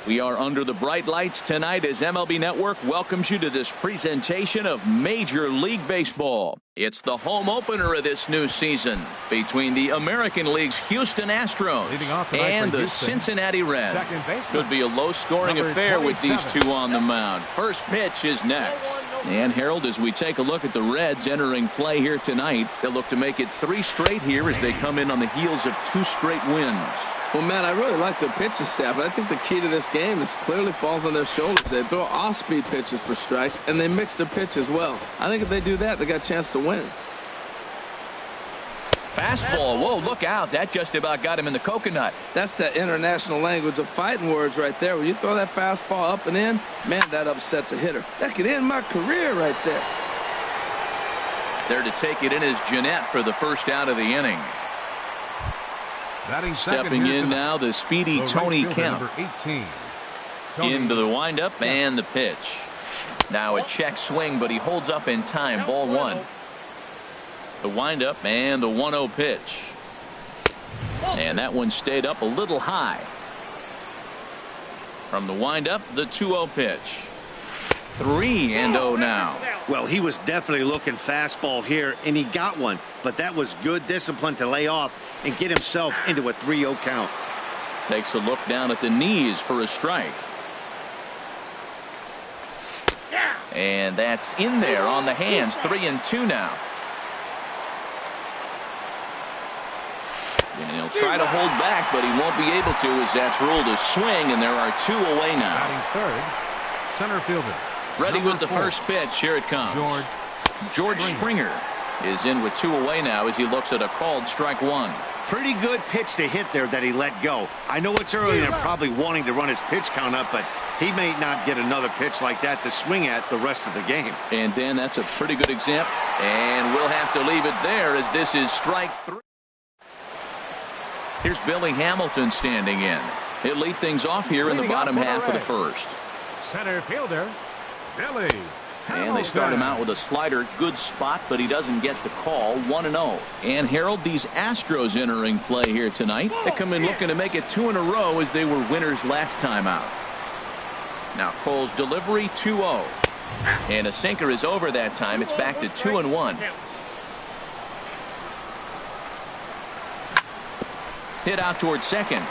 We are under the bright lights tonight as MLB Network welcomes you to this presentation of Major League Baseball. It's the home opener of this new season between the American League's Houston Astros and the Cincinnati Reds. Could be a low-scoring affair with these two on the mound. First pitch is next. And Harold, as we take a look at the Reds entering play here tonight, they'll look to make it 3 straight here as they come in on the heels of 2 straight wins. Well, Matt, I really like their pitching staff, but I think the key to this game is clearly falls on their shoulders. They throw off-speed pitches for strikes, and they mix their pitch as well. I think if they do that, they got a chance to win. Fastball. Whoa, look out. That just about got him in the coconut. That's that international language of fighting words right there. When you throw that fastball up and in, man, that upsets a hitter. That could end my career right there. There to take it in is Jeanette for the first out of the inning. Stepping in now, the speedy Tony Kemp. Into the windup and the pitch. Now a check swing, but he holds up in time. Ball 1. The windup and the 1-0 pitch. And that one stayed up a little high. From the windup, the 2-0 pitch. 3-0 now. Well, he was definitely looking fastball here, and he got one. But that was good discipline to lay off and get himself into a 3-0 count. Takes a look down at the knees for a strike. And that's in there on the hands. 3-2 now. And he'll try to hold back, but he won't be able to as that's ruled a swing, and there are 2 away now. Batting third, center fielder. Ready with the first pitch. Here it comes. George Springer is in with 2 away now as he looks at a called strike 1. Pretty good pitch to hit there that he let go. I know it's early and they're probably wanting to run his pitch count up, but he may not get another pitch like that to swing at the rest of the game. And Dan, that's a pretty good example. And we'll have to leave it there as this is strike 3. Here's Billy Hamilton standing in. He'll lead things off here in the bottom half of the first. Center fielder, Billy. And they start him out with a slider. Good spot, but he doesn't get the call. 1-0. And Harold, these Astros entering play here tonight. They come in looking to make it 2 in a row as they were winners last time out. Now Cole's delivery, 2-0. And a sinker is over that time. It's back to 2-1. Hit out towards second.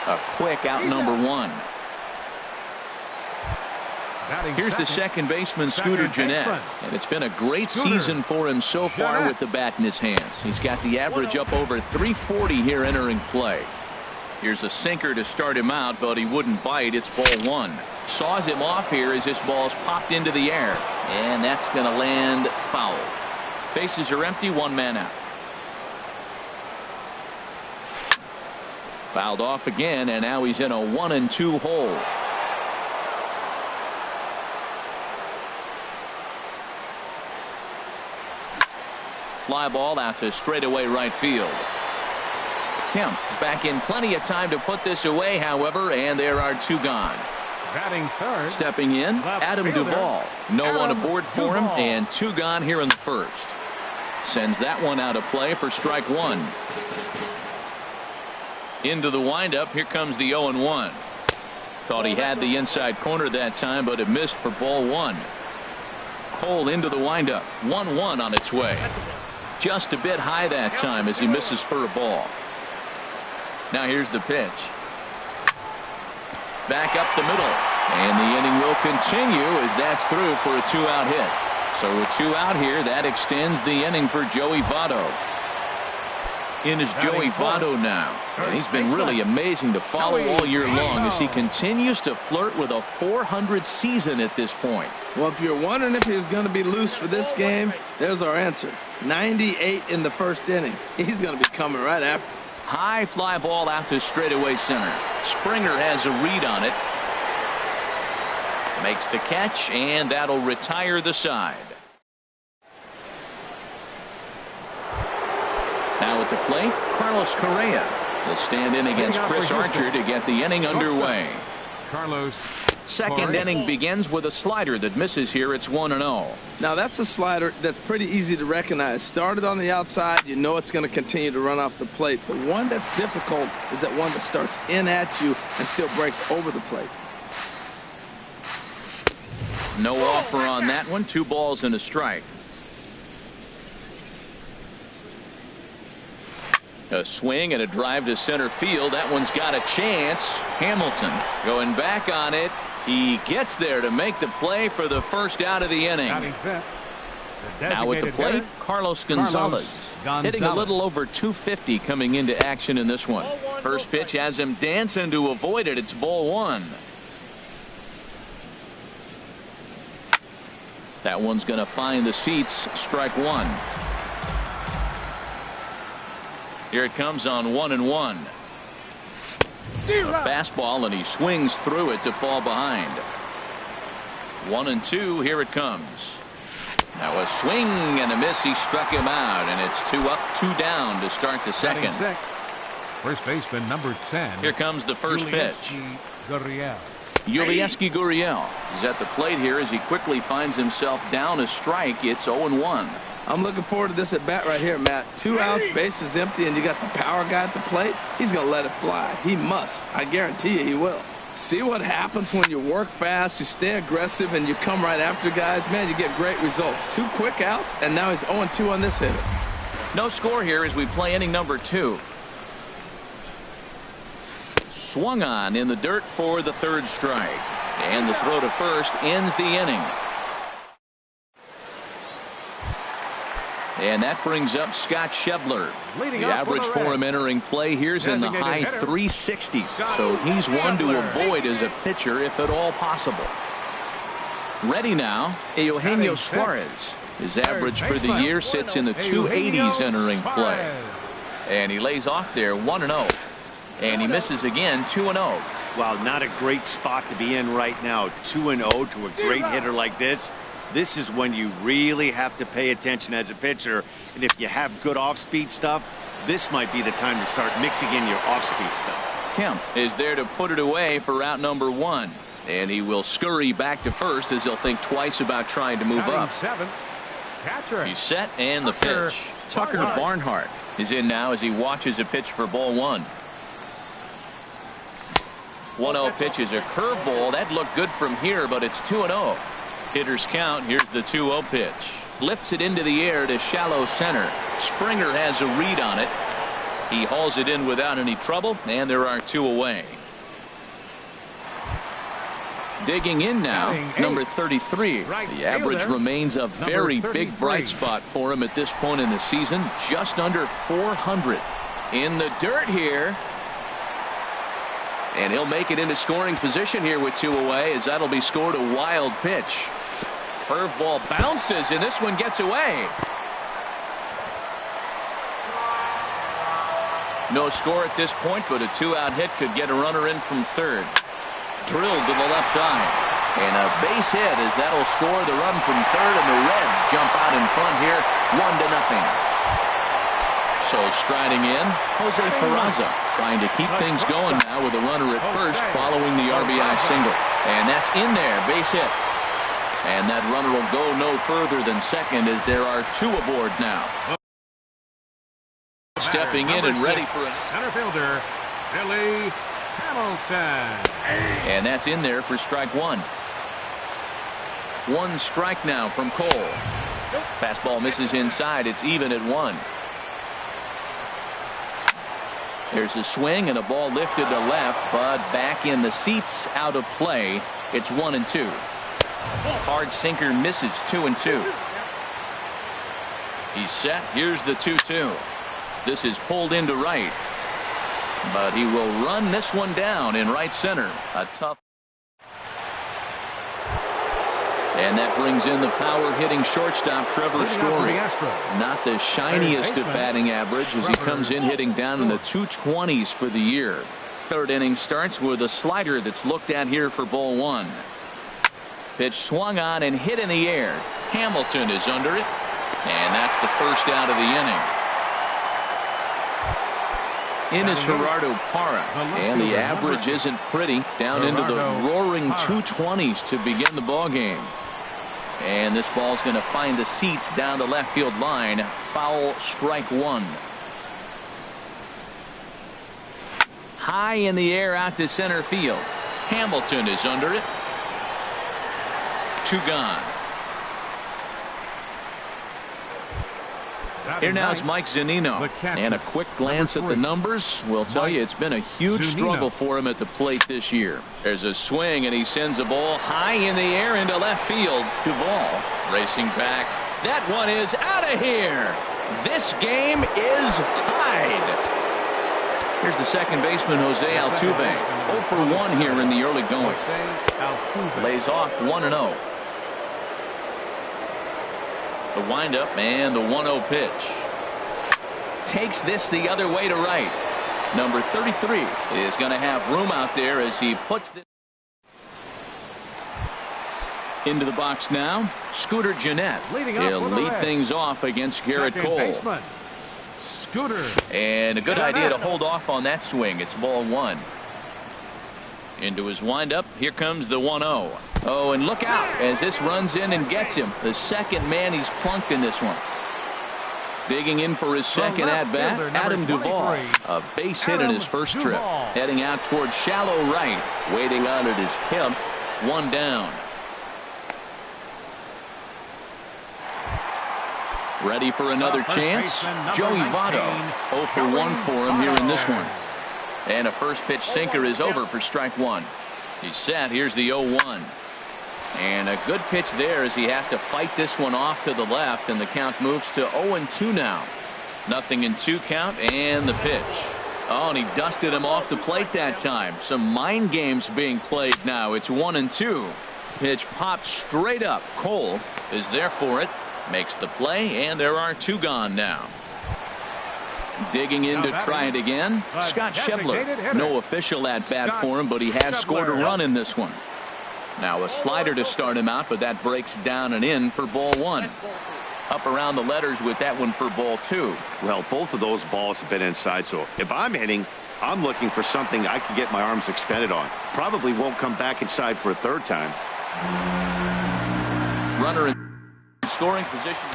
A quick out number 1. Here's the second baseman, Scooter Gennett. And it's been a great season for him so far with the bat in his hands. He's got the average up over 340 here entering play. Here's a sinker to start him out, but he wouldn't bite. It's ball 1. Saws him off here as this ball's popped into the air. And that's going to land foul. Bases are empty, 1 man out. Fouled off again, and now he's in a 1-2 hole. Fly ball out to straightaway right field. Kemp is back in plenty of time to put this away, however, and there are 2 gone. Batting third. Stepping in, Adam Duvall. No one aboard for him, and 2 gone here in the first. Sends that one out of play for strike 1. Into the windup. Here comes the 0-1. Thought he had the inside corner that time, but it missed for ball 1. Cole into the windup. 1-1 on its way. Just a bit high that time as he misses for a ball. Now here's the pitch. Back up the middle. And the inning will continue as that's through for a 2-out hit. So with 2 out here, that extends the inning for Joey Votto. In is Joey Votto now. And he's been really amazing to follow all year long as he continues to flirt with a .400 season at this point. Well, if you're wondering if he's going to be loose for this game, there's our answer. 98 in the first inning. He's going to be coming right after. High fly ball out to straightaway center. Springer has a read on it. Makes the catch, and that'll retire the side. Now at the plate, Carlos Correa will stand in against Chris Archer to get the inning underway. Carlos. Second inning begins with a slider that misses here. It's 1-0. Now that's a slider that's pretty easy to recognize. Started on the outside, you know it's going to continue to run off the plate. The one that's difficult is that one that starts in at you and still breaks over the plate. No offer on that one. 2 balls and a strike. A swing and a drive to center field. That one's got a chance. Hamilton going back on it. He gets there to make the play for the first out of the inning. Now at the plate, Carlos Gonzalez. Hitting a little over 250 coming into action in this one. First pitch has him dancing to avoid it. It's ball 1. That one's going to find the seats. Strike 1. Here it comes on 1-1. A fastball, and he swings through it to fall behind. 1-2. Here it comes. Now a swing and a miss. He struck him out, and it's 2 up, 2 down to start the second. First baseman number 10. Here comes the first pitch. Yulieski Gurriel is at the plate here as he quickly finds himself down a strike. It's 0-1. I'm looking forward to this at bat right here, Matt. 2 outs, base is empty, and you got the power guy at the plate. He's going to let it fly. He must. I guarantee you he will. See what happens when you work fast, you stay aggressive, and you come right after guys. Man, you get great results. 2 quick outs, and now he's 0-2 on this hitter. No score here as we play inning number 2. Swung on in the dirt for the 3rd strike. And the throw to first ends the inning. And that brings up Scott Schebler. The average for him entering play here's in the high 360s. So he's one to avoid as a pitcher if at all possible. Ready now, Eugenio Suarez. His average for the year sits in the 280s entering play. And he lays off there 1-0. And he misses again 2-0. Well, not a great spot to be in right now. 2-0 to a great hitter like this. This is when you really have to pay attention as a pitcher. And if you have good off-speed stuff, this might be the time to start mixing in your off-speed stuff. Kemp is there to put it away for route number 1. And he will scurry back to first as he'll think twice about trying to move up. He's set and the pitch. Tucker Barnhart is in now as he watches a pitch for ball 1. 1-0 pitch is a curveball. That looked good from here, but it's 2-0. Hitters count. Here's the 2-0 pitch. Lifts it into the air to shallow center. Springer has a read on it. He hauls it in without any trouble, and there are 2 away. Digging in now, number 33. The average remains a very big bright spot for him at this point in the season. Just under 400. In the dirt here. And he'll make it into scoring position here with 2 away as that'll be scored a wild pitch. Curveball bounces, and this one gets away. No score at this point, but a 2-out hit could get a runner in from third. Drilled to the left side. And a base hit as that'll score the run from third, and the Reds jump out in front here 1-0. So striding in, Jose Peraza trying to keep things going now with a runner at first following the RBI single. And that's in there, base hit. And that runner will go no further than second as there are 2 aboard now. Stepping in and ready for it. Center fielder, Billy Hamilton. And that's in there for strike 1. 1 strike now from Cole. Fastball misses inside. It's even at 1. There's a swing and a ball lifted to left, but back in the seats, out of play. It's 1-2. Hard sinker misses 2-2. He's set. Here's the 2-2. This is pulled into right, but he will run this one down in right center. A tough. And that brings in the power-hitting shortstop, Trevor Story. Not the shiniest of batting average as he comes in hitting down in the 220s for the year. 3rd inning starts with a slider that's looked at here for ball 1. Pitch swung on and hit in the air. Hamilton is under it. And that's the first out of the inning. in is Gerardo Parra, and the average isn't pretty, down into the roaring 220s to begin the ball game. And this ball's going to find the seats down the left field line. Foul, strike one. High in the air out to center field. Hamilton is under it. Two gone. Here now is Mike Zunino, and a quick glance at the numbers will tell you it's been a huge struggle for him at the plate this year. There's a swing, and he sends a ball high in the air into left field. Duvall racing back. That one is out of here. This game is tied. Here's the second baseman, Jose Altuve. 0 for 1 here in the early going. Lays off 1-0. The windup and the 1-0 pitch. Takes this the other way to right. Number 33 is going to have room out there as he puts this into the box now. Scooter Gennett. He'll lead things off against Garrett Cole. Scooter. And a good idea to hold off on that swing. It's ball one. Into his windup. Here comes the 1-0. Oh, and look out as this runs in and gets him. The second man he's plunked in this one. Digging in for his second at-bat, Adam Duvall. A base hit in his first trip. Heading out towards shallow right. Waiting on it is Kemp. One down. Ready for another chance. Joey Votto. 0 for 1 for him here in this one. And a first pitch sinker is over for strike one. He's set. Here's the 0-1. And a good pitch there as he has to fight this one off to the left, and the count moves to 0-2 now. Nothing in 2 count, and the pitch. Oh, and he dusted him off the plate that time. Some mind games being played now. It's 1-2. Pitch popped straight up. Cole is there for it. Makes the play, and there are 2 gone now. Digging in to try it again. Scott Schebler. No official at bat for him, but he has scored a run in this one. Now a slider to start him out, but that breaks down and in for ball one. Up around the letters with that one for ball two. Well, both of those balls have been inside, so if I'm hitting, I'm looking for something I can get my arms extended on. Probably won't come back inside for a third time. Runner in scoring position.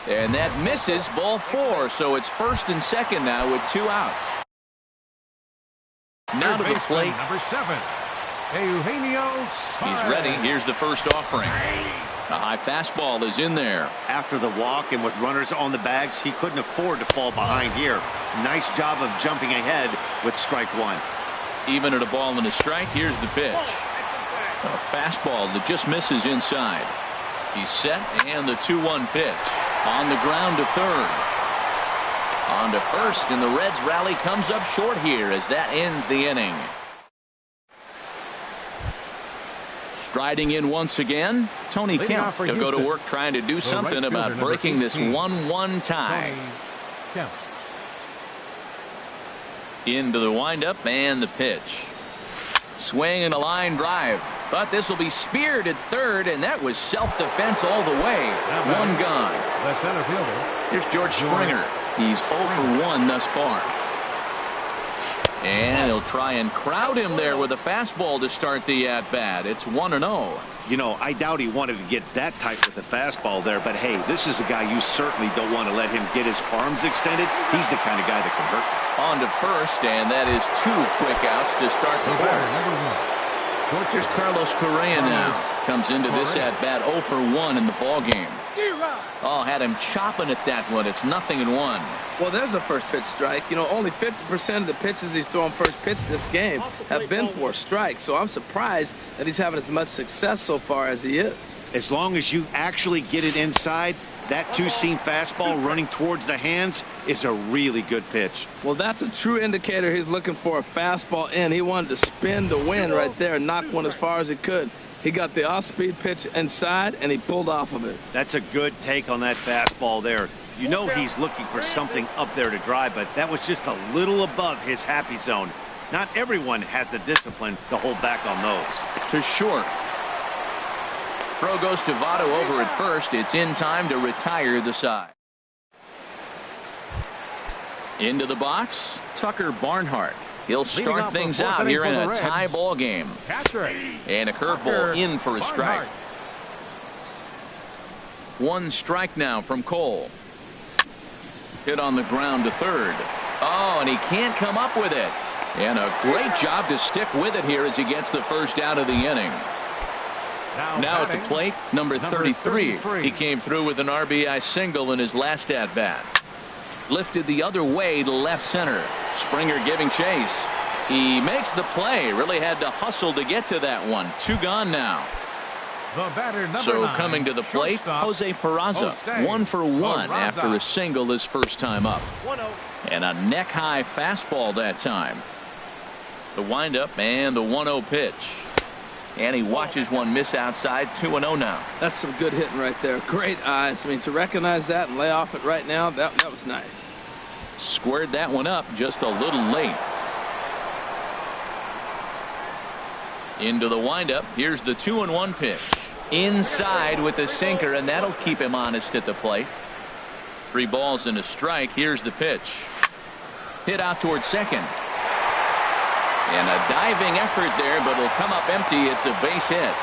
And that misses, ball 4, so it's first and second now with 2 out. Now to the plate. Number 7, Eugenio Suarez. He's ready. Here's the first offering. A high fastball is in there. After the walk and with runners on the bags, he couldn't afford to fall behind here. Nice job of jumping ahead with strike one. Even at a ball and a strike, here's the pitch. A fastball that just misses inside. He's set, and the 2-1 pitch. On the ground to third. On to first, and the Reds rally comes up short here as that ends the inning. Striding in once again, Tony Kemp. He'll go to work trying to do something about breaking this 1-1 tie. Into the windup and the pitch. Swing and a line drive. But this will be speared at third, and that was self-defense all the way. 1 gone. The center fielder. Here's George Springer. He's 0 for 1 thus far. And he'll try and crowd him there with a fastball to start the at-bat. It's 1-0. You know, I doubt he wanted to get that tight with the fastball there, but hey, this is a guy you certainly don't want to let him get his arms extended. He's the kind of guy that can hurt. On to first, and that is 2 quick outs to start the fourth. Here's Carlos Correa now. Comes into this at-bat 0 for 1 in the ballgame. Oh, had him chopping at that one. It's 0-1. Well, there's a first pitch strike. You know, only 50% of the pitches he's throwing first pitch this game have been for strikes. So I'm surprised that he's having as much success so far as he is. As long as you actually get it inside, that 2-seam fastball running towards the hands is a really good pitch. Well, that's a true indicator he's looking for a fastball in. He wanted to spin to win right there and knock one as far as he could. He got the off-speed pitch inside, and he pulled off of it. That's a good take on that fastball there. You know he's looking for something up there to drive, but that was just a little above his happy zone. Not everyone has the discipline to hold back on those. To short. Throw goes to Votto over at first. It's in time to retire the side. Into the box, Tucker Barnhart. He'll start things out here in a tie ball game. And a curveball in for a strike. One strike now from Cole. Hit on the ground to third. Oh, and he can't come up with it. And a great job to stick with it here as he gets the first out of the inning. Now at the plate, number 33. He came through with an RBI single in his last at-bat. Lifted the other way to left center. Springer giving chase. He makes the play. Really had to hustle to get to that one. Two gone now. So coming to the plate, Jose Peraza. 1 for 1 after a single his first time up. And a neck-high fastball that time. The windup and the 1-0 pitch. And he watches one miss outside. 2-0 now. That's some good hitting right there. Great eyes. I mean, to recognize that and lay off it right now, that was nice. Squared that one up just a little late. Into the windup. Here's the 2-1 pitch. Inside with the sinker, and that'll keep him honest at the plate. 3 balls and a strike. Here's the pitch. Hit out towards second. And a diving effort there, but it'll come up empty. It's a base hit.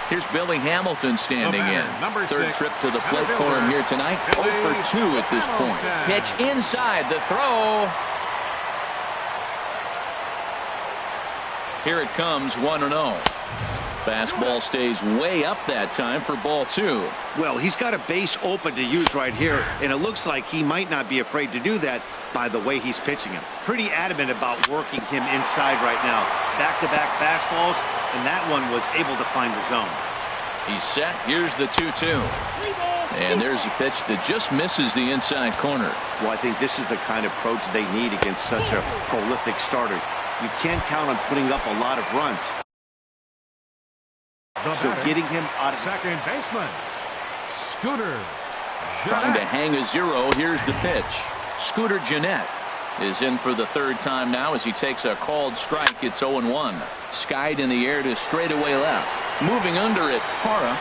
Here's Billy Hamilton standing in. Third trip to the plate for him here tonight. 0 for 2 at this point. Pitch inside, the throw. Here it comes, 1-0. Fastball stays way up that time for ball 2. Well, he's got a base open to use right here, and it looks like he might not be afraid to do that by the way he's pitching him. Pretty adamant about working him inside right now. Back-to-back fastballs, and that one was able to find the zone. He's set. Here's the 2-2. And there's a pitch that just misses the inside corner. Well, I think this is the kind of approach they need against such a prolific starter. You can't count on putting up a lot of runs. So getting him out of second baseman, Scooter. Trying to hang a 0. Here's the pitch. Scooter Jeanette is in for the third time now as he takes a called strike. It's 0-1. Skied in the air to straightaway left. Moving under it, Parra,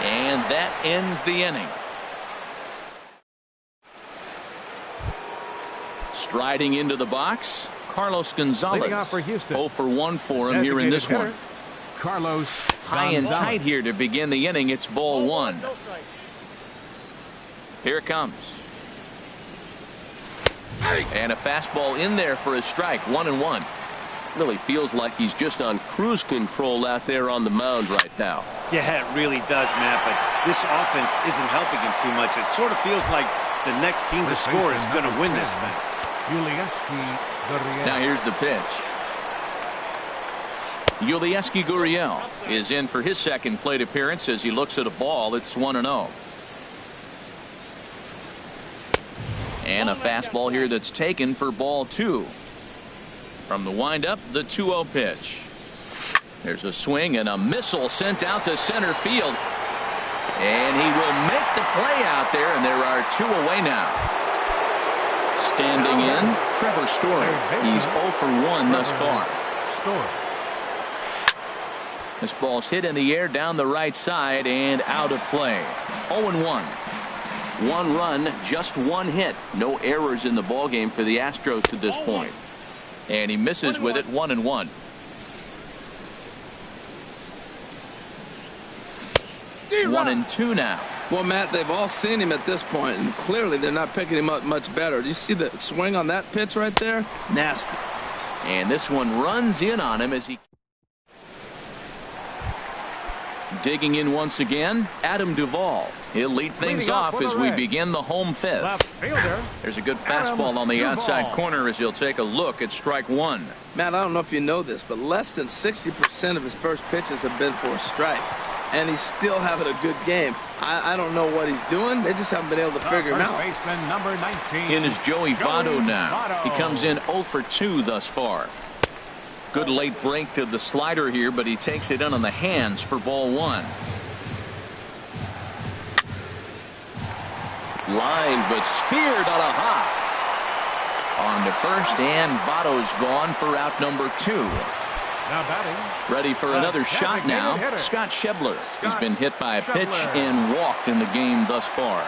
and that ends the inning. Striding into the box, Carlos Gonzalez. 0 for 1 for him here in this one. Carlos High and tight here to begin the inning. It's ball 1. Here it comes. And a fastball in there for a strike. 1-1. Really feels like he's just on cruise control out there on the mound right now. Yeah, it really does, Matt, but this offense isn't helping him too much. It sort of feels like the next team to score is going to win this thing. Now here's the pitch. Yulieski Gurriel is in for his second plate appearance as he looks at a ball. It's 1-0. And a fastball here that's taken for ball 2. From the windup, the 2-0 pitch. There's a swing and a missile sent out to center field. And he will make the play out there, and there are 2 away now. Standing in, Trevor Story. He's 0 for 1 thus far. This ball's hit in the air down the right side and out of play. 0-1. 1 run, just 1 hit. No errors in the ballgame for the Astros to this point. And he misses with it. 1-1. One and 2 now. Well, Matt, they've all seen him at this point, and clearly they're not picking him up much better. Do you see the swing on that pitch right there? Nasty. And this one runs in on him as he... Digging in once again, Adam Duvall. He'll lead things off as we begin the home 5th. There's a good fastball on the outside corner as he'll take a look at strike 1. Matt, I don't know if you know this, but less than 60% of his first pitches have been for a strike. And he's still having a good game. I don't know what he's doing. They just haven't been able to figure him out. Baseman number 19. In is Joey Votto now. He comes in 0 for 2 thus far. Good late break to the slider here, but he takes it in on the hands for ball 1. Line, but speared on a hop. On to first, and Votto's gone for out number 2. Now batting. Ready for another shot now. Scott Schebler. He's been hit by a pitch and walked in the game thus far.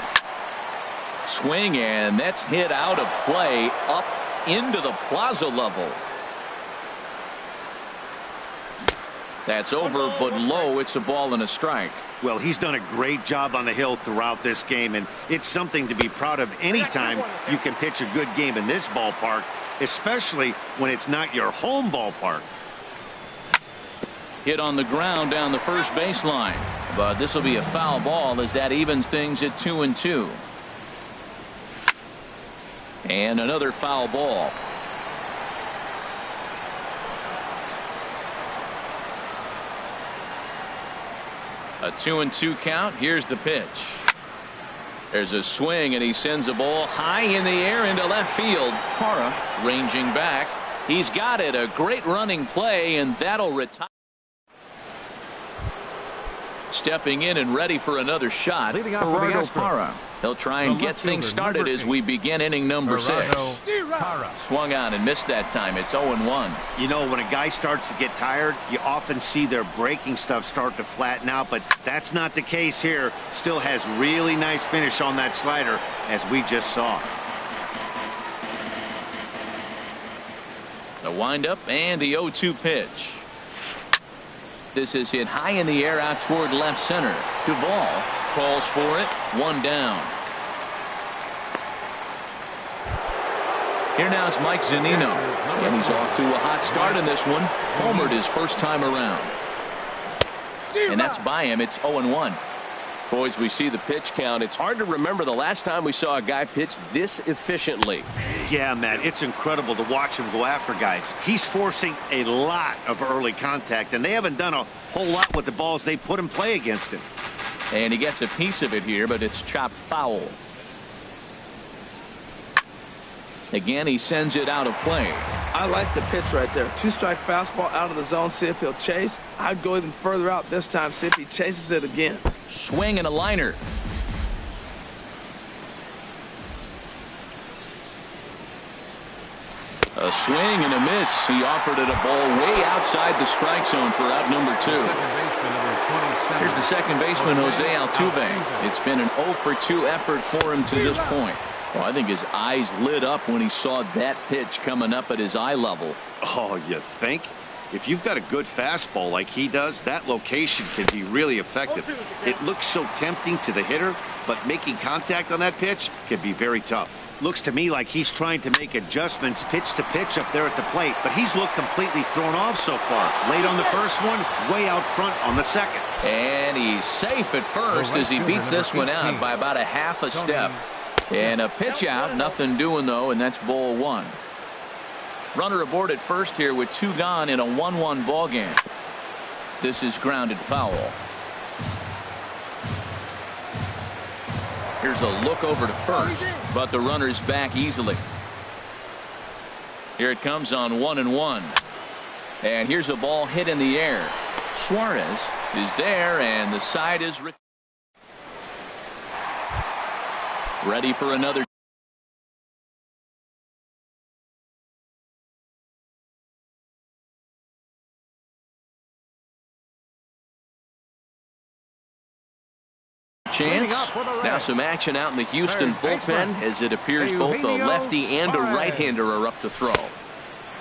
Swing, and that's hit out of play up into the plaza level. That's over, but low. It's a ball and a strike. Well, he's done a great job on the hill throughout this game, and it's something to be proud of anytime you can pitch a good game in this ballpark, especially when it's not your home ballpark. Hit on the ground down the first baseline, but this will be a foul ball as that evens things at 2-2. And another foul ball. A 2-2 count. Here's the pitch. There's a swing, and he sends a ball high in the air into left field. Parra ranging back. He's got it. A great running play, and that'll retire. Stepping in and ready for another shot, Gerardo Parra. He'll try and get things started as we begin inning number 6. Swung on and missed that time. It's 0-1. You know, when a guy starts to get tired, you often see their breaking stuff start to flatten out, but that's not the case here. Still has really nice finish on that slider, as we just saw. The windup and the 0-2 pitch. This is hit high in the air out toward left center. Duvall calls for it. One down. Here now is Mike Zunino. And he's off to a hot start in this one. Homered his first time around. And that's by him. It's 0-1. Boys, we see the pitch count. It's hard to remember the last time we saw a guy pitch this efficiently. Yeah, man, it's incredible to watch him go after guys. He's forcing a lot of early contact, and they haven't done a whole lot with the balls they put in play against him. And he gets a piece of it here, but it's chopped foul. Again, he sends it out of play. I like the pitch right there. 2-strike fastball out of the zone. See if he'll chase. I'd go even further out this time. See if he chases it again. Swing and a liner. A swing and a miss. He offered it a ball way outside the strike zone for out number 2. Here's the second baseman, Jose Altuve. It's been an 0-for-2 effort for him to this point. Well, I think his eyes lit up when he saw that pitch coming up at his eye level. Oh, you think? If you've got a good fastball like he does, that location can be really effective. It looks so tempting to the hitter, but making contact on that pitch can be very tough. Looks to me like he's trying to make adjustments pitch to pitch up there at the plate, but he's looked completely thrown off so far. Late on the first one, way out front on the second. And he's safe at first as he beats this one out by about a half a step. And a pitch out, nothing doing though, and that's ball 1. Runner aboard at first here with 2 gone in a 1-1 ball game. This is grounded foul. Here's a look over to first, but the runner's back easily. Here it comes on 1-1. And here's a ball hit in the air. Suarez is there, and the side is ready for another chance. Now some action out in the Houston bullpen as it appears both a lefty and a right-hander are up to throw.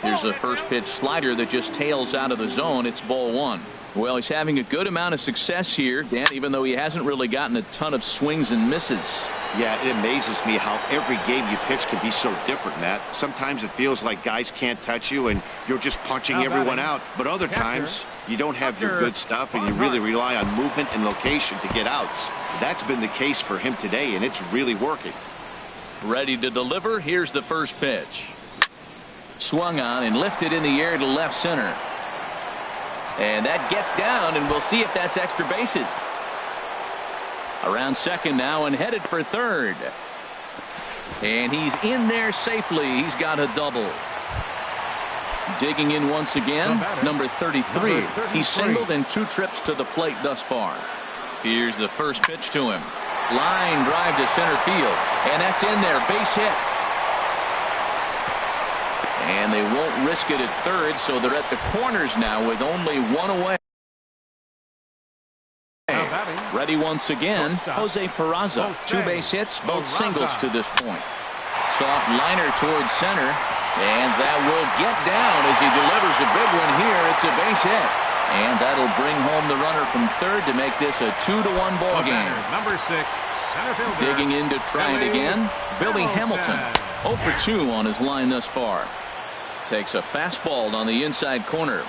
Here's a first pitch slider that just tails out of the zone. It's ball 1. Well, he's having a good amount of success here, Dan, even though he hasn't really gotten a ton of swings and misses. Yeah, it amazes me how every game you pitch can be so different, Matt. Sometimes it feels like guys can't touch you and you're just punching everyone out. But other times you don't have your good stuff and you really rely on movement and location to get outs. That's been the case for him today, and it's really working. Ready to deliver. Here's the first pitch. Swung on and lifted in the air to left center. And that gets down, and we'll see if that's extra bases. Around second now and headed for third. And he's in there safely. He's got a double. Digging in once again, number 33. He's singled in 2 trips to the plate thus far. Here's the first pitch to him. Line drive to center field. And that's in there. Base hit. And they won't risk it at third, so they're at the corners now with only one away. Ready once again, Jose Peraza. 2 base hits, both singles to this point. Soft liner towards center, and that will get down as he delivers a big one here. It's a base hit, and that'll bring home the runner from third to make this a 2-1 ball game. Number 6, center fielder. Digging in to try it again, Billy Hamilton. 0 for 2 on his line thus far. Takes a fastball on the inside corner.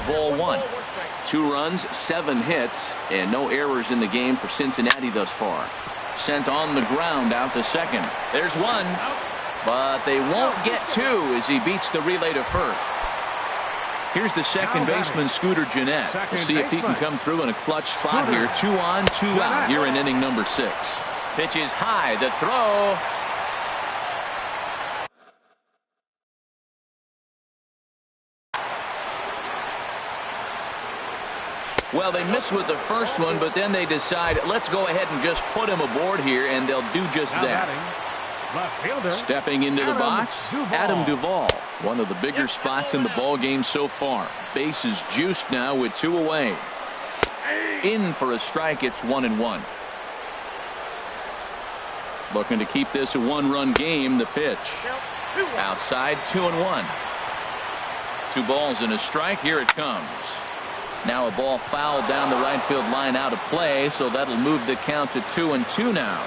Ball 1. 2 runs, 7 hits, and no errors in the game for Cincinnati thus far. Sent on the ground out to second. There's one, but they won't get 2 as he beats the relay to first. Here's the second baseman, Scooter Gennett. We'll see if he can come through in a clutch spot here. 2 on, 2 out here in inning number 6. Pitch is high. The throw. Well, they missed with the first one, but then they decide, let's go ahead and just put him aboard here, and they'll do just that. Stepping into the box, Adam Duvall. One of the bigger spots in the ball game so far. Base is juiced now with 2 away. In for a strike, it's 1-1. Looking to keep this a 1-run game. The pitch. Outside, 2-1. 2 balls and a strike. Here it comes. Now a ball fouled down the right field line out of play, so that'll move the count to 2-2 now.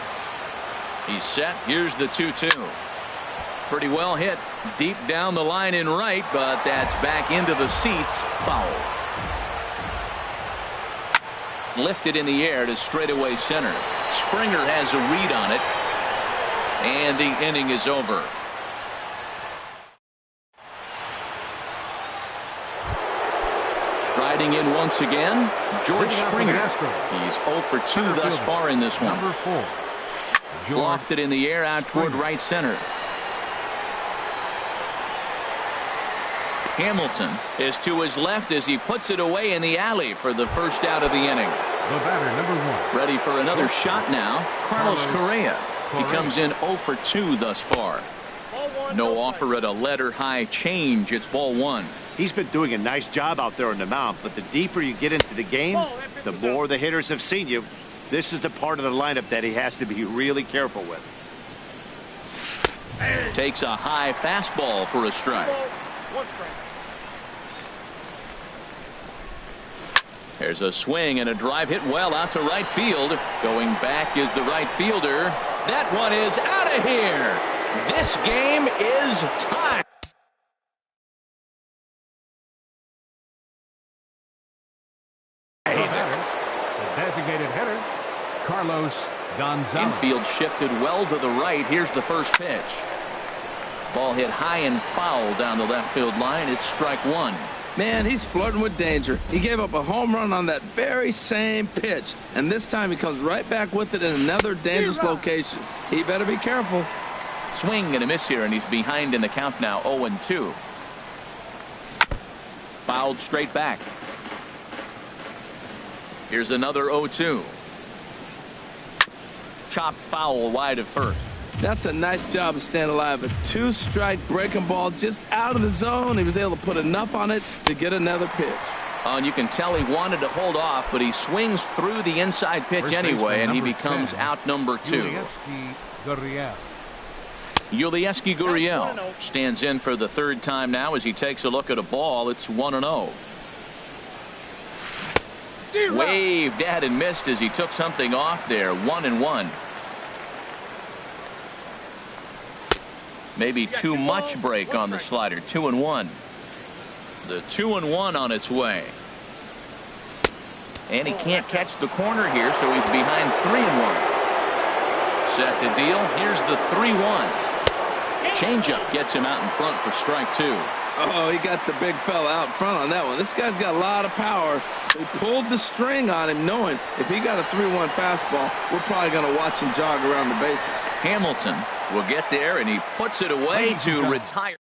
He's set. Here's the 2-2. Pretty well hit deep down the line in right, but that's back into the seats. Foul. Lifted in the air to straightaway center. Springer has a read on it, and the inning is over. Riding in once again, George Springer. He's 0 for 2 thus far in this one. Number 4. Lofted in the air out toward right center. Hamilton is to his left as he puts it away in the alley for the first out of the inning. The batter, number 1. Ready for another shot now, Carlos Correa. He comes in 0 for 2 thus far. No offer at a letter high change. It's ball 1. He's been doing a nice job out there on the mound, but the deeper you get into the game, the more the hitters have seen you. This is the part of the lineup that he has to be really careful with. Takes a high fastball for a strike. There's a swing and a drive hit well out to right field. Going back is the right fielder. That one is out of here. This game is tied. The designated hitter, Carlos Gonzalez. Infield shifted well to the right. Here's the first pitch. Ball hit high and foul down the left field line. It's strike 1. Man, he's flirting with danger. He gave up a home run on that very same pitch, and this time he comes right back with it in another dangerous location. He better be careful. Swing and a miss here, and he's behind in the count now, 0-2. Fouled straight back. Here's another 0-2. Chopped foul wide of first. That's a nice job of staying alive. A 2-strike breaking ball just out of the zone. He was able to put enough on it to get another pitch. And you can tell he wanted to hold off, but he swings through the inside pitch anyway, and he becomes out number 2. Yulieski Gurriel stands in for the 3rd time now as he takes a look at a ball. It's 1-0. Waved at and missed as he took something off there. 1-1. Maybe too much break on the slider. 2-1. The 2-1 on its way. And he can't catch the corner here, so he's behind 3-1. Set to deal. Here's the 3-1. Changeup gets him out in front for strike 2. Oh, he got the big fella out front on that one. This guy's got a lot of power. So he pulled the string on him, knowing if he got a 3-1 fastball, we're probably going to watch him jog around the bases. Hamilton will get there, and he puts it away to retire.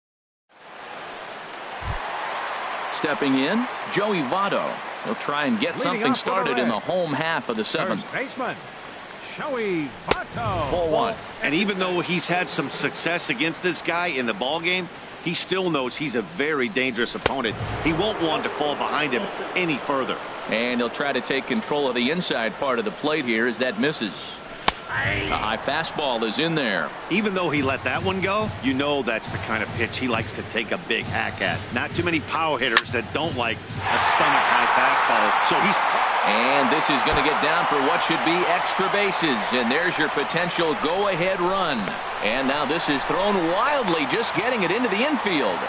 Stepping in, Joey Votto. He'll try and get something started in the home half of the 7th. Baseman, Joey Votto. Ball one. And even though he's had some success against this guy in the ball game, he still knows he's a very dangerous opponent. He won't want to fall behind him any further. And he'll try to take control of the inside part of the plate here as that misses. A high fastball is in there. Even though he let that one go, you know that's the kind of pitch he likes to take a big hack at. Not too many power hitters that don't like a stomach-high fastball. So he's... And this is going to get down for what should be extra bases. And there's your potential go-ahead run. And now this is thrown wildly, just getting it into the infield.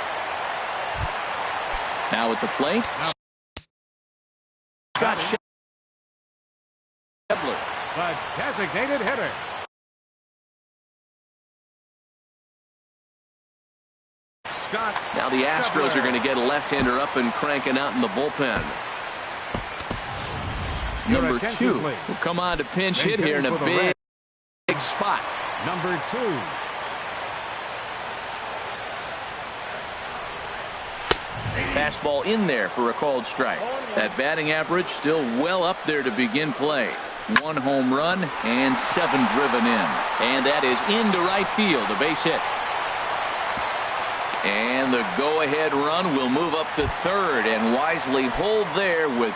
Now at the plate, Scott Schebler. The designated hitter. Scott. Now the Astros are going to get a left-hander up and cranking out in the bullpen. Number 2 will come on to pinch hit here in a big spot. Number 2. Fastball in there for a called strike. That batting average still well up there to begin play. 1 home run and 7 driven in. And that is into right field, a base hit. And the go-ahead run will move up to third and wisely hold there with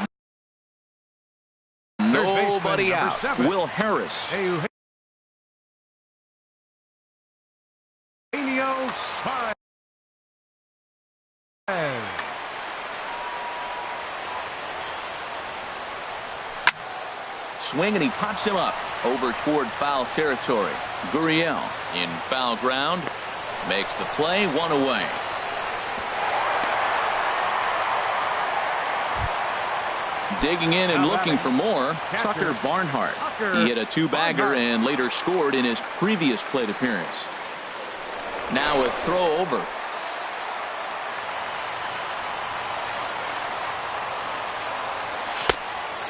nobody out. 7. Will Harris. Swing and he pops him up over toward foul territory. Gurriel in foul ground makes the play, 1 away. Digging in and looking for more, Tucker Barnhart. He hit a 2-bagger and later scored in his previous plate appearance. Now a throw over.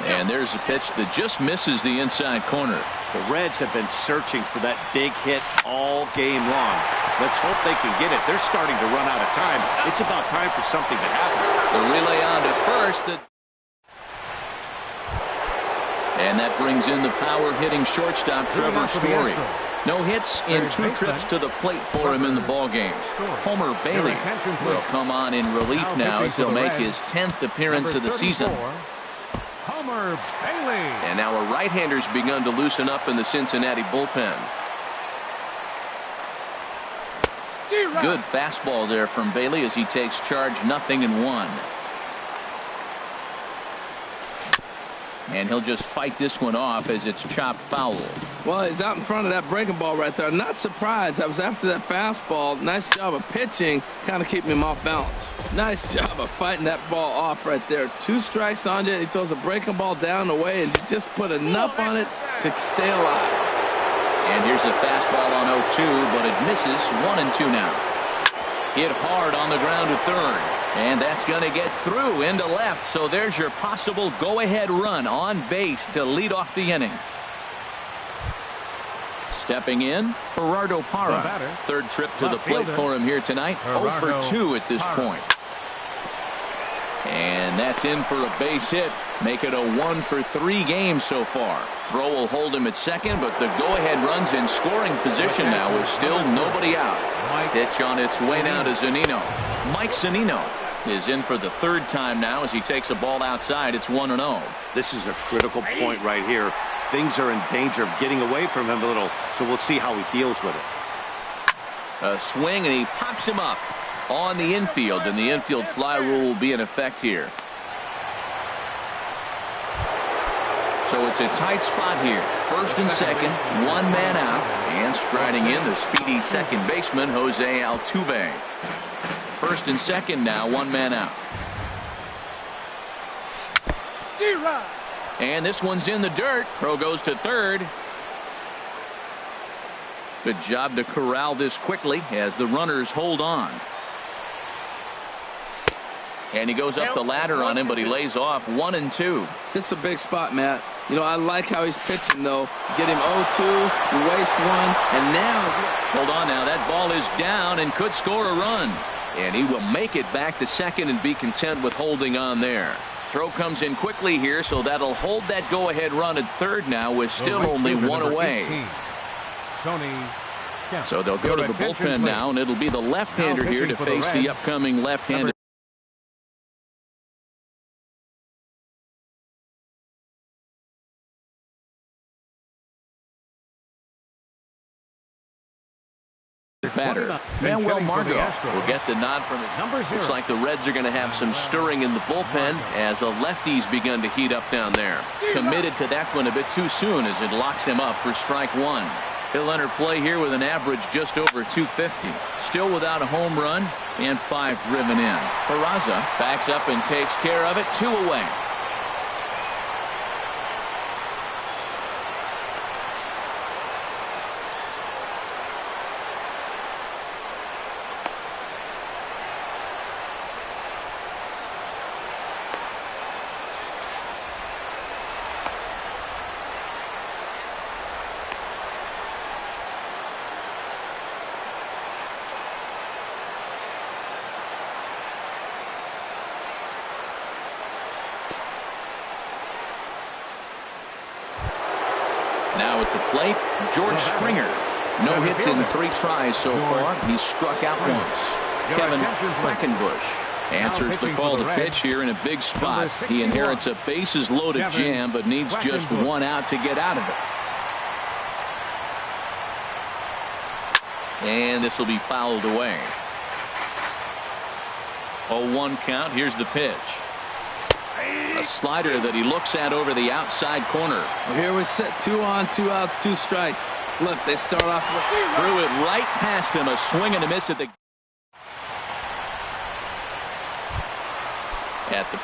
And there's a pitch that just misses the inside corner. The Reds have been searching for that big hit all game long. Let's hope they can get it. They're starting to run out of time. It's about time for something to happen. The relay on to first. And that brings in the power-hitting shortstop Trevor Story. No hits in 2 trips to the plate for him in the ballgame. Homer Bailey will come on in relief now as he'll make his 10th appearance of the season. Homer Bailey. And now a right-hander's begun to loosen up in the Cincinnati bullpen. Good fastball there from Bailey as he takes charge, 0-1. And he'll just fight this one off as it's chopped foul. Well, he's out in front of that breaking ball right there. Not surprised. I was after that fastball. Nice job of pitching, kind of keeping him off balance. Nice job of fighting that ball off right there. 2 strikes on you. He throws a breaking ball down the way and just put enough on it to stay alive. And here's a fastball on 0-2, but it misses. 1-2 now. Hit hard on the ground to third. And that's going to get through into left. So there's your possible go-ahead run on base to lead off the inning. Stepping in, Gerardo Parra. 3rd trip to the plate for him here tonight. 0 for 2 at this point. And that's in for a base hit. Make it a 1 for 3 games so far. Throw will hold him at second, but the go-ahead run's in scoring position now with still nobody out. Pitch on its way now to Zunino. Mike Zunino is in for the 3rd time now as he takes a ball outside. It's 1-0. This is a critical point right here. Things are in danger of getting away from him a little, so we'll see how he deals with it. A swing, and he pops him up on the infield, and the infield fly rule will be in effect here. So it's a tight spot here. 1st and 2nd, 1 man out, and striding in the speedy 2nd baseman, Jose Altuve. 1st and 2nd now, 1 man out. And this one's in the dirt. Throw goes to 3rd. Good job to corral this quickly as the runners hold on. And he goes up the ladder on him, but he lays off 1-2. This is a big spot, Matt. You know, I like how he's pitching, though. Get him 0-2, you waste 1, and now... Hold on now. That ball is down and could score a run. And he will make it back to 2nd and be content with holding on there. Throw comes in quickly here, so that'll hold that go-ahead run at third now with still only one away. 18, Tony. So they'll go to the bullpen now, and it'll be the left-hander here to face the upcoming left-handed batter. Manuel Margot will get the nod from his. Looks like the Reds are going to have some stirring in the bullpen as the lefties begun to heat up down there. Committed to that one a bit too soon as it locks him up for strike one. He'll enter play here with an average just over 250. Still without a home run and 5 driven in. Peraza backs up and takes care of it. 2 away. Now at the plate, George Springer. No hits in 3 tries so far. He's struck out once. Kevin Breckenbush answers the call to pitch here in a big spot. He inherits a bases-loaded jam, but needs just 1 out to get out of it. And this will be fouled away. 0-1 count. Here's the pitch. A slider that he looks at over the outside corner. Well, here we sit, 2 on, 2 outs, 2 strikes. Look, they start off with threw it right past him. A swing and a miss at the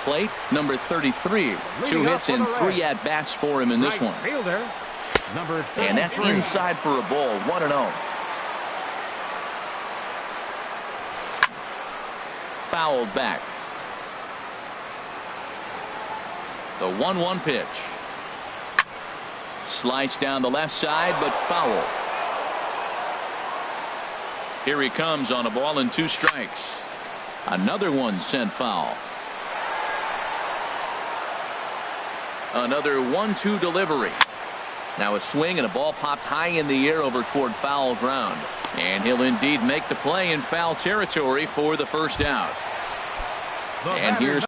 plate. Number 33. 2 hits and 3 at bats for him in this one. And that's inside for a ball. 1-0. Fouled back. The 1-1 pitch. Sliced down the left side, but foul. Here he comes on a ball and 2 strikes. Another one sent foul. Another 1-2 delivery. Now a swing and a ball popped high in the air over toward foul ground. And he'll indeed make the play in foul territory for the first out. And here's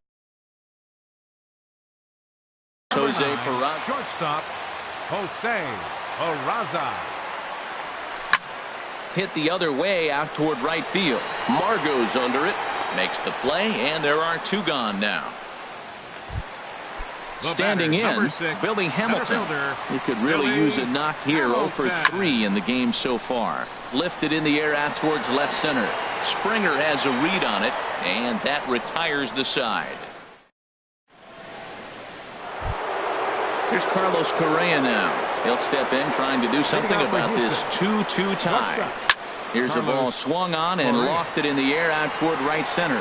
Jose Peraza. Shortstop, Jose Peraza. Hit the other way out toward right field. Margot's under it. Makes the play, and there are 2 gone now. Standing in, Billy Hamilton. He could really use a knock here. 0 for 3 in the game so far. Lifted in the air out towards left center. Springer has a read on it, and that retires the side. Here's Carlos Correa now. He'll step in trying to do something about this 2-2 tie. Here's a ball swung on and lofted in the air out toward right center.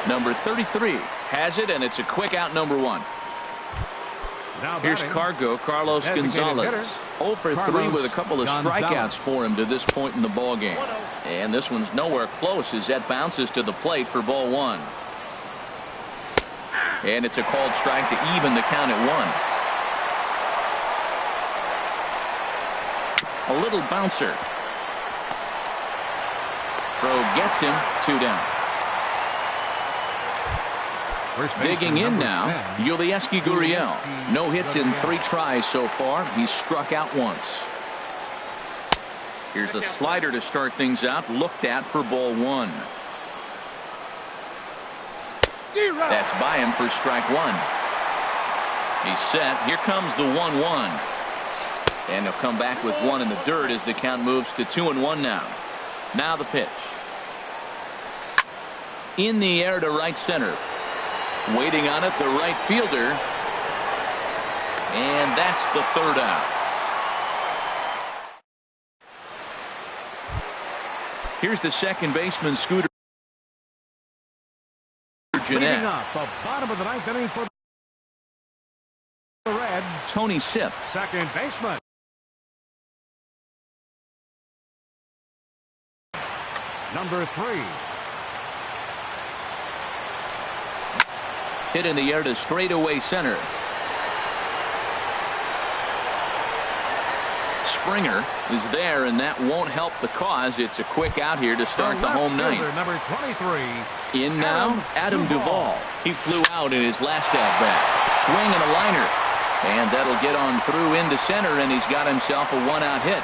Number 33 has it, and it's a quick out, number 1. Here's Carlos Gonzalez. 0 for 3 with a couple of strikeouts for him to this point in the ball game. And this one's nowhere close as that bounces to the plate for ball 1. And it's a called strike to even the count at 1. A little bouncer. Throw gets him. 2 down. Digging in now, Yulieski Gurriel. No hits in 3 tries so far. He's struck out once. Here's a slider to start things out. Looked at for ball 1. That's by him for strike 1. He's set. Here comes the 1-1. And he'll come back with 1 in the dirt as the count moves to 2-1 now. Now the pitch. In the air to right center. Waiting on it, the right fielder. And that's the 3rd out. Here's the second baseman, Scooter Gennett. The bottom of the 9th inning for the Reds. Tony Sipp. Second baseman. Number 3. Hit in the air to straightaway center. Springer is there, and that won't help the cause. It's a quick out here to start the home ninth. Number 23. In now, Adam Duvall. He flew out in his last at-bat. Swing and a liner. And that'll get on through into center, and he's got himself a one-out hit.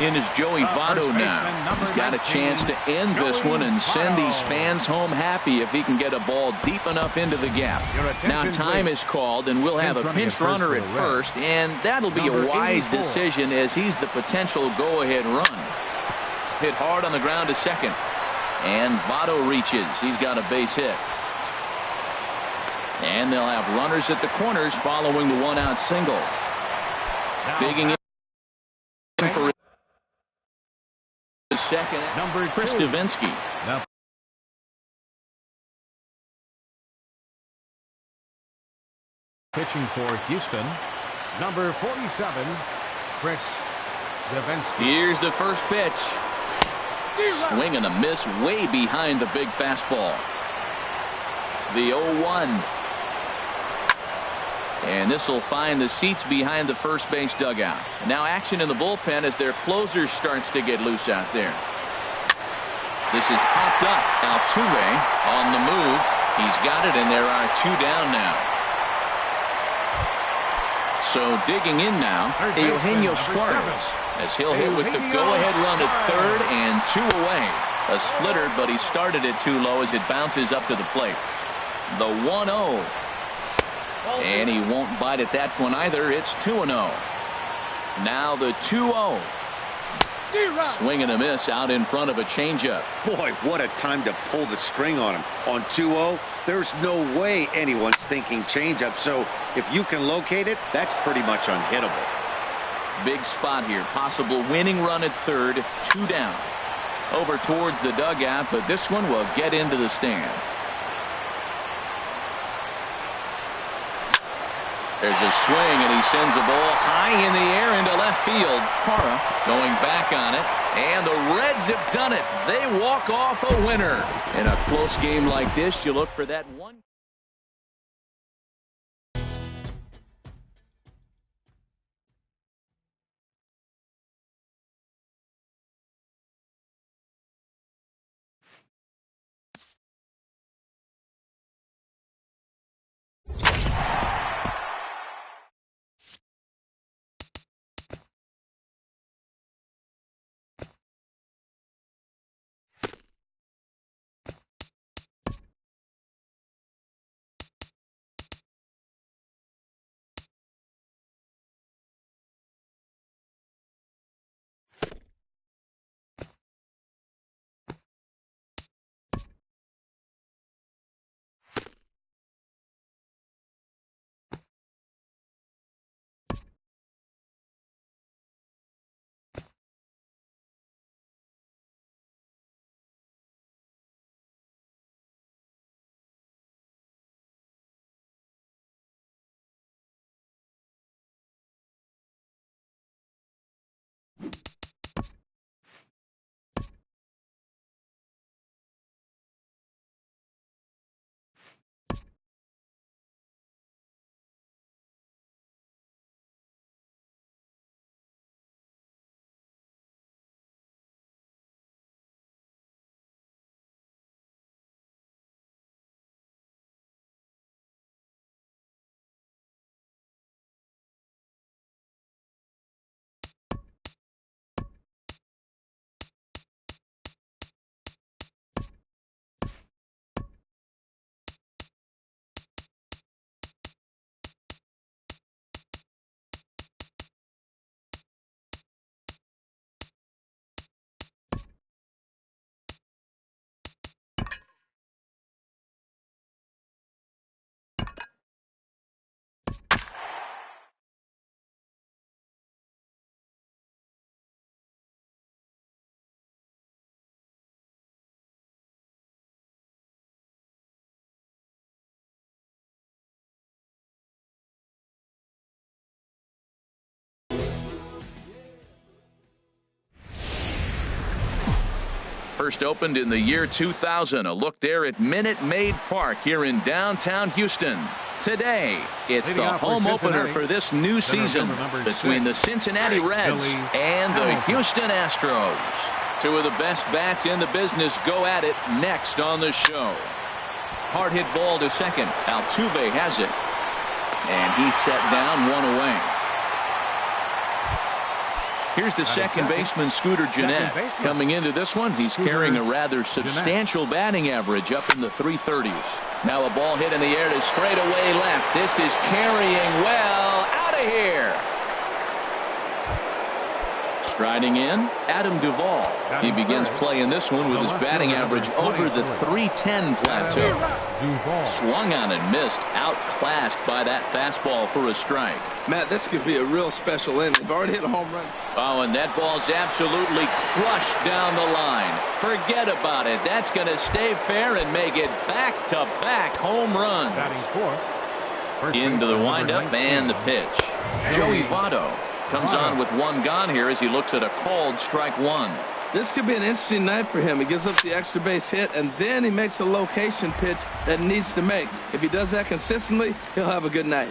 In is Joey Votto now. He's got a chance to end this one and send these fans home happy if he can get a ball deep enough into the gap. Now time is called, and we'll have a pinch runner at first, and that'll be a wise decision as he's the potential go-ahead run. Hit hard on the ground to second. And Votto reaches. He's got a base hit. And they'll have runners at the corners following the one-out single. Digging in for his second, Chris Davinsky. Pitching for Houston, number 47, Chris Davinsky. Here's the first pitch. Swing and a miss way behind the big fastball. The 0-1. And this will find the seats behind the first base dugout. Now action in the bullpen as their closer starts to get loose out there. This is popped up. Altuve on the move. He's got it, and there are two down now. So digging in now, Eugenio Suarez, as he'll hit with the go-ahead run at third and two away. A splitter, but he started it too low as it bounces up to the plate. The 1-0. And he won't bite at that one either. It's 2-0. Now the 2-0. Swing and a miss out in front of a changeup. Boy, what a time to pull the string on him. On 2-0, there's no way anyone's thinking changeup. So if you can locate it, that's pretty much unhittable. Big spot here. Possible winning run at third. Two down. Over towards the dugout, but this one will get into the stands. There's a swing, and he sends the ball high in the air into left field. Parra going back on it, and the Reds have done it. They walk off a winner. In a close game like this, you look for that one. First opened in the year 2000. A look there at Minute Maid Park here in downtown Houston. Today, it's the home opener for this new season between the Cincinnati Reds and the Houston Astros. Two of the best bats in the business go at it next on the show. Hard hit ball to second. Altuve has it. And he's set down, one away. Here's the second baseman, Scooter Gennett. Coming into this one, he's carrying a rather substantial batting average up in the 330s. Now a ball hit in the air to straightaway left. This is carrying well. Out of here. Striding in, Adam Duvall. He begins playing this one with his batting average over the 310 plateau. Swung on and missed, outclassed by that fastball for a strike. Matt, this could be a real special inning. They've already hit a home run. Oh, and that ball's absolutely crushed down the line. Forget about it. That's going to stay fair and make it back-to-back home runs. Into the windup and the pitch. Joey Votto comes on with one gone here as he looks at a called strike one. This could be an interesting night for him. He gives up the extra base hit, and then he makes a location pitch that he needs to make. If he does that consistently, he'll have a good night.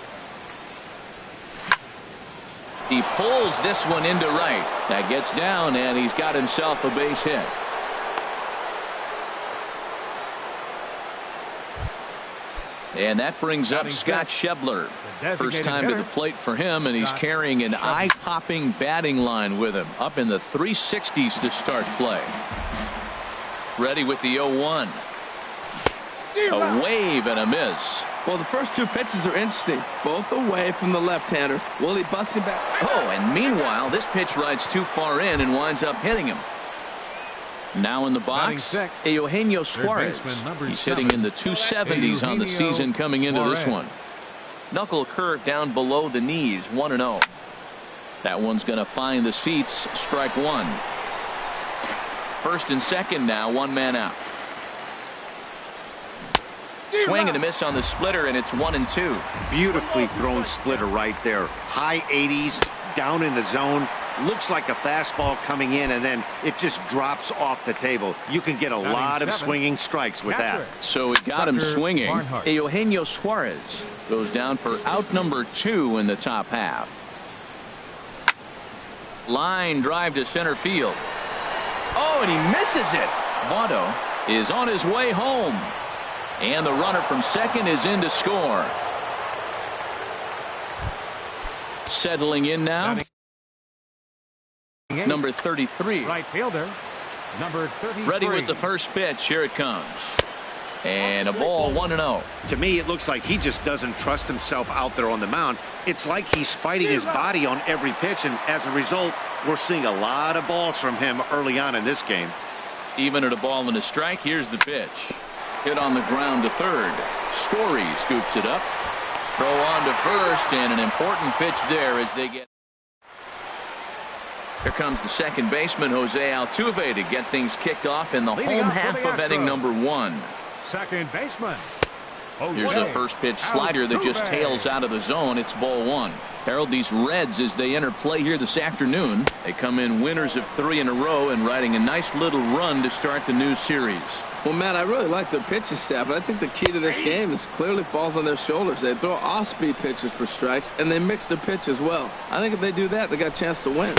He pulls this one into right. That gets down, and he's got himself a base hit. And that brings up Scott Schebler. First time to the plate for him, and he's carrying an eye-popping batting line with him. Up in the 360s to start play. Ready with the 0-1. A wave and a miss. Well, the first two pitches are interesting. Both away from the left-hander. Will he bust him back? Oh, and meanwhile, this pitch rides too far in and winds up hitting him. Now in the box, Eugenio Suarez. He's hitting in the 270s on the season coming into this one. Knuckle curve down below the knees, 1-0. That one's going to find the seats, strike one. First and second now, one man out. Swing and a miss on the splitter, and it's 1-2. Beautifully thrown splitter right there. High 80s, down in the zone. Looks like a fastball coming in, and then it just drops off the table. You can get a lot of swinging strikes with that. So it got him swinging. Eugenio Suarez goes down for out number 2 in the top half. Line drive to center field. Oh, and he misses it. Votto is on his way home. And the runner from second is in to score. Settling in now. Number 33. Right fielder. Number 33. Ready with the first pitch. Here it comes. And a ball, 1-0. To me, it looks like he just doesn't trust himself out there on the mound. It's like he's fighting his body on every pitch, and as a result, we're seeing a lot of balls from him early on in this game. Even at a ball and a strike, here's the pitch. Hit on the ground to third. Story scoops it up. Throw on to first, and an important pitch there as they get. Here comes the second baseman, Jose Altuve, to get things kicked off in the home half of inning number 1. Second baseman. Here's a first pitch slider that just tails out of the zone. It's ball 1. Harold, these Reds, as they enter play here this afternoon, they come in winners of 3 in a row and riding a nice little run to start the new series. Well, Matt, I really like their pitching staff, but I think the key to this game is clearly falls on their shoulders. They throw off-speed pitches for strikes, and they mix the pitch as well. I think if they do that, they got a chance to win.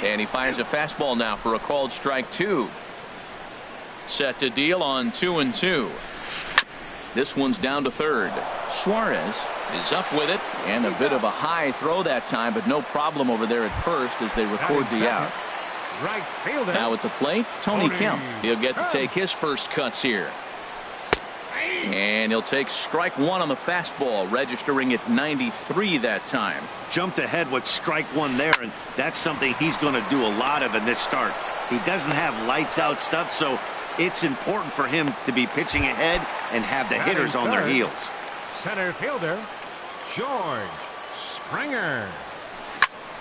And he fires a fastball now for a called strike 2. Set to deal on 2-2. This one's down to third. Suarez is up with it, and a bit of a high throw that time, but no problem over there at first as they record the out. Right fielder. Now at the plate, Tony Kemp. He'll get to take his first cuts here. And he'll take strike 1 on the fastball, registering at 93 that time. Jumped ahead with strike 1 there, and that's something he's going to do a lot of in this start. He doesn't have lights out stuff, so it's important for him to be pitching ahead and have the hitters on their heels. Center fielder, George Springer.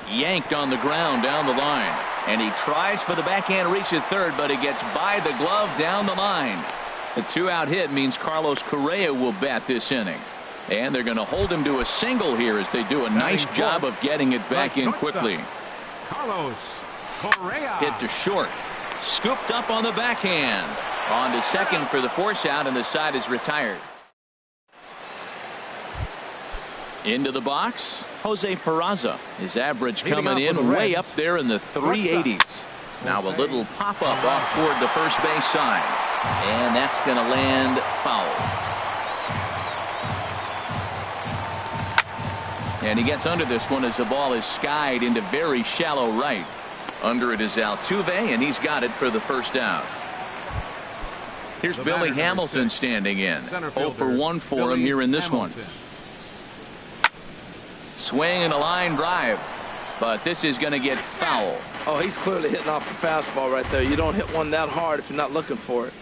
Yanked on the ground down the line. And he tries for the backhand reach at third, but it gets by the glove down the line. The 2-out hit means Carlos Correa will bat this inning. And they're going to hold him to a single here as they do a nice job of getting it back in quickly. Carlos Correa. Hit to short. Scooped up on the backhand. On to second for the force out, and the side is retired. Into the box, Jose Peraza. His average coming in way up there in the 380s. Now a little pop-up off toward the first base side. And that's going to land foul. And he gets under this one as the ball is skied into very shallow right. Under it is Altuve, and he's got it for the first out. Here's Billy Hamilton standing in. 0 for 1 for him here in this one. Swing and a line drive, but this is going to get foul. Oh, he's clearly hitting off the fastball right there. You don't hit one that hard if you're not looking for it.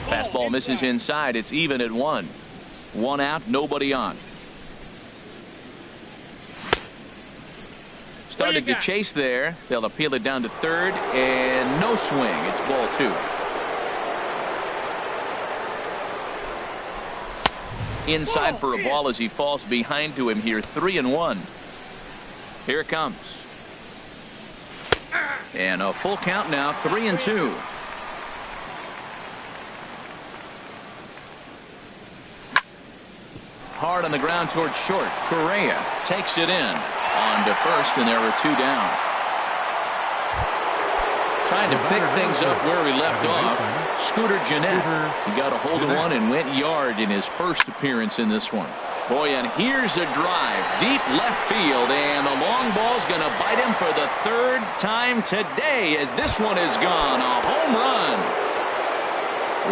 Fastball misses inside. It's even at 1. 1 out, nobody on. Started to chase there. They'll appeal it down to third, and no swing. It's ball 2. Inside for a ball as he falls behind to him here. 3-1. Here it comes. And a full count now. 3-2. Hard on the ground towards short. Correa takes it in. On to first, and there are 2 down. Trying to pick things up where he left off. Scooter Gennett. He got a hold of one and went yard in his first appearance in this one. Boy, and here's a drive. Deep left field, and the long ball's going to bite him for the 3rd time today as this one is gone. A home run.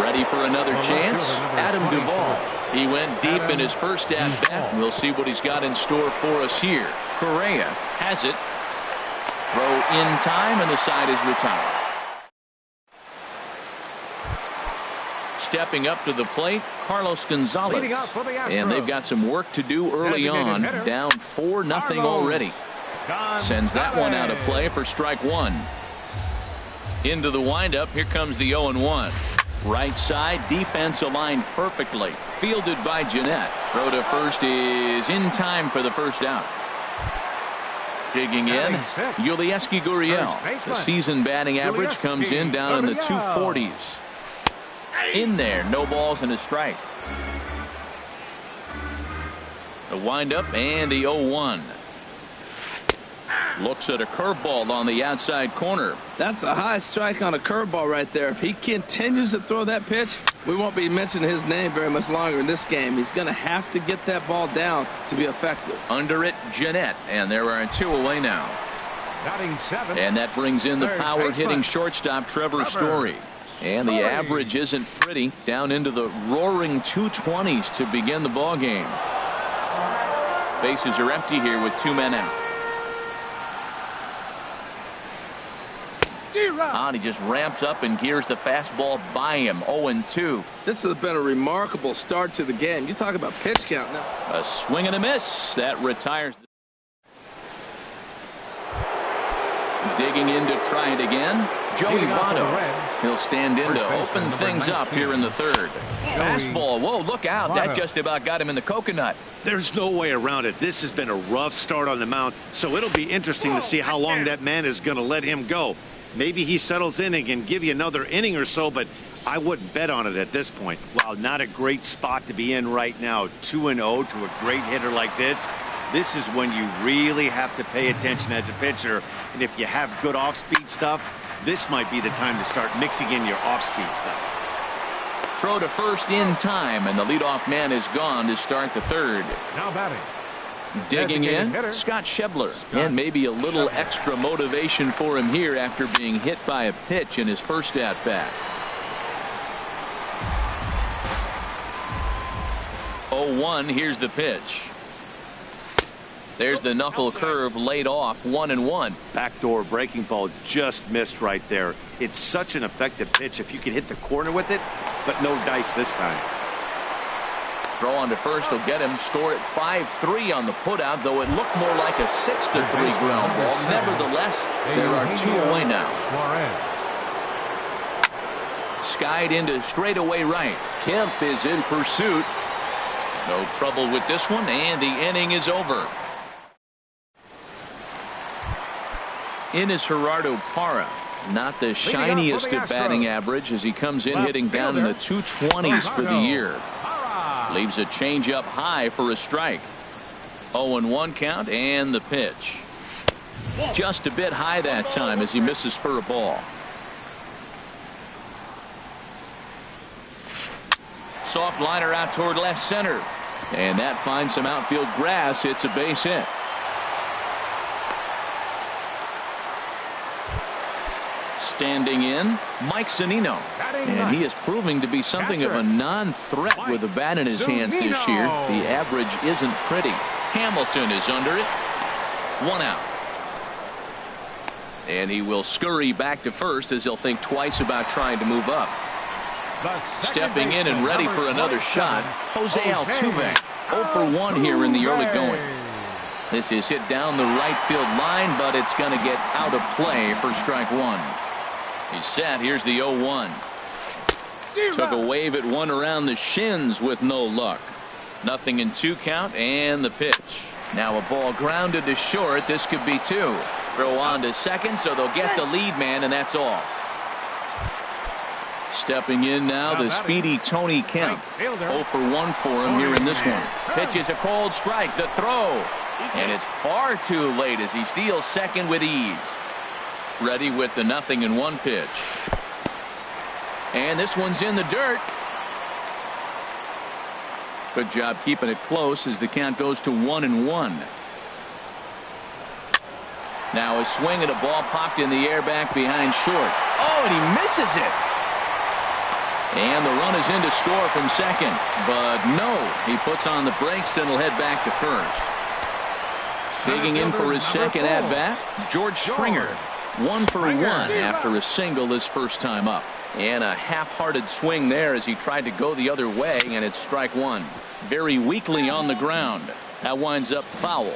Ready for another chance? Adam Duvall. He went deep in his first at-bat. We'll see what he's got in store for us here. Correa has it. Throw in time, and the side is retired. Stepping up to the plate, Carlos Gonzalez. And they've got some work to do early on. Down 4-0 already. Sends that one out of play for strike 1. Into the windup. Here comes the 0-1. Right side, defense aligned perfectly. Fielded by Gennett. Throw to first is in time for the first out. Digging in, Yulieski Gurriel. The season batting average comes in down in the 240s. In there, no balls and a strike. The windup and the 0-1. Looks at a curveball on the outside corner. That's a high strike on a curveball right there. If he continues to throw that pitch, we won't be mentioning his name very much longer in this game. He's going to have to get that ball down to be effective. Under it, Gennett, and there are 2 away now. And that brings in the power hitting shortstop Trevor Story. And the average isn't pretty. Down into the roaring 220s to begin the ball game. Bases are empty here with 2 men out. On, he just ramps up and gears the fastball by him. 0-2. This has been a remarkable start to the game. You talk about pitch count now. A swing and a miss. That retires. Digging in to try it again. Joey Votto. He'll stand in to open things up here in the 3rd. Fastball. Whoa, look out. That just about got him in the coconut. There's no way around it. This has been a rough start on the mound, so it'll be interesting to see how long that man is going to let him go. Maybe he settles in and can give you another inning or so, but I wouldn't bet on it at this point. Wow, not a great spot to be in right now. 2-0 to a great hitter like this. This is when you really have to pay attention as a pitcher. And if you have good off-speed stuff, this might be the time to start mixing in your off-speed stuff. Throw to first in time, and the leadoff man is gone to start the 3rd. Now batting. Digging in, Scott Schebler. And maybe a little extra motivation for him here after being hit by a pitch in his first at-bat. 0-1, here's the pitch. There's the knuckle curve laid off. 1-1. Backdoor breaking ball just missed right there. It's such an effective pitch if you can hit the corner with it, but no dice this time. Throw on to first will get him. Score at 5-3 on the putout, though it looked more like a 6-3 ground ball. Nevertheless, there are 2 away now. Skied into straightaway right. Kemp is in pursuit. No trouble with this one, and the inning is over. In is Gerardo Parra. Not the shiniest at batting average as he comes in hitting down in the 220s for the year. Leaves a changeup high for a strike. 0-1 count and the pitch. Just a bit high that time as he misses for a ball. Soft liner out toward left center. And that finds some outfield grass. It's a base hit. Standing in, Mike Zunino. And he is proving to be something of a non-threat with the bat in his hands this year. The average isn't pretty. Hamilton is under it. 1 out. And he will scurry back to first as he'll think twice about trying to move up. Stepping in and ready for another shot, Jose Altuve. 0 for 1 here in the early going. This is hit down the right field line, but it's going to get out of play for strike 1. He's set. Here's the 0-1. Took a wave at one around the shins with no luck. 0-2 count and the pitch. Now a ball grounded to short. This could be 2. Throw on to second, so they'll get the lead man, and that's all. Stepping in now, the speedy Tony Kemp. 0 for 1 for him here in this one. Pitch is a cold strike. The throw. And it's far too late as he steals second with ease. Ready with the 0-1 pitch. And this one's in the dirt. Good job keeping it close as the count goes to 1-1. Now a swing and a ball popped in the air back behind short. Oh, and he misses it. And the run is in to score from second. But no, he puts on the brakes and will head back to first. Digging in for his second at-bat, George Springer. 1 for 1 after a single his first time up. And a half-hearted swing there as he tried to go the other way, and it's strike 1. Very weakly on the ground. That winds up foul.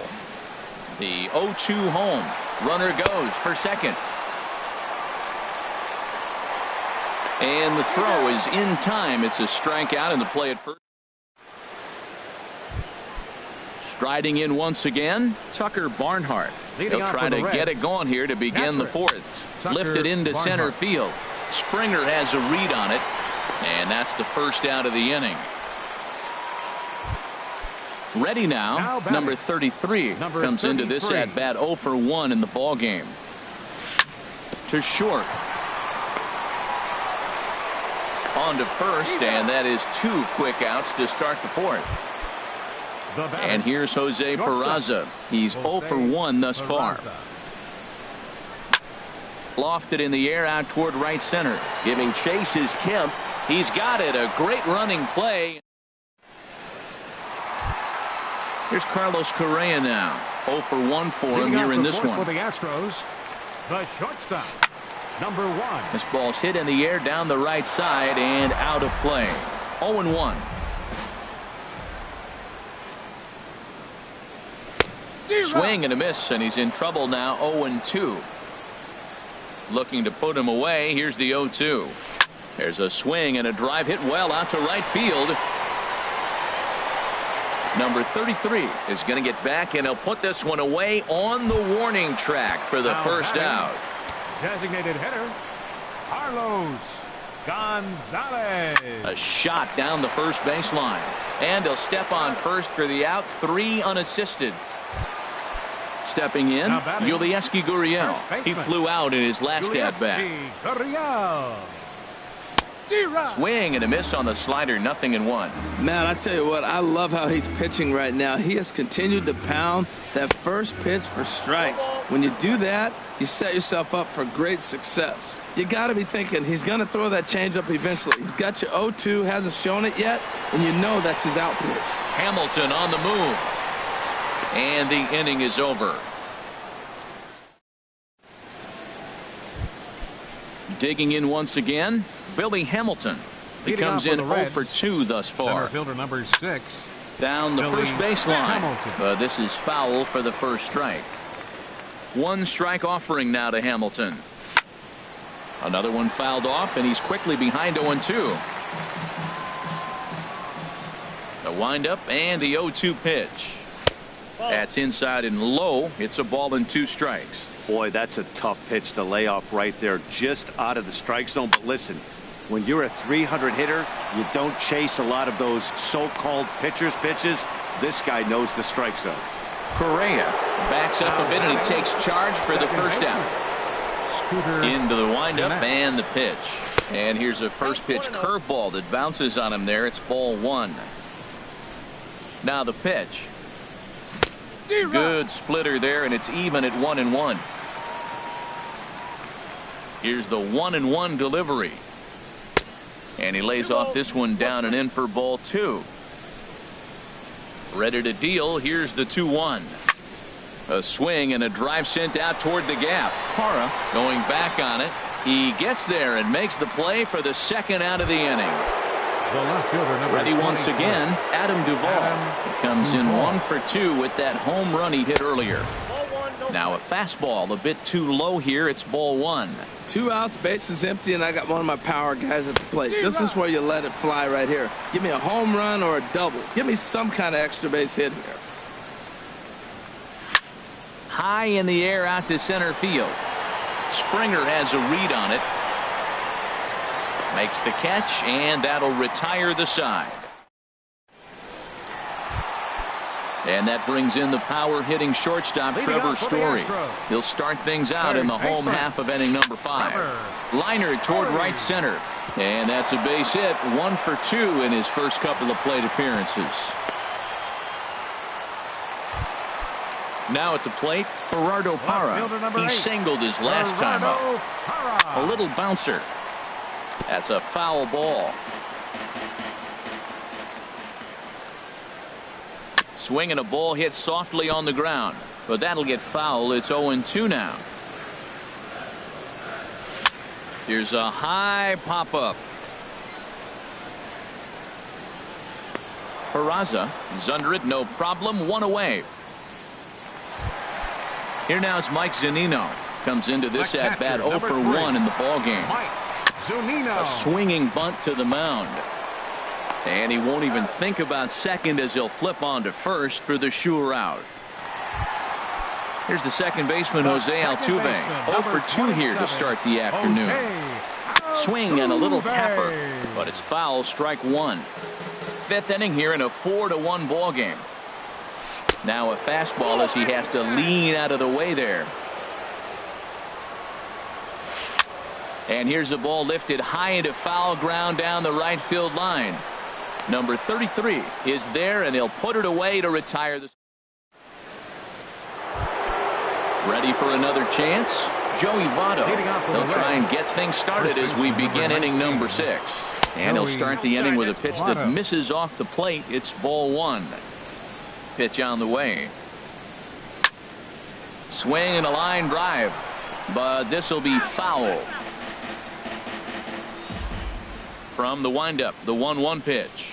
The 0-2 home. Runner goes for second. And the throw is in time. It's a strikeout, and the play at first. Striding in once again, Tucker Barnhart. He'll try to get it going here to begin the fourth. Lifted into center field. Springer has a read on it, and that's the first out of the inning. Ready now, number 33 comes into this at bat 0 for 1 in the ball game. To short. On to first, and that is 2 quick outs to start the fourth. And here's Jose Peraza. He's 0 for 1 thus far. Lofted in the air out toward right center. Giving chase is Kemp. He's got it. A great running play. Here's Carlos Correa now. 0 for 1 for him here in this one. For the Astros, the shortstop, number 1. This ball's hit in the air down the right side and out of play. 0-1. Swing and a miss, and he's in trouble now. 0-2. Looking to put him away. Here's the 0-2. There's a swing and a drive hit well out to right field. Number 33 is going to get back, and he'll put this one away on the warning track for the first out. Designated hitter, Carlos Gonzalez. A shot down the first baseline, and he'll step on first for the out. 3 unassisted. Stepping in, Yulieski Gurriel. He flew out in his last at-bat. Swing and a miss on the slider. 0-1. Man, I tell you what, I love how he's pitching right now. He has continued to pound that first pitch for strikes. When you do that, you set yourself up for great success. You got to be thinking he's going to throw that changeup eventually. He's got your 0-2, hasn't shown it yet, and you know that's his out pitch. Hamilton on the move. And the inning is over. Digging in once again, Billy Hamilton. He comes in 0 for 2 thus far. Center fielder number 6. Down the first baseline. But this is foul for the first strike. 1 strike offering now to Hamilton. Another one fouled off, and he's quickly behind 0-2. The windup and the 0-2 pitch. That's inside and low. It's a ball and 2 strikes. Boy, that's a tough pitch to lay off right there, just out of the strike zone. But listen, when you're a 300 hitter, you don't chase a lot of those so-called pitches. This guy knows the strike zone. Correa backs up a bit and he takes charge for the first out. Into the windup and the pitch. And here's a first pitch curveball that bounces on him there. It's ball one. Now the pitch. Good splitter there, and it's even at 1-1. Here's the 1-1 delivery. And he lays off this one down and in for ball two. Ready to deal. Here's the 2-1. A swing and a drive sent out toward the gap. Parra going back on it. He gets there and makes the play for the second out of the inning. Ready once again, Adam Duvall. He comes in 1 for 2 with that home run he hit earlier. Now a fastball a bit too low here. It's ball one. 2 outs, bases empty, and I got one of my power guys at the plate. This is where you let it fly right here. Give me a home run or a double. Give me some kind of extra base hit here. High in the air out to center field. Springer has a read on it. Makes the catch, and that'll retire the side. And that brings in the power-hitting shortstop, Trevor Story. He'll start things out in the home half of inning number 5. Liner toward right center. And that's a base hit. 1 for 2 in his first couple of plate appearances. Now at the plate, Gerardo Parra. He singled his last time up. A little bouncer. That's a foul ball. Swing and a ball hit softly on the ground, but that'll get foul. It's 0-2 now. Here's a high pop-up. Peraza is under it, no problem. 1 away. Here now is Mike Zunino. Comes into this at-bat 0 for 1 in the ballgame. A swinging bunt to the mound. And he won't even think about second as he'll flip on to first for the sure out. Here's the second baseman, Jose Altuve. 0 for 2 here to start the afternoon. Swing and a little tapper, but it's foul, strike one. 5th inning here in a 4-1 ball game. Now a fastball as he has to lean out of the way there. And here's the ball lifted high into foul ground down the right field line. Number 33 is there, and he'll put it away to retire the. Ready for another chance? Joey Votto. He'll try and get things started as we begin inning number 6. And he'll start the inning with a pitch that misses off the plate. It's ball one. Pitch on the way. Swing and a line drive, but this will be foul. From the windup, the 1-1 pitch.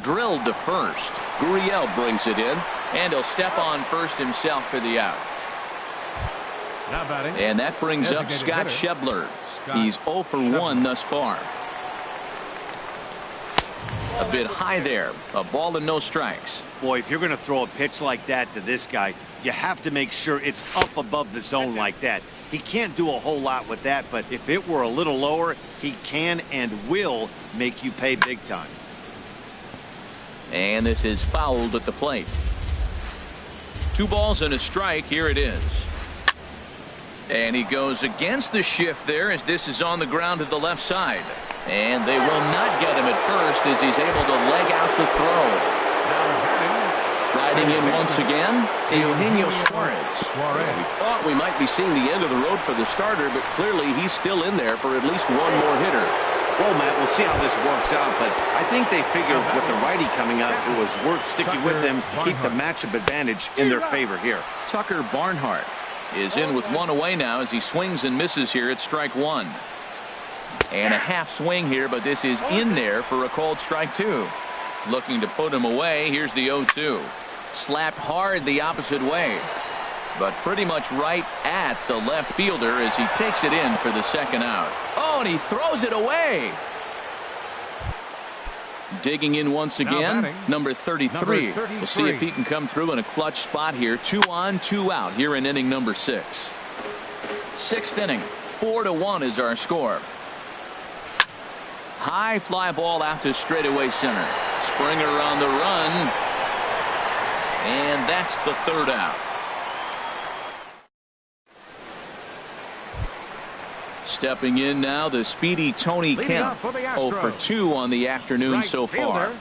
Drilled to first. Gurriel brings it in, and he'll step on first himself for the out. And that brings up Scott Schebler. He's 0 for 1 thus far. A bit high there. A ball and no strikes. Boy, if you're going to throw a pitch like that to this guy, you have to make sure it's up above the zone like that. He can't do a whole lot with that, but if it were a little lower, he can and will make you pay big time. And this is fouled at the plate. 2 balls and a strike. Here it is. And he goes against the shift there as this is on the ground to the left side. And they will not get him at first as he's able to leg out the throw. Riding in once again, Eugenio Suarez. We thought we might be seeing the end of the road for the starter, but clearly he's still in there for at least one more hitter. Well, Matt, we'll see how this works out, but I think they figured with the righty coming up, it was worth sticking with them to keep the matchup advantage in their favor here. Tucker Barnhart is in with 1 away now as he swings and misses here at strike 1. And a half swing here, but this is in there for a called strike 2. Looking to put him away. Here's the 0-2. Slapped hard the opposite way, but pretty much right at the left fielder as he takes it in for the second out. Oh, and he throws it away. Digging in once again, number 33. We'll see if he can come through in a clutch spot here. 2 on, 2 out here in inning number 6. 6th inning, 4-1 is our score. High fly ball out to straightaway center. Springer on the run, and that's the 3rd out. Stepping in now, the speedy Tony Kemp. 0 for 2 on the afternoon so far.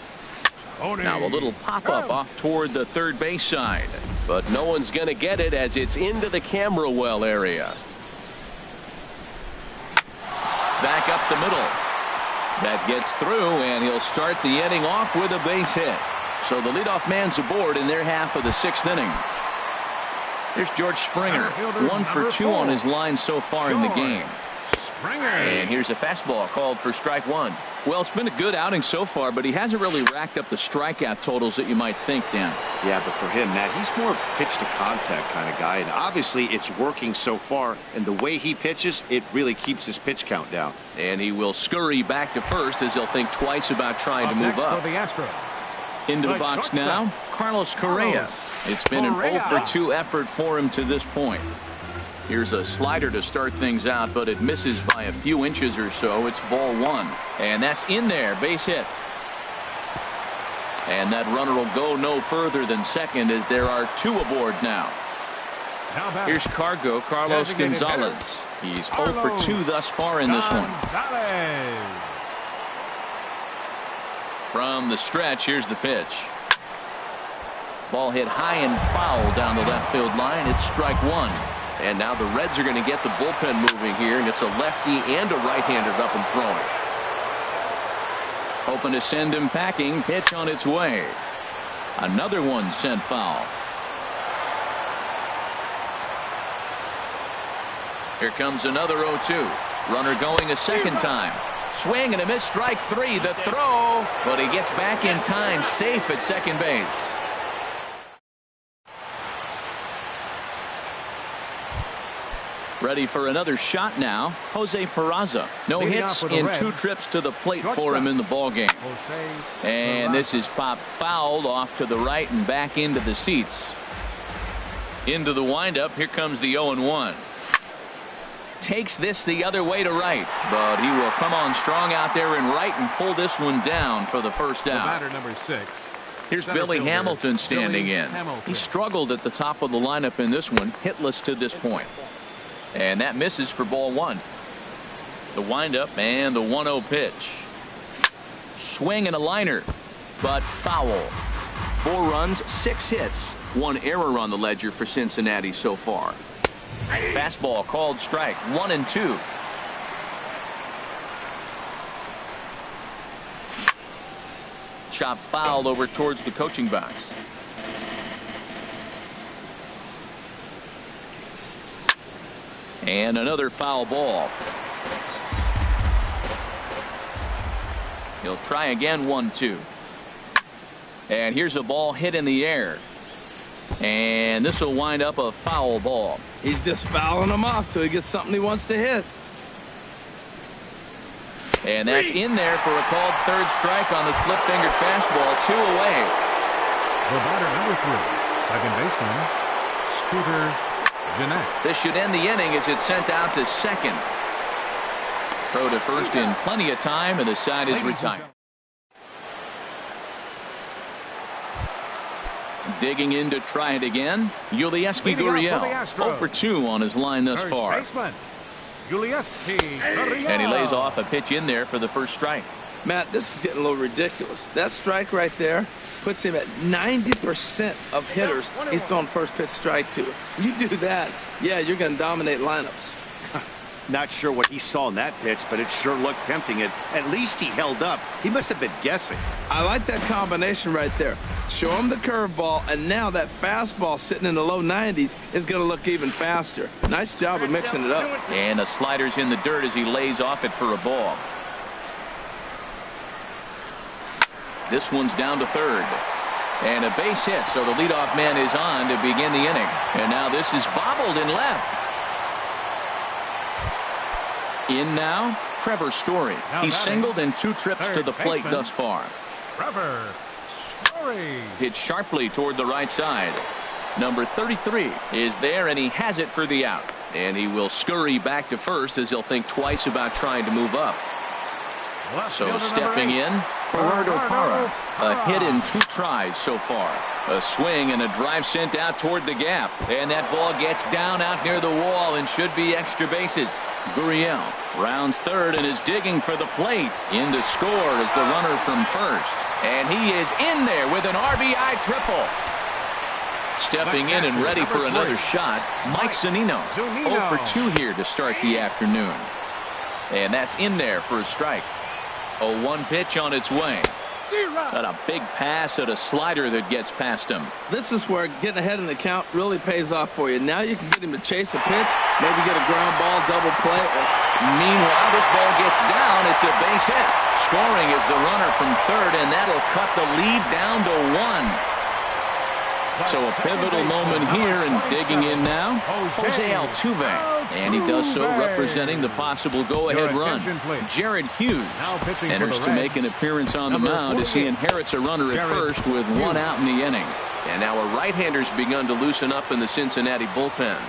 Now a little pop-up off toward the third base side. But no one's going to get it as it's into the camera well area. Back up the middle. That gets through, and he'll start the inning off with a base hit. So the leadoff man's aboard in their half of the 6th inning. Here's George Springer. 1 for 2 on his line so far in the game. And here's a fastball called for strike 1. Well, it's been a good outing so far, but he hasn't really racked up the strikeout totals that you might think, Dan. Yeah, but for him, Matt, he's more pitch to contact kind of guy, and obviously it's working so far, and the way he pitches, it really keeps his pitch count down. And he will scurry back to first as he'll think twice about trying to move up. Into the box now, Carlos Correa. It's been an 0 for 2 effort for him to this point. Here's a slider to start things out, but it misses by a few inches or so. It's ball 1, and that's in there, base hit. And that runner will go no further than second as there are 2 aboard now. Here's Carlos Gonzalez. He's 0 for 2 thus far in this one. From the stretch, here's the pitch. Ball hit high and foul down the left field line. It's strike 1. And now the Reds are going to get the bullpen moving here, and it's a lefty and a right-hander up and throwing. Hoping to send him packing. Pitch on its way. Another one sent foul. Here comes another 0-2. Runner going a second time. Swing and a miss, strike 3. The throw, but he gets back in time, safe at second base. Ready for another shot now, Jose Peraza. No hits in 2 trips to the plate for him in the ballgame. And this is popped fouled off to the right and back into the seats. Into the windup, here comes the 0-1. Takes this the other way to right, but he will come on strong out there in right and pull this one down for the first out. Batter number 6. Here's Billy Hamilton standing in. He struggled at the top of the lineup in this one, hitless to this point. And that misses for ball 1. The windup and the 1-0 pitch. Swing and a liner, but foul. 4 runs, 6 hits, 1 error on the ledger for Cincinnati so far. Fastball called strike 1 and 2. Chop foul over towards the coaching box. And another foul ball. He'll try again, 1-2. And here's a ball hit in the air. And this will wind up a foul ball. He's just fouling him off till he gets something he wants to hit. And that's in there for a called 3rd strike on the split-fingered fastball. 2 away. The batter number 3, second baseman, Scooter Gennett. This should end the inning as it's sent out to second. Throw to first in plenty of time, and the side is retired. Digging in to try it again, Yulieski Gurriel. 0 for 2 on his line thus far. And he lays off a pitch in there for the first strike. Matt, this is getting a little ridiculous. That strike right there puts him at 90% of hitters he's throwing first pitch strike to. You do that, yeah, you're going to dominate lineups. Not sure what he saw in that pitch, but it sure looked tempting. At least he held up. He must have been guessing. I like that combination right there. Show him the curveball, and now that fastball sitting in the low 90s is going to look even faster. Nice job of mixing it up. And the slider's in the dirt as he lays off it for a ball. This one's down to third. And a base hit, so the leadoff man is on to begin the inning. And now this is bobbled in left. In now, Trevor Story. He's singled in 2 trips to the plate thus far. Trevor Story. Hit sharply toward the right side. Number 33 is there, and he has it for the out. And he will scurry back to first as he'll think twice about trying to move up. So stepping in, Gerardo Parra. A hit in 2 tries so far. A swing and a drive sent out toward the gap. And that ball gets down out near the wall and should be extra bases. Gurriel rounds third and is digging for the plate. In to score is the runner from first. And he is in there with an RBI triple. Stepping in and ready for another shot, Mike Zunino. 0 for 2 here to start the afternoon. And that's in there for a strike. 0-1 pitch on its way. Got a big pass at a slider that gets past him. This is where getting ahead in the count really pays off for you. Now you can get him to chase a pitch, maybe get a ground ball, double play. Meanwhile, this ball gets down. It's a base hit. Scoring is the runner from third, and that'll cut the lead down to 1. So a pivotal moment here, and digging in now, Jose Altuve. And he does so representing the possible go-ahead run. Jared Hughes enters to make an appearance on the mound as he inherits a runner at first with 1 out in the inning. And now a right-hander's begun to loosen up in the Cincinnati bullpen.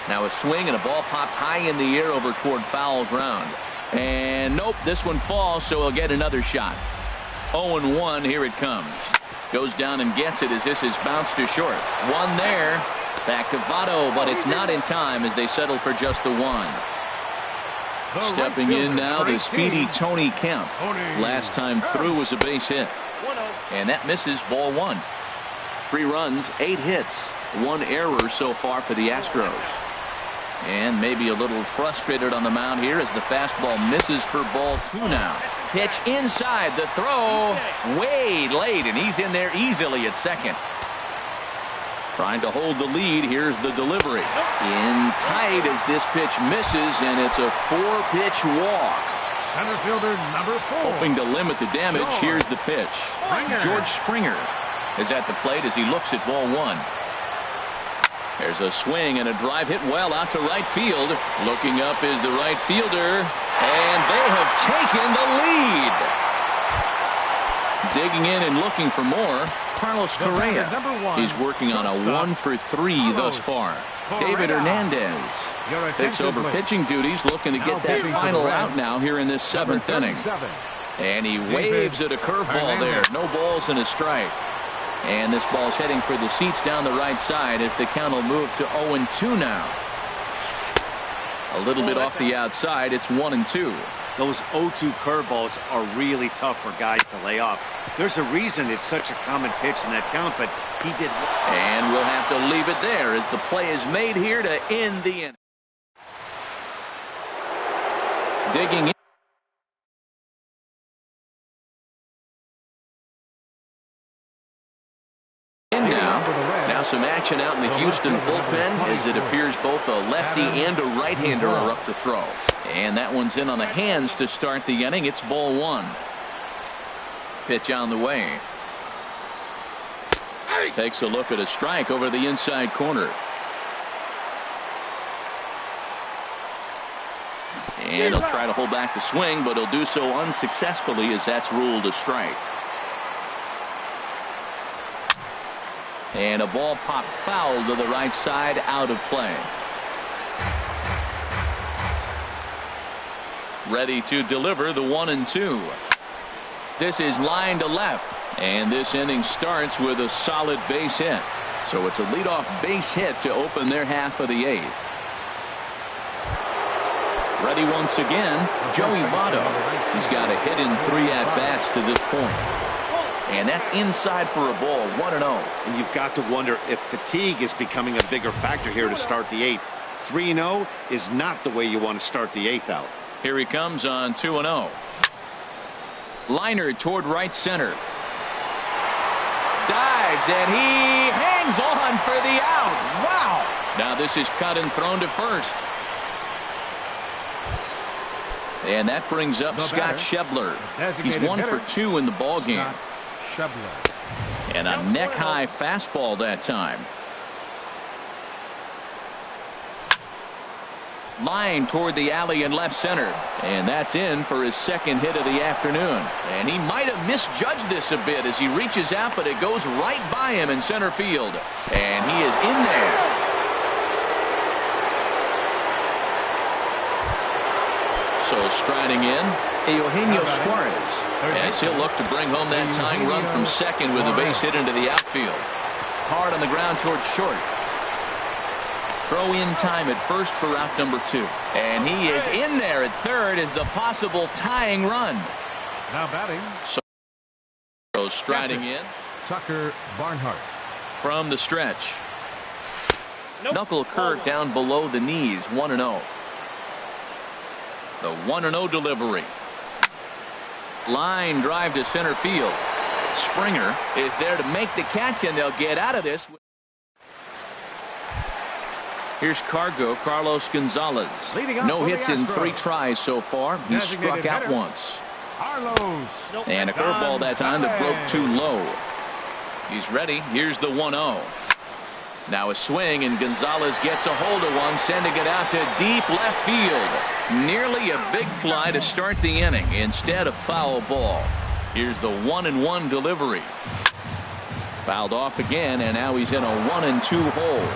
Now a swing and a ball popped high in the air over toward foul ground. And nope, this one falls, so he'll get another shot. 0-1, here it comes. Goes down and gets it as this is bounced to short. 1 there. Back to Votto, but it's not in time as they settle for just the 1. Stepping in now, the speedy Tony Kemp. Last time through was a base hit. And that misses, ball 1. 3 runs, 8 hits, 1 error so far for the Astros. And maybe a little frustrated on the mound here as the fastball misses for ball 2 now. Pitch inside, the throw way late, and he's in there easily at second. Trying to hold the lead. Here's the delivery. In tight as this pitch misses, and it's a 4-pitch walk. Center fielder number 4. Hoping to limit the damage. Here's the pitch. George Springer is at the plate as he looks at ball 1. There's a swing and a drive hit well out to right field. Looking up is the right fielder, and they have taken the lead. Digging in and looking for more, Carlos Correa. He's working on a 1 for 3 thus far. David Hernandez takes over pitching duties, looking to get that final out now here in this 7th inning. And he waves at a curveball there. No balls and a strike. And this ball's heading for the seats down the right side as the count will move to 0-2 now. A little bit off the outside. It's 1-2. Those 0-2 curveballs are really tough for guys to lay off. There's a reason it's such a common pitch in that count, but he did. And we'll have to leave it there as the play is made here to end the inning. Digging in. Now some action out in the Houston bullpen as it appears both a lefty and a right-hander are up to throw. And that one's in on the hands to start the inning. It's ball 1. Pitch on the way. Takes a look at a strike over the inside corner. And he'll try to hold back the swing, but he'll do so unsuccessfully as that's ruled a strike. And a ball popped foul to the right side, out of play. Ready to deliver the 1-2. This is line to left. And this inning starts with a solid base hit. So it's a leadoff base hit to open their half of the 8th. Ready once again, Joey Votto. He's got a hit in 3 at-bats to this point. And that's inside for a ball, 1-0. And you've got to wonder if fatigue is becoming a bigger factor here to start the 8th. 3-0 is not the way you want to start the 8th out. Here he comes on 2-0. Liner toward right center. Dives, and he hangs on for the out. Wow. Now this is cut and thrown to first. And that brings up Scott Schebler. He's 1 for 2 in the ball game. And a neck-high fastball that time. Line toward the alley in left center. And that's in for his second hit of the afternoon. And he might have misjudged this a bit as he reaches out, but it goes right by him in center field. And he is in there. So striding in, Eugenio Suarez. As he'll look to bring home that tying run from second with a base hit into the outfield. Hard on the ground towards short. Throw in time at first for out number 2. And he is in there at third as the possible tying run. Now batting. So striding in. Tucker Barnhart. From the stretch. Knuckle curve down below the knees. 1-0. The 1-0 delivery. Line drive to center field. Springer is there to make the catch, and they'll get out of this. Here's Carlos Gonzalez. No hits in 3 tries so far. He's struck out once. And a curveball that time that broke too low. He's ready. Here's the 1-0. Now a swing, and Gonzalez gets a hold of one, sending it out to deep left field. Nearly a big fly to start the inning. Instead, a foul ball. Here's the 1-1 delivery. Fouled off again, and now he's in a 1-2 hole.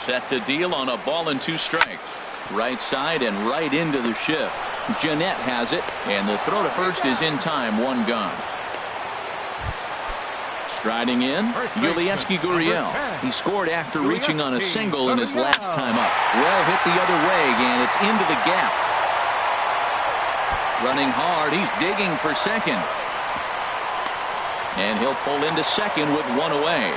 Set to deal on a ball and 2 strikes. Right side and right into the shift. Jeanette has it, and the throw to first is in time. 1 gone. Striding in, Yulieski Gurriel. He scored after reaching on a single in his last time up. Well hit the other way, and it's into the gap. Running hard, he's digging for second. And he'll pull into second with 1 away.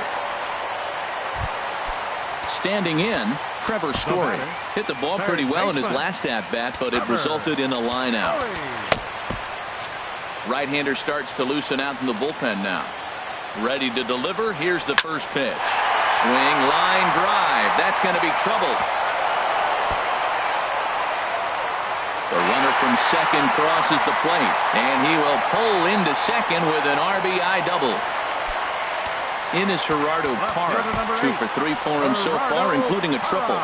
Standing in, Trevor Story. Hit the ball pretty well in his last at-bat, but it resulted in a line out. Right-hander starts to loosen out in the bullpen now. Ready to deliver. Here's the first pitch. Swing, line drive. That's going to be trouble. The runner from second crosses the plate, and he will pull into second with an RBI double. In is Gerardo Parra. 2 for 3 for him so far, including a triple.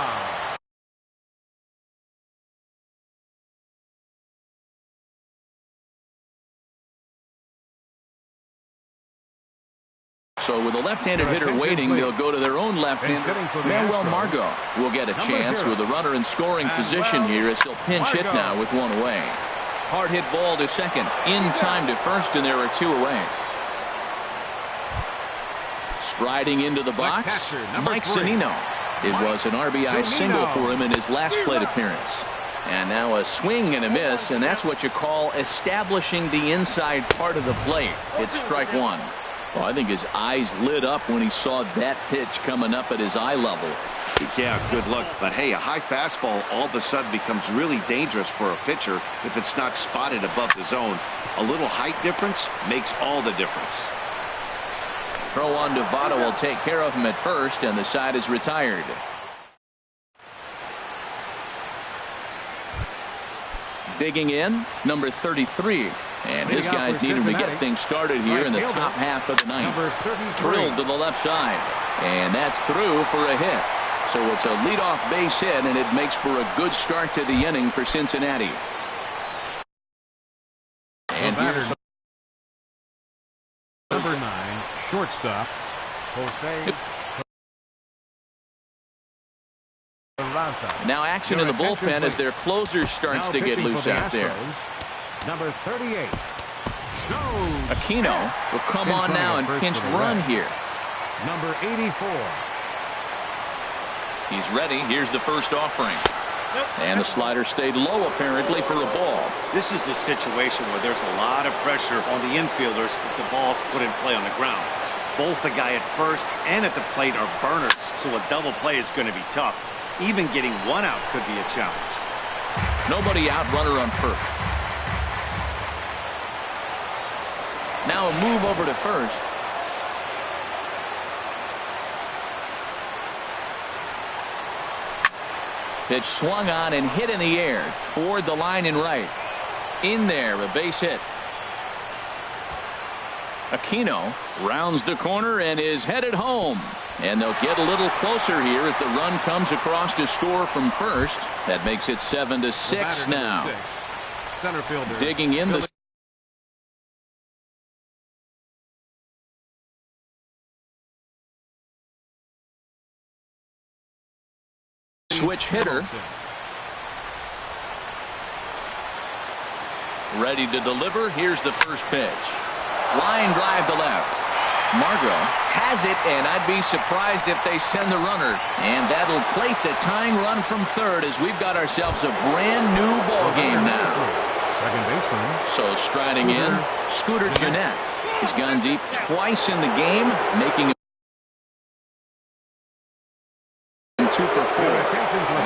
So with a left-handed hitter waiting, they'll go to their own left-hander. Manuel Margot will get a chance with a runner in scoring position here as he'll pinch hit now with 1 away. Hard hit ball to second. In time to first, and there are 2 away. Striding into the box, Mike Zunino. It was an RBI single for him in his last plate appearance. And now a swing and a miss, and that's what you call establishing the inside part of the plate. It's strike 1. Well, I think his eyes lit up when he saw that pitch coming up at his eye level. Yeah, good luck. But hey, a high fastball all of a sudden becomes really dangerous for a pitcher if it's not spotted above the zone. A little height difference makes all the difference. Throw on to Votto will take care of him at first, and the side is retired. Digging in, number 33. And his guys need him to get things started here in the top half of the ninth. Drilled to the left side. And that's through for a hit. So it's a leadoff base hit, and it makes for a good start to the inning for Cincinnati. And here's number 9, shortstop, Jose. Now action in the bullpen as their closer starts to get loose out there. Number 38. Aquino will come on now and pinch run here. Number 84. He's ready. Here's the first offering. And the slider stayed low apparently for a ball. This is the situation where there's a lot of pressure on the infielders if the ball's put in play on the ground. Both the guy at first and at the plate are burners, so a double play is going to be tough. Even getting 1 out could be a challenge. Nobody out, runner on first. Now a move over to first. Pitch swung on and hit in the air toward the line and right. In there, a base hit. Aquino rounds the corner and is headed home. And they'll get a little closer here as the run comes across to score from first. That makes it 7-6 now. Center fielder. Digging in the switch hitter. Ready to deliver. Here's the first pitch. Line drive to left. Margot has it, and I'd be surprised if they send the runner. And that'll plate the tying run from third as we've got ourselves a brand new ball game now. Second baseman. So striding in, Scooter Gennett. He's gone deep twice in the game, making him 2 for 4.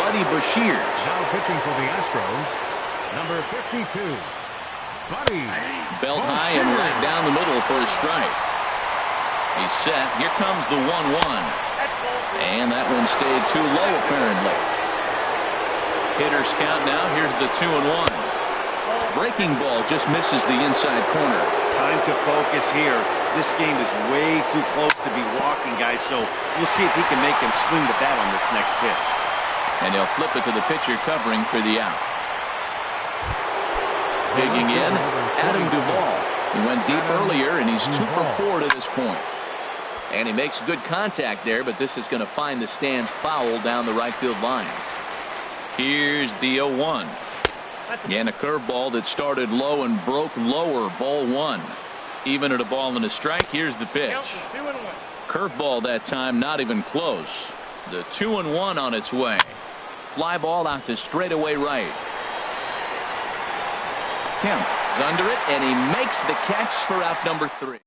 Buddy Bashir. Now pitching for the Astros, number 52. Buddy. Belt high and right down the middle for a strike. He's set. Here comes the 1-1. And that one stayed too low, apparently. Hitters count now. Here's the 2-1. Breaking ball just misses the inside corner. Time to focus here. This game is way too close to be walking, guys, so we'll see if he can make him swing the bat on this next pitch. And he'll flip it to the pitcher covering for the out. Digging in, Adam Duvall. He went deep earlier, and he's 2 for 4 to this point. And he makes good contact there, but this is going to find the stands foul down the right field line. Here's the 0-1. And a curveball that started low and broke lower. Ball 1. Even at a ball and a strike. Here's the pitch. Curveball that time, not even close. The 2-1 on its way. Fly ball out to straightaway right. Kemp is under it, and he makes the catch for out number 3.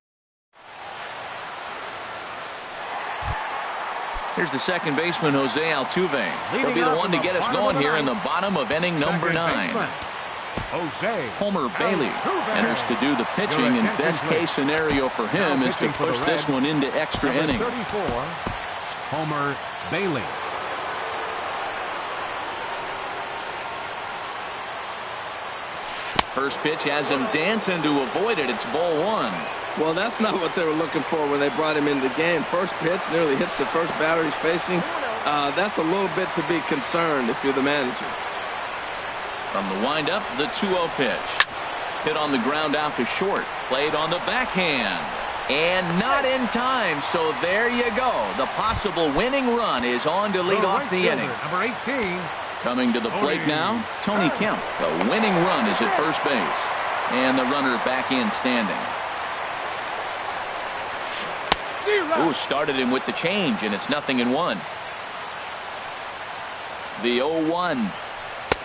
Here's the second baseman, Jose Altuve. He'll be the one to get us going here in the bottom of inning number 9. Homer Bailey enters to do the pitching, and best case scenario for him is to push this one into extra innings. 34, Homer Bailey. First pitch has him dancing to avoid it. It's ball 1. Well, that's not what they were looking for when they brought him into the game. First pitch nearly hits the first batter he's facing. That's a little bit to be concerned if you're the manager. From the windup, the 2-0 pitch. Hit on the ground out to short. Played on the backhand. And not in time, so there you go. The possible winning run is on to lead off the inning. Number 18. Coming to the plate now, Tony Kemp. The winning run is at first base. And the runner back in standing. Ooh, started him with the change, and it's 0-1. The 0-1.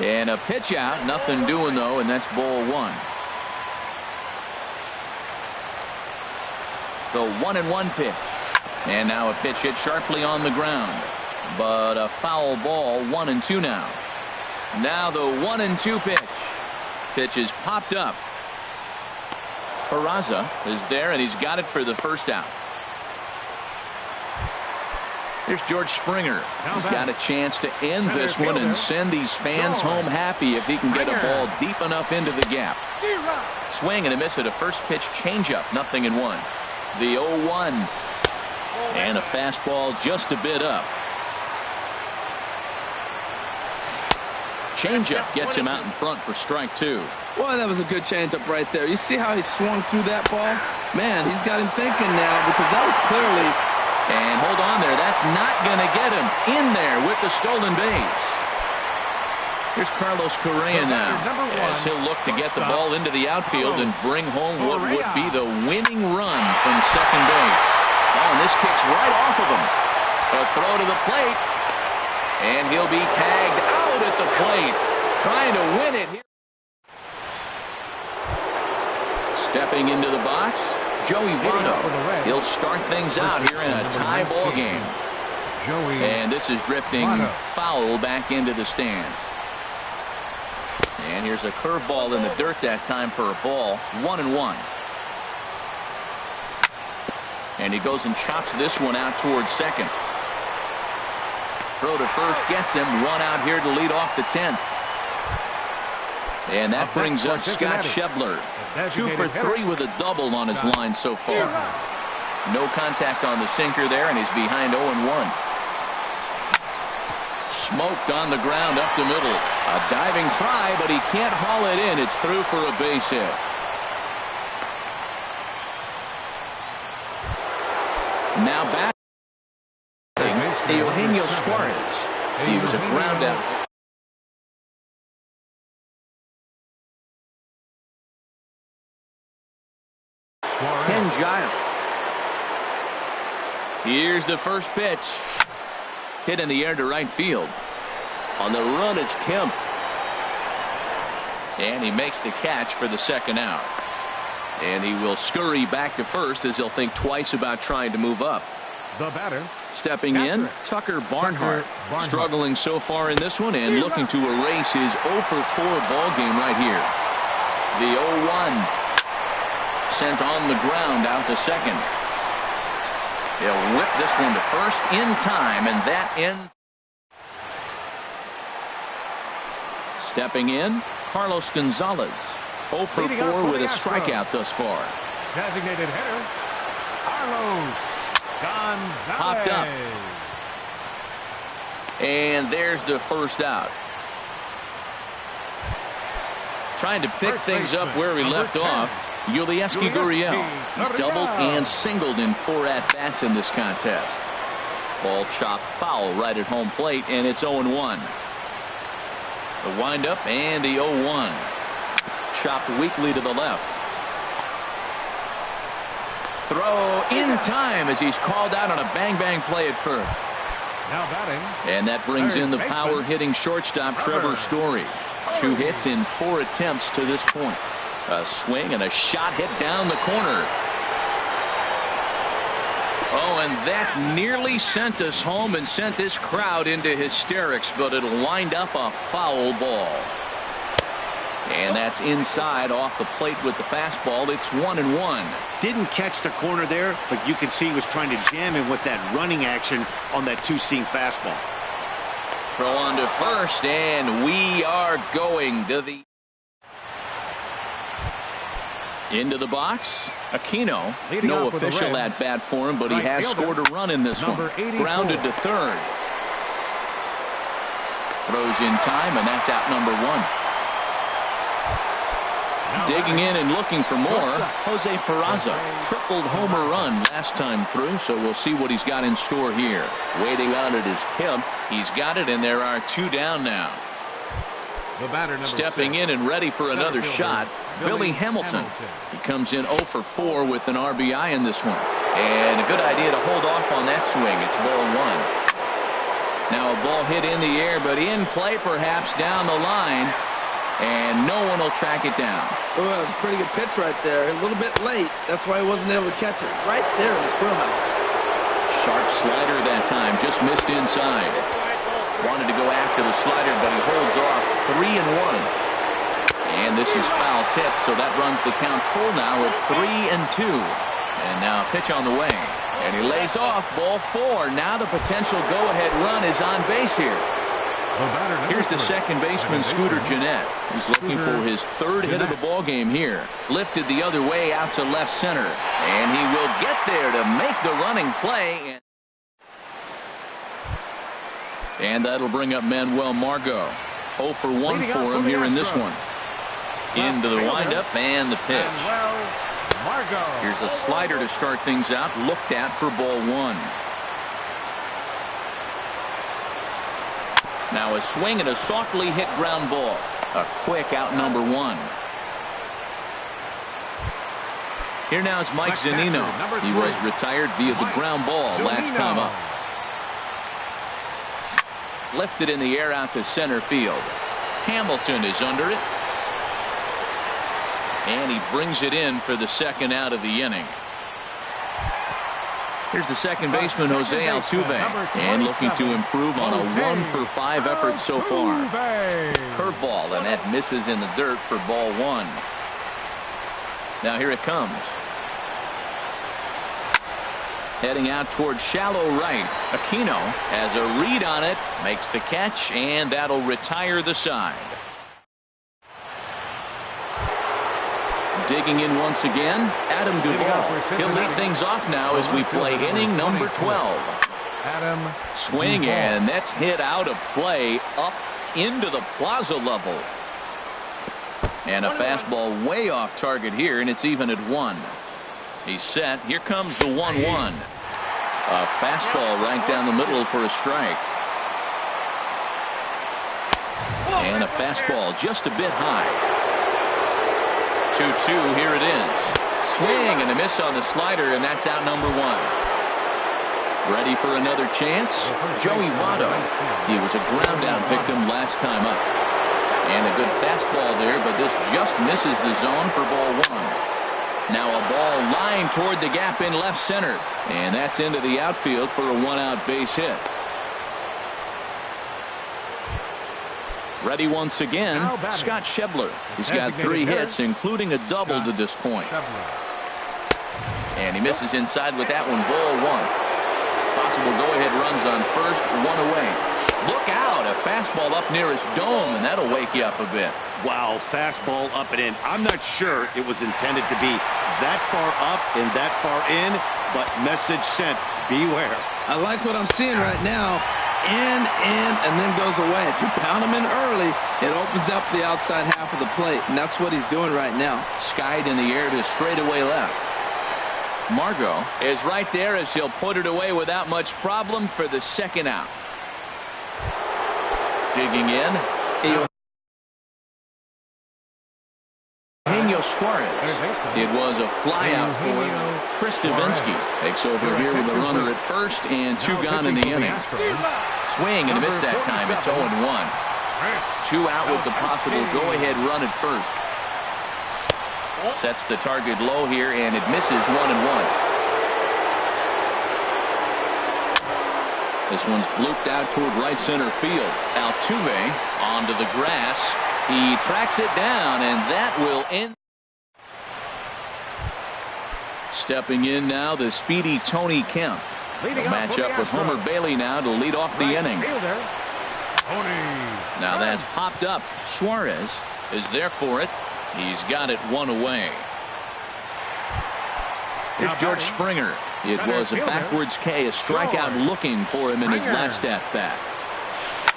And a pitch out. Nothing doing, though, and that's ball 1. The 1-1 pitch. And now a pitch hit sharply on the ground. But a foul ball, 1-2 now. Now the 1-2 pitch. Pitch is popped up. Peraza is there, and he's got it for the first out. Here's George Springer. He's got a chance to end this one and send these fans home happy if he can get a ball deep enough into the gap. Swing and a miss at a first pitch changeup, 0-1. The 0-1. And a fastball just a bit up. Changeup gets him out in front for strike 2. Boy, that was a good changeup right there. You see how he swung through that ball? Man, he's got him thinking now because that was clearly... And hold on there. That's not going to get him in there with the stolen base. Here's Carlos Correa now as he'll look to get the ball into the outfield and bring home what would be the winning run from second base. Oh, and this kicks right off of him. A throw to the plate. And he'll be tagged out at the plate. Trying to win it here. Stepping into the box, Joey Votto. He'll start things out here in a tie ball game. And this is drifting foul back into the stands. And here's a curveball in the dirt that time for a ball. 1-1. And he goes and chops this one out towards second. Throw to first gets him. One out here to lead off the 10th. And that brings up Scott Schebler. 2 for 3 with a double on his line so far. No contact on the sinker there, and he's behind 0-1. Smoked on the ground up the middle. A diving try, but he can't haul it in. It's through for a base hit. Now back. Eugenio Suarez. He was a ground out. Ken Giles. Here's the first pitch. Hit in the air to right field. On the run is Kemp. And he makes the catch for the second out. And he will scurry back to first as he'll think twice about trying to move up. The batter. Stepping in, Tucker Barnhart. Struggling so far in this one and looking to erase his 0-for-4 ball game right here. The 0-1. Sent on the ground out to second. He'll whip this one to first in time, and that ends. Stepping in, Carlos Gonzalez. 0-for-4 with a strikeout thus far. Designated hitter, Carlos Gonzalez. Popped up. And there's the first out. Trying to pick things up where he left off. Yulieski Gurriel. He's doubled and singled in 4 at-bats in this contest. Ball chopped foul right at home plate, and it's 0-1. The windup and the 0-1. Chopped weakly to the left. Throw in time as he's called out on a bang-bang play at first. Now batting. And that brings in the power-hitting shortstop Trevor Story. 2 hits in 4 attempts to this point. A swing and a shot hit down the corner. Oh, and that nearly sent us home and sent this crowd into hysterics, but it'll wind up a foul ball. And that's inside off the plate with the fastball. It's 1-1. Didn't catch the corner there, but you can see he was trying to jam him with that running action on that 2-seam fastball. Throw on to first, and we are going to the into the box. Aquino, no official at bat for him, but he has scored a run in this one. Grounded to third. Throws in time, and that's out number 1. Digging in and looking for more, Jose Peraza. Tripled homer run last time through, so we'll see what he's got in store here. Waiting on it is Kemp. He's got it, and there are 2 down now. The batter Stepping in and ready for another shot, Billy Hamilton. He comes in 0-for-4 with an RBI in this one. And a good idea to hold off on that swing. It's ball 1. Now a ball hit in the air, but in play perhaps down the line. And no one will track it down. Oh, that was a pretty good pitch right there. A little bit late. That's why he wasn't able to catch it. Right there in the squirrel house. Sharp slider that time. Just missed inside. Wanted to go after the slider, but he holds off. 3-1. And this is foul tip, so that runs the count full now at 3-2. And now a pitch on the way. And he lays off. Ball 4. Now the potential go-ahead run is on base here. Here's the second baseman, Scooter Gennett. He's looking for his 3rd hit of the ball game here. Lifted the other way out to left center. And he will get there to make the running play. And that'll bring up Manuel Margot. 0-for-1 for him here in this one. Into the windup and the pitch. Here's a slider to start things out. Looked at for ball 1. Now a swing and a softly hit ground ball. A quick out number 1. Here now is Mike Zunino. He was retired via the ground ball last time up. Lifted in the air out to center field. Hamilton is under it. And he brings it in for the second out of the inning. Here's the second baseman, Jose Altuve, and looking to improve on a 1-for-5 effort so far. Curveball, and that misses in the dirt for ball 1. Now here it comes. Heading out towards shallow right. Aquino has a read on it, makes the catch, and that'll retire the side. digging in once again, Adam Duvall. He'll lead things off now as we play inning number 12. Adam Swing, and that's hit out of play up into the plaza level. And a fastball way off target here, and it's even at 1. He's set. Here comes the 1-1. A fastball right down the middle for a strike. And a fastball just a bit high. 2-2, here it is. Swing and a miss on the slider, and that's out number 1. Ready for another chance? Joey Votto. He was a ground down victim last time up. And a good fastball there, but this just misses the zone for ball 1. Now a ball lying toward the gap in left center. And that's into the outfield for a 1-out base hit. Ready once again, Scott Schebler. He's got 3 hits, including a double to this point. And he misses inside with that one, ball 1. Possible go-ahead runs on first, 1 away. Look out, a fastball up near his dome, and that'll wake you up a bit. Wow, fastball up and in. I'm not sure it was intended to be that far up and that far in, but message sent, beware. I like what I'm seeing right now. In, and then goes away. If you pound him in early, it opens up the outside half of the plate, and that's what he's doing right now. Skied in the air to straightaway left. Margot is right there as he'll put it away without much problem for the 2nd out. Digging in, Eugenio Suarez. It was a flyout for Chris Davinsky. Takes over here with a runner at first and 2 gone in the inning. Swing and a miss that time. It's 0-1. 2 out with the possible go-ahead run at first. Sets the target low here, and it misses 1-1. This one's blooped out toward right center field. Altuve onto the grass. He tracks it down, and that will end. Stepping in now, the speedy Tony Kemp. He'll match up with Homer Bailey now to lead off the inning. Now that's popped up. Suarez is there for it. He's got it 1 away. Here's George Springer. It was a backwards K, a strikeout looking for him in his last at-bat.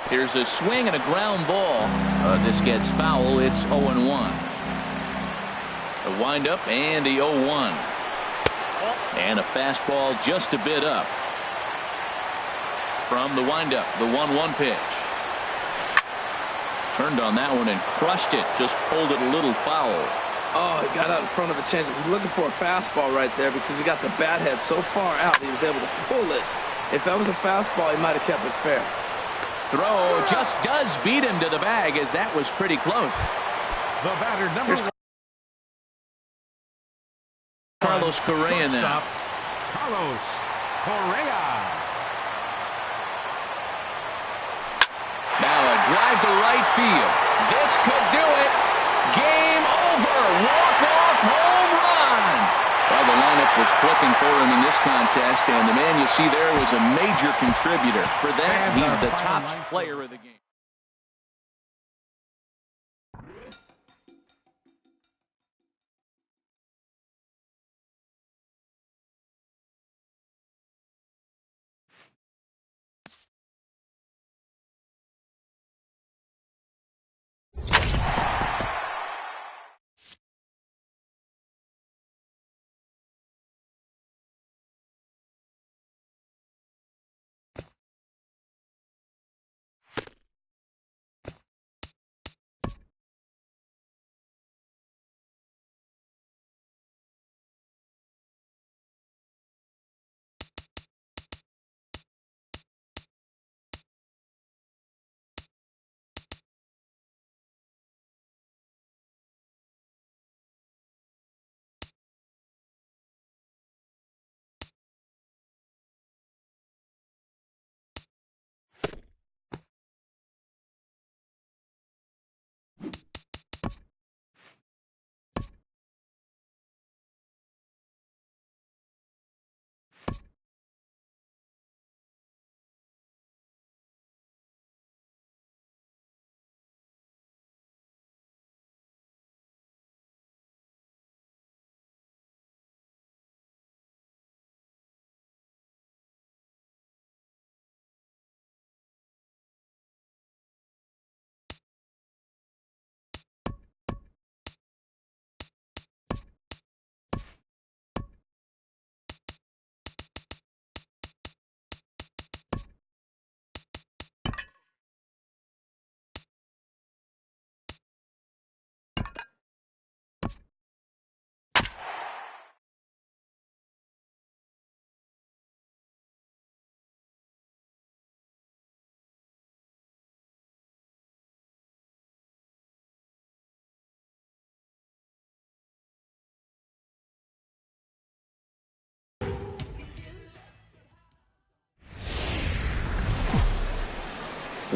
Here's a swing and a ground ball. This gets foul. It's 0-1. A windup and the 0-1. And a fastball just a bit up. From the windup, the 1-1 pitch. Turned on that one and crushed it. Just pulled it a little foul. Oh, he got out in front of a changeup. He's looking for a fastball right there because he got the bat head so far out he was able to pull it. If that was a fastball, he might have kept it fair. Throw just does beat him to the bag, as that was pretty close. The batter, number 1. Carlos Correa now. Carlos Correa. Now a drive to right field. This could do it. Game over. Walk-off home run. Well, the lineup was clicking for him in this contest, and the man you see there was a major contributor. For that, he's the top player of the game.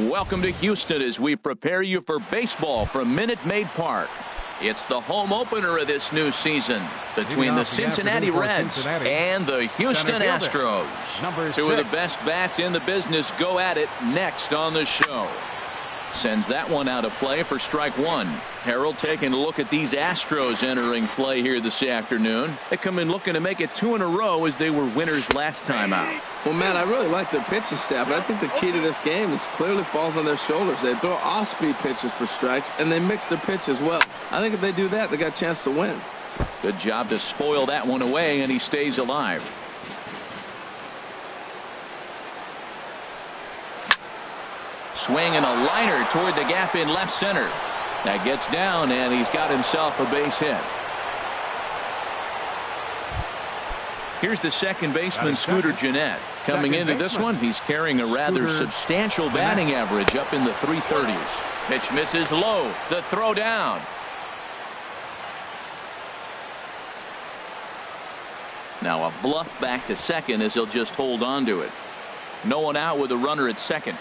Welcome to Houston as we prepare you for baseball from Minute Maid Park. It's the home opener of this new season between the Cincinnati Reds and the Houston Astros. Two of the best bats in the business go at it next on the show. Sends that one out of play for strike one. Harold taking a look at these Astros entering play here this afternoon. They come in looking to make it 2 in a row as they were winners last time out. Well, man, I really like their pitching staff. I think the key to this game is clearly falls on their shoulders. They throw off-speed pitches for strikes, and they mix their pitch as well. I think if they do that, they got a chance to win. Good job to spoil that one away, and he stays alive. Swing and a liner toward the gap in left center. That gets down, and he's got himself a base hit. Here's the second baseman, Scooter Gennett. Coming into this one, he's carrying a rather substantial batting average up in the 330s. Pitch misses low. The throw down. Now a bluff back to second as he'll just hold on to it. No one out with a runner at second.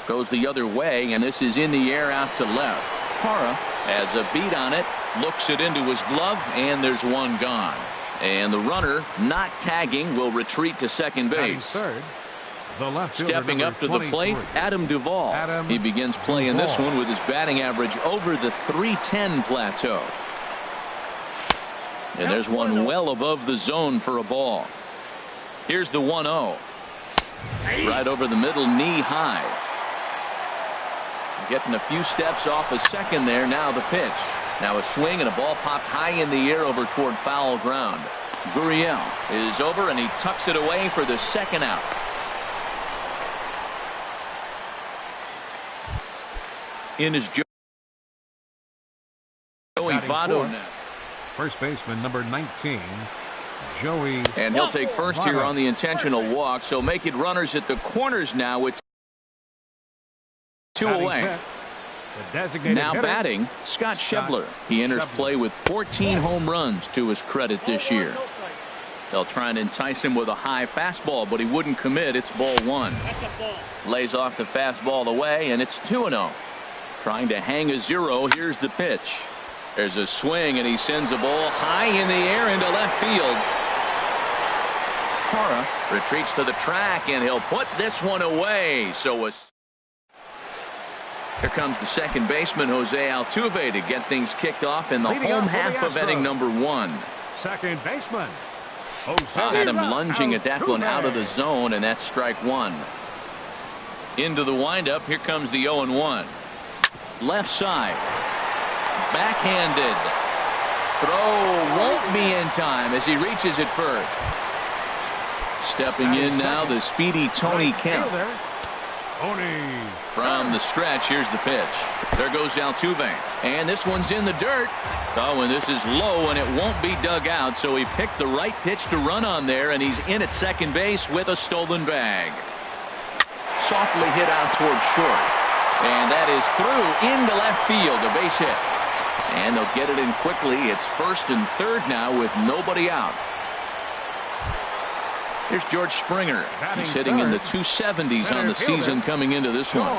Goes the other way, and this is in the air out to left. Hara has a beat on it, looks it into his glove, and there's one gone. And the runner, not tagging, will retreat to second base. Stepping up to the plate, Adam Duvall. He begins playing this one with his batting average over the 310 plateau. And there's one well above the zone for a ball. Here's the 1-0. Right over the middle, knee high. Getting a few steps off a second there. Now the pitch. Now a swing and a ball popped high in the air over toward foul ground. Gurriel is over and he tucks it away for the second out. In is Joey Votto now. First baseman number 19, Joey. And he'll take first here on the intentional walk. So make it runners at the corners now with 2 away. Now batting, Scott Schebler. He enters play with 14 home runs to his credit this year. They'll try and entice him with a high fastball, but he wouldn't commit. It's ball 1. Lays off the fastball away, and it's 2-0. Trying to hang a 0. Here's the pitch. There's a swing, and he sends a ball high in the air into left field. Hara retreats to the track, and he'll put this one away. So here comes the second baseman, Jose Altuve, to get things kicked off in the home half of inning number 1. Second baseman, Had him lunging at that one out of the zone, and that's strike 1. Into the windup. Here comes the 0-1. Left side. Backhanded. Throw won't be in time as he reaches it first. Stepping in now, the speedy Tony Kemp. From the stretch, here's the pitch. There goes Altuve. And this one's in the dirt. Oh, and this is low, and it won't be dug out. So he picked the right pitch to run on there, and he's in at second base with a stolen bag. Softly hit out toward short. And that is through into left field, a base hit. And they'll get it in quickly. It's first and third now with nobody out. Here's George Springer. He's hitting in the 270s on the season coming into this one.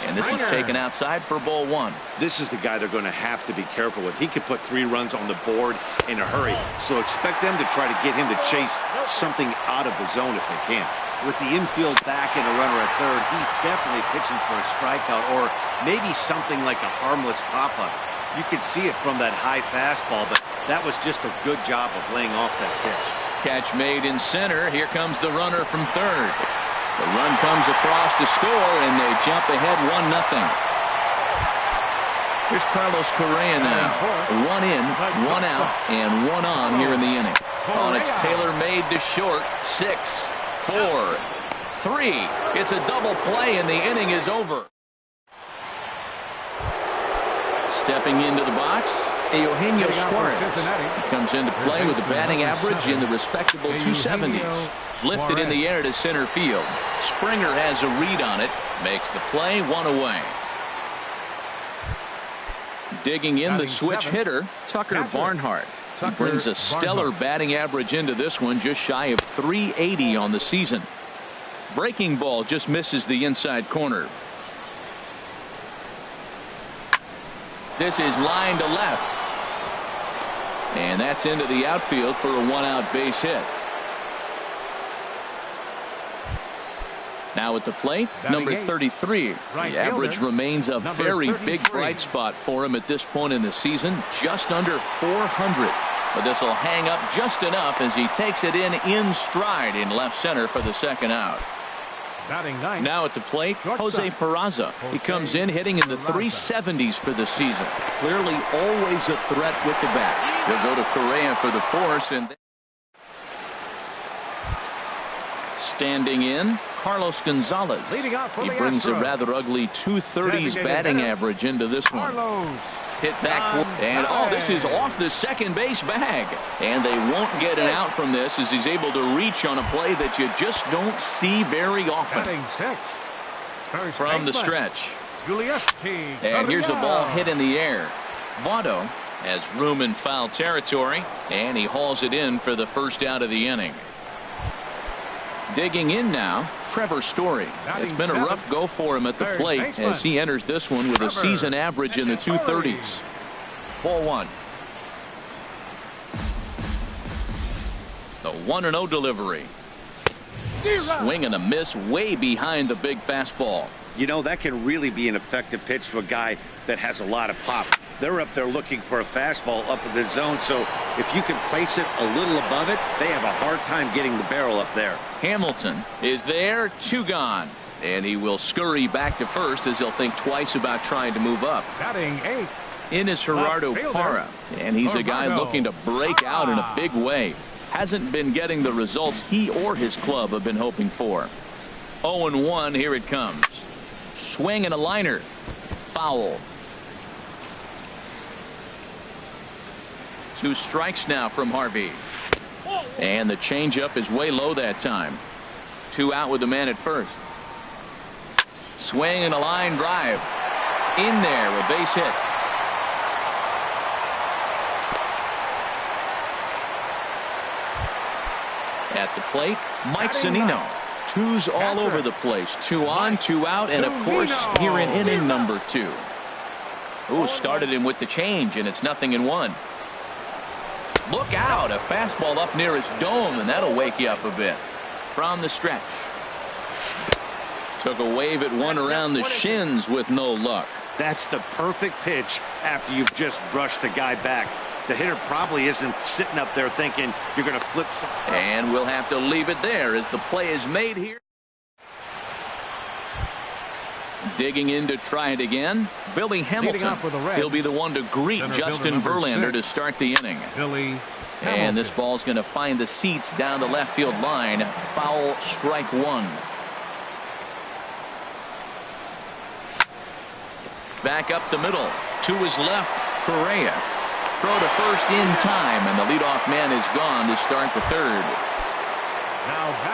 And this is taken outside for ball 1. This is the guy they're going to have to be careful with. He could put 3 runs on the board in a hurry. So expect them to try to get him to chase something out of the zone if they can. With the infield back and a runner at third, he's definitely pitching for a strikeout or maybe something like a harmless pop-up. You could see it from that high fastball, but that was just a good job of laying off that pitch. Catch made in center. Here comes the runner from third. The run comes across to score, and they jump ahead 1-0. Here's Carlos Correa now. 1 in, 1 out, and 1 on here in the inning. On it's Taylor made to short. 6, 4, 3. It's a double play, and the inning is over. Stepping into the box, Eugenio Suarez. He comes into play with a batting average in the respectable 270s. Lifted in the air to center field. Springer has a read on it. Makes the play, 1 away. Digging in the switch hitter, Tucker Barnhart. He brings a stellar batting average into this one, just shy of 380 on the season. Breaking ball just misses the inside corner. This is line to left. And that's into the outfield for a one-out base hit. Now at the plate, number 33. The average remains a very big bright spot for him at this point in the season, just under 400. But this will hang up just enough as he takes it in stride in left center for the second out. Now at the plate, Jose Peraza. He comes in hitting in the 370s for the season. Clearly always a threat with the bat. He'll go to Correa for the force. And standing in, Carlos Gonzalez. He brings a rather ugly 230s batting average into this one. Hit back toward, and this is off the second base bag. And they won't get an out from this as he's able to reach on a play that you just don't see very often. From the stretch. And here's a ball hit in the air. Votto has room in foul territory, and he hauls it in for the first out of the inning. Digging in now, Trevor Story. It's been a rough go for him at the plate as he enters this one with a season average in the 230s. Ball one. The 1-0 delivery. Swing and a miss way behind the big fastball. You know, that can really be an effective pitch to a guy that has a lot of pop. They're up there looking for a fastball up in the zone, so if you can place it a little above it, they have a hard time getting the barrel up there. Hamilton is there, 2 gone. And he will scurry back to first as he'll think twice about trying to move up. In is Gerardo Parra, and he's a guy looking to break out in a big way. Hasn't been getting the results he or his club have been hoping for. 0-1, here it comes. Swing and a liner. Foul. 2 strikes now from Harvey. And the changeup is way low that time. 2 out with the man at first. Swing and a line drive. In there, a base hit. At the plate, Mike Zunino. 2s all over the place. 2 on, 2 out, and of course here in inning number 2. Ooh, started him with the change, and it's 0-1. Look out, a fastball up near his dome, and that'll wake you up a bit. From the stretch. Took a wave at one around the shins with no luck. That's the perfect pitch after you've just brushed a guy back. The hitter probably isn't sitting up there thinking you're going to flip some. And we'll have to leave it there as the play is made here. Digging in to try it again, Billy Hamilton. He'll be the one to greet Justin Verlander to start the inning. And this ball's going to find the seats down the left field line. Foul, strike 1. Back up the middle. To his left, Correa. Throw to first in time, and the leadoff man is gone to start the third.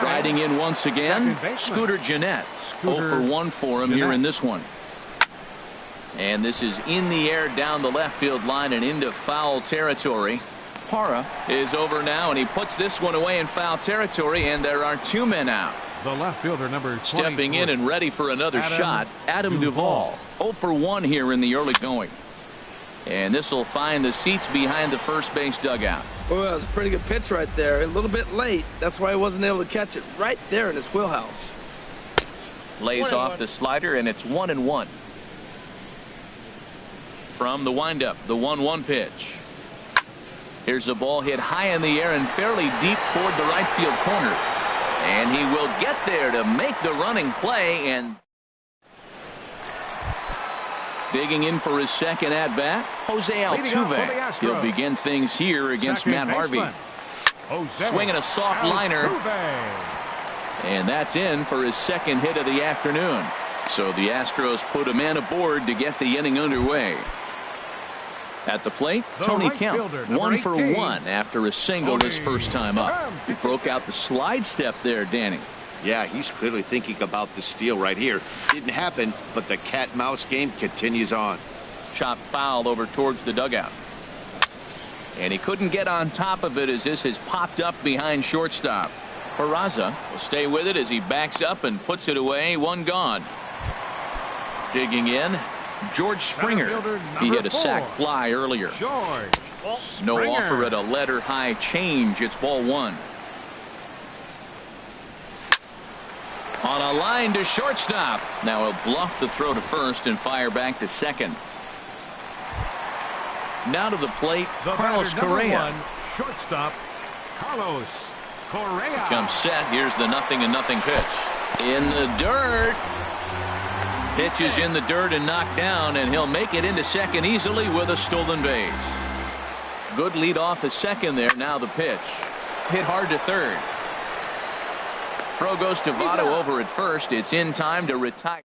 Riding in once again, Scooter Gennett. 0-for-1 for him here in this one. And this is in the air down the left field line and into foul territory. Parra is over now, and he puts this one away in foul territory, and there are 2 men out. The left fielder, number 24. Stepping in and ready for another shot, Adam Duvall. 0-for-1 here in the early going. And this will find the seats behind the first base dugout. Well, that was a pretty good pitch right there. A little bit late. That's why he wasn't able to catch it right there in his wheelhouse. Lays off the slider, and it's 1-1. From the windup, the 1-1 pitch. Here's a ball hit high in the air and fairly deep toward the right field corner. And he will get there to make the running play. And digging in for his second at-bat, Jose Altuve. He'll begin things here against Matt Harvey. Swinging a soft liner. And that's in for his second hit of the afternoon. So the Astros put a man aboard to get the inning underway. At the plate, Tony Kemp, 1-for-1 after a single his first time up. He broke out the slide step there, Danny. Yeah, he's clearly thinking about the steal right here. Didn't happen, but the cat-mouse game continues on. Chopped foul over towards the dugout. And he couldn't get on top of it as this has popped up behind shortstop. Peraza will stay with it as he backs up and puts it away. One gone. Digging in, George Springer. He hit a sac fly earlier. No offer at a letter high change. It's ball one. On a line to shortstop. Now he'll bluff the throw to first and fire back to second. Now to the plate, Carlos Correa. Shortstop, Carlos Correa. Comes set. Here's the 0-0 pitch. In the dirt. Pitch is in the dirt and knocked down, and he'll make it into second easily with a stolen base. Good lead off at second there. Now the pitch. Hit hard to third. Throw goes to Votto over at first. It's in time to retire.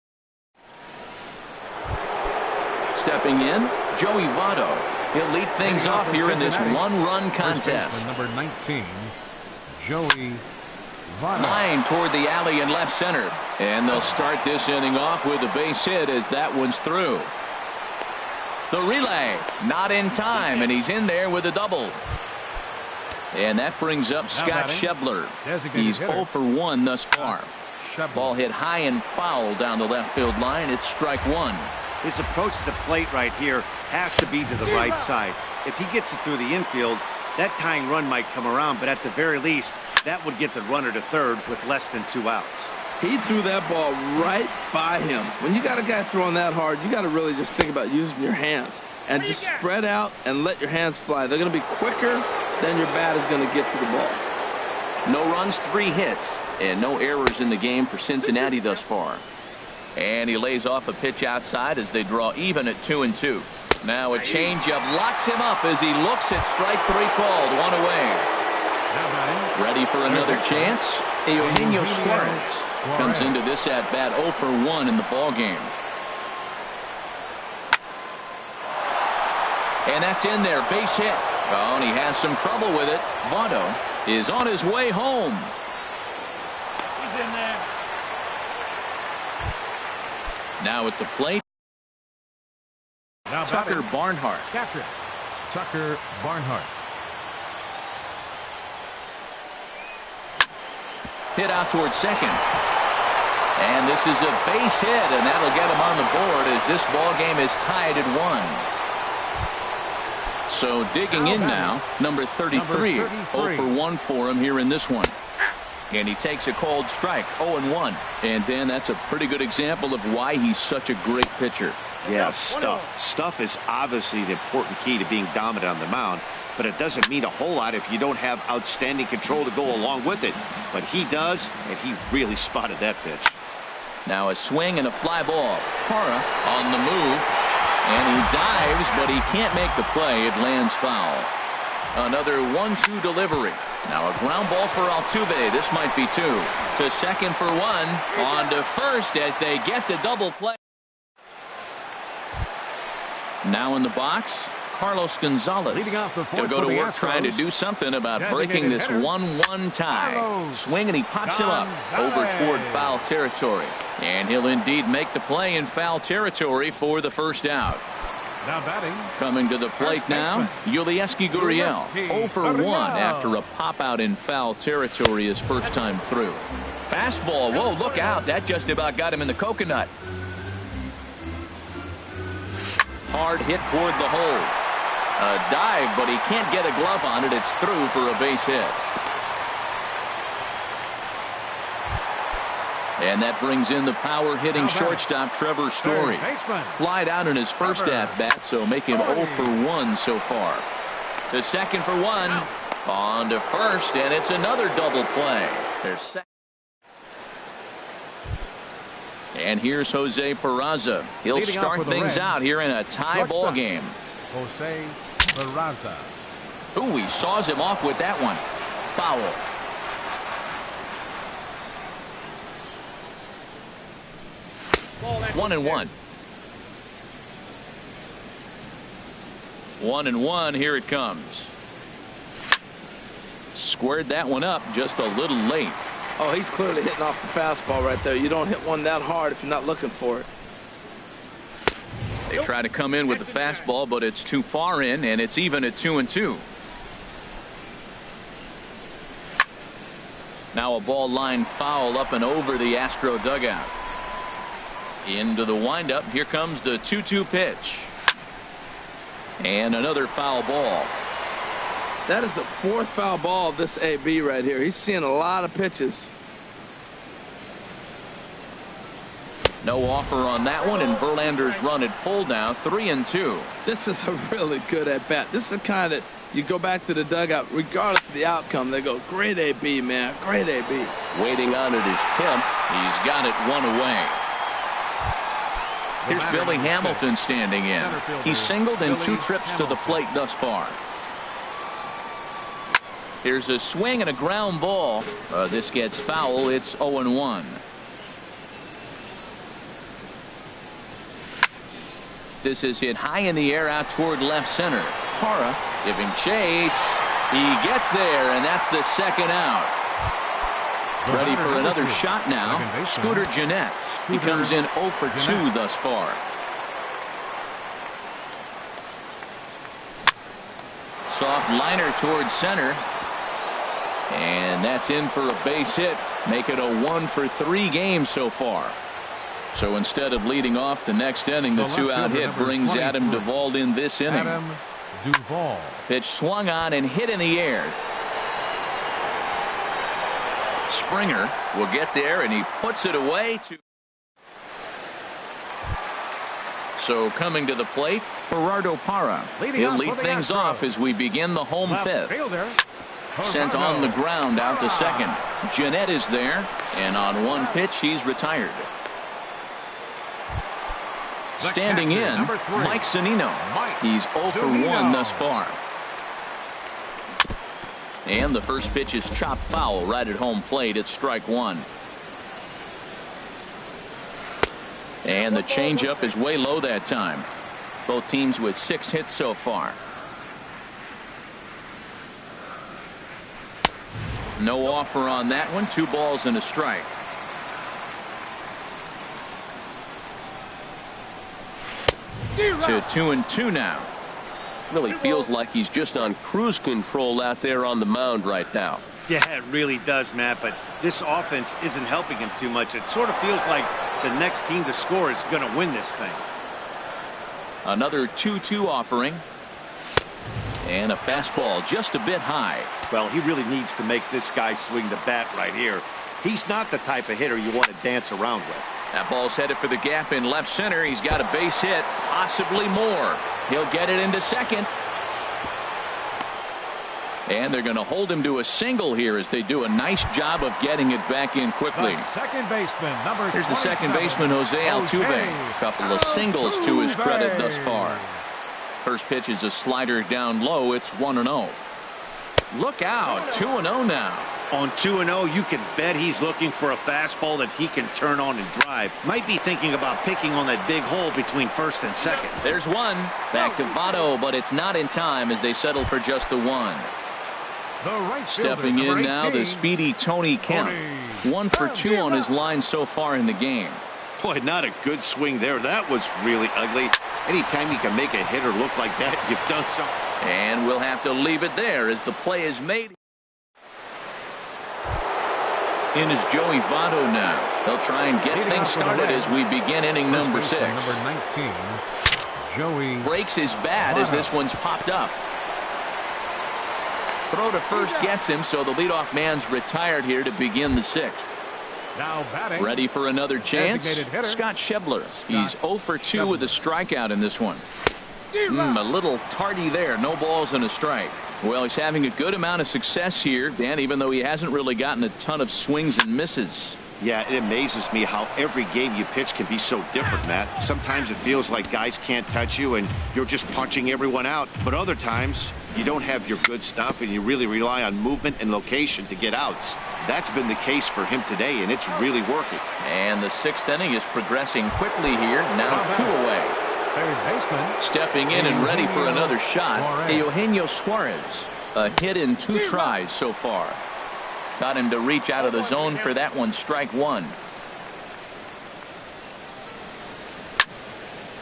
Stepping in, Joey Votto. He'll lead things off here in this one-run contest. Number 19, Joey Votto. Line toward the alley in left center. And they'll start this inning off with a base hit as that one's through. The relay, not in time, and he's in there with a double. And that brings up Scott Schebler. He's 0 for 1 thus far. Ball hit high and foul down the left field line. It's strike one. His approach to the plate right here has to be to the right side. If he gets it through the infield, that tying run might come around, but at the very least, that would get the runner to third with less than 2 outs. He threw that ball right by him. When you got a guy throwing that hard, you got to really just think about using your hands and just spread out and let your hands fly. They're going to be quicker than your bat is going to get to the ball. No runs, 3 hits, and no errors in the game for Cincinnati thus far. And he lays off a pitch outside as they draw even at 2-2. Now a changeup locks him up as he looks at strike 3 called. 1 away. Ready for another chance? Eugenio Suarez comes into this at bat 0 for 1 in the ball game. And that's in there, base hit. Oh, and he has some trouble with it. Votto is on his way home. He's in there. Now at the plate, Tucker Barnhart. Captain Tucker Barnhart. Hit out towards second. And this is a base hit, and that'll get him on the board as this ball game is tied at 1. So digging in now, number 33. 0 for 1 for him here in this one. And he takes a cold strike, 0-1. And Dan, that's a pretty good example of why he's such a great pitcher. Yeah, stuff. Stuff is obviously the important key to being dominant on the mound, but it doesn't mean a whole lot if you don't have outstanding control to go along with it. But he does, and he really spotted that pitch. Now a swing and a fly ball. Parra on the move, and he dives, but he can't make the play. It lands foul. Another 1-2 delivery. Now a ground ball for Altuve. This might be 2. To second for 1. On to first as they get the double play. Now in the box, Carlos Gonzalez. He'll go to work trying to do something about breaking this 1-1 tie. Swing, and he pops him up over toward foul territory. And he'll indeed make the play in foul territory for the first out. Now batting. Coming to the plate now, Yulieski Gurriel. 0 for 1 after a pop out in foul territory his first time through. Fastball. Whoa, look out. That just about got him in the coconut. Hard hit toward the hole. A dive, but he can't get a glove on it. It's through for a base hit. And that brings in the power-hitting shortstop Trevor Story. Flied out in his first at-bat, so make him 0 for 1 so far. To second for 1. On to first, and it's another double play. There's second. And here's Jose Peraza. He'll start things out here in a tie ball game. Jose Peraza. Ooh, he saws him off with that one. Foul. One and one. 1-1. Here it comes. Squared that one up just a little late. Oh, he's clearly hitting off the fastball right there. You don't hit one that hard if you're not looking for it. They try to come in with the fastball, but it's too far in, and it's even at 2-2. Now a ball line foul up and over the Astro dugout. Into the windup. Here comes the 2-2 pitch. And another foul ball. That is the fourth foul ball of this AB right here. He's seeing a lot of pitches. No offer on that one, and Verlander's run at full now, 3-2. This is a really good at bat. This is the kind that you go back to the dugout, regardless of the outcome. They go, great AB, man, great AB. Waiting on it is Kemp. He's got it one away. Here's Billy Hamilton standing in. He's singled in 2 trips to the plate thus far. Here's a swing and a ground ball. This gets foul. It's 0-1. This is hit high in the air out toward left center. Parra giving chase. He gets there, and that's the second out. Ready for another shot now. Scooter Gennett. He comes in 0 for 2 thus far. Soft liner towards center. And that's in for a base hit. Make it a 1 for 3 game so far. So instead of leading off the next inning, the 2-out hit brings Adam Duvall in this inning. Adam Duvall. Pitch swung on and hit in the air. Springer will get there, and he puts it away. So coming to the plate, Gerardo Parra. He'll lead things off as we begin the home fifth. Sent on the ground out to second. Gennett is there, and on one pitch he's retired. Standing in, Mike Zunino. He's 0 for 1 thus far. And the first pitch is chopped foul right at home plate. It's strike 1. And the changeup is way low that time. Both teams with 6 hits so far. No offer on that one. 2 balls and a strike. To 2-2 now. Really feels like he's just on cruise control out there on the mound right now. Yeah, it really does, Matt, but this offense isn't helping him too much. It sort of feels like the next team to score is going to win this thing. Another 2-2 offering. And a fastball just a bit high. Well, he really needs to make this guy swing the bat right here. He's not the type of hitter you want to dance around with. That ball's headed for the gap in left center. He's got a base hit, possibly more. He'll get it into second. And they're going to hold him to a single here as they do a nice job of getting it back in quickly. Second baseman, number Here's the second baseman, Jose Altuve. A couple of singles to his credit thus far. First pitch is a slider down low. It's 1-0. Look out, 2-0 now. On 2-0, you can bet he's looking for a fastball that he can turn on and drive. Might be thinking about picking on that big hole between first and second. There's one. Back to Votto, but it's not in time as they settle for just the one. Stepping in now, the speedy Tony Kemp. 1 for 2 on his line so far in the game. Boy, not a good swing there. That was really ugly. Anytime you can make a hitter look like that, you've done something. And we'll have to leave it there as the play is made. In is Joey Votto now. They'll try and get things started as we begin inning number 6. Number 19, Joey. Breaks his bat as this one's popped up. Throw to first gets him, so the leadoff man's retired here to begin the 6th. Now batting. Ready for another chance. Scott Schebler. He's 0 for 2 with a strikeout in this one. A little tardy there. No balls and a strike. Well, he's having a good amount of success here, Dan, even though he hasn't really gotten a ton of swings and misses. Yeah, it amazes me how every game you pitch can be so different, Matt. Sometimes it feels like guys can't touch you and you're just punching everyone out. But other times, you don't have your good stuff and you really rely on movement and location to get outs. That's been the case for him today, and it's really working. And the 6th inning is progressing quickly here. Now 2 away. Third baseman. Stepping in and ready for another shot, Eugenio Suarez. A hit in 2 tries so far. Got him to reach out of the zone for that one, strike 1.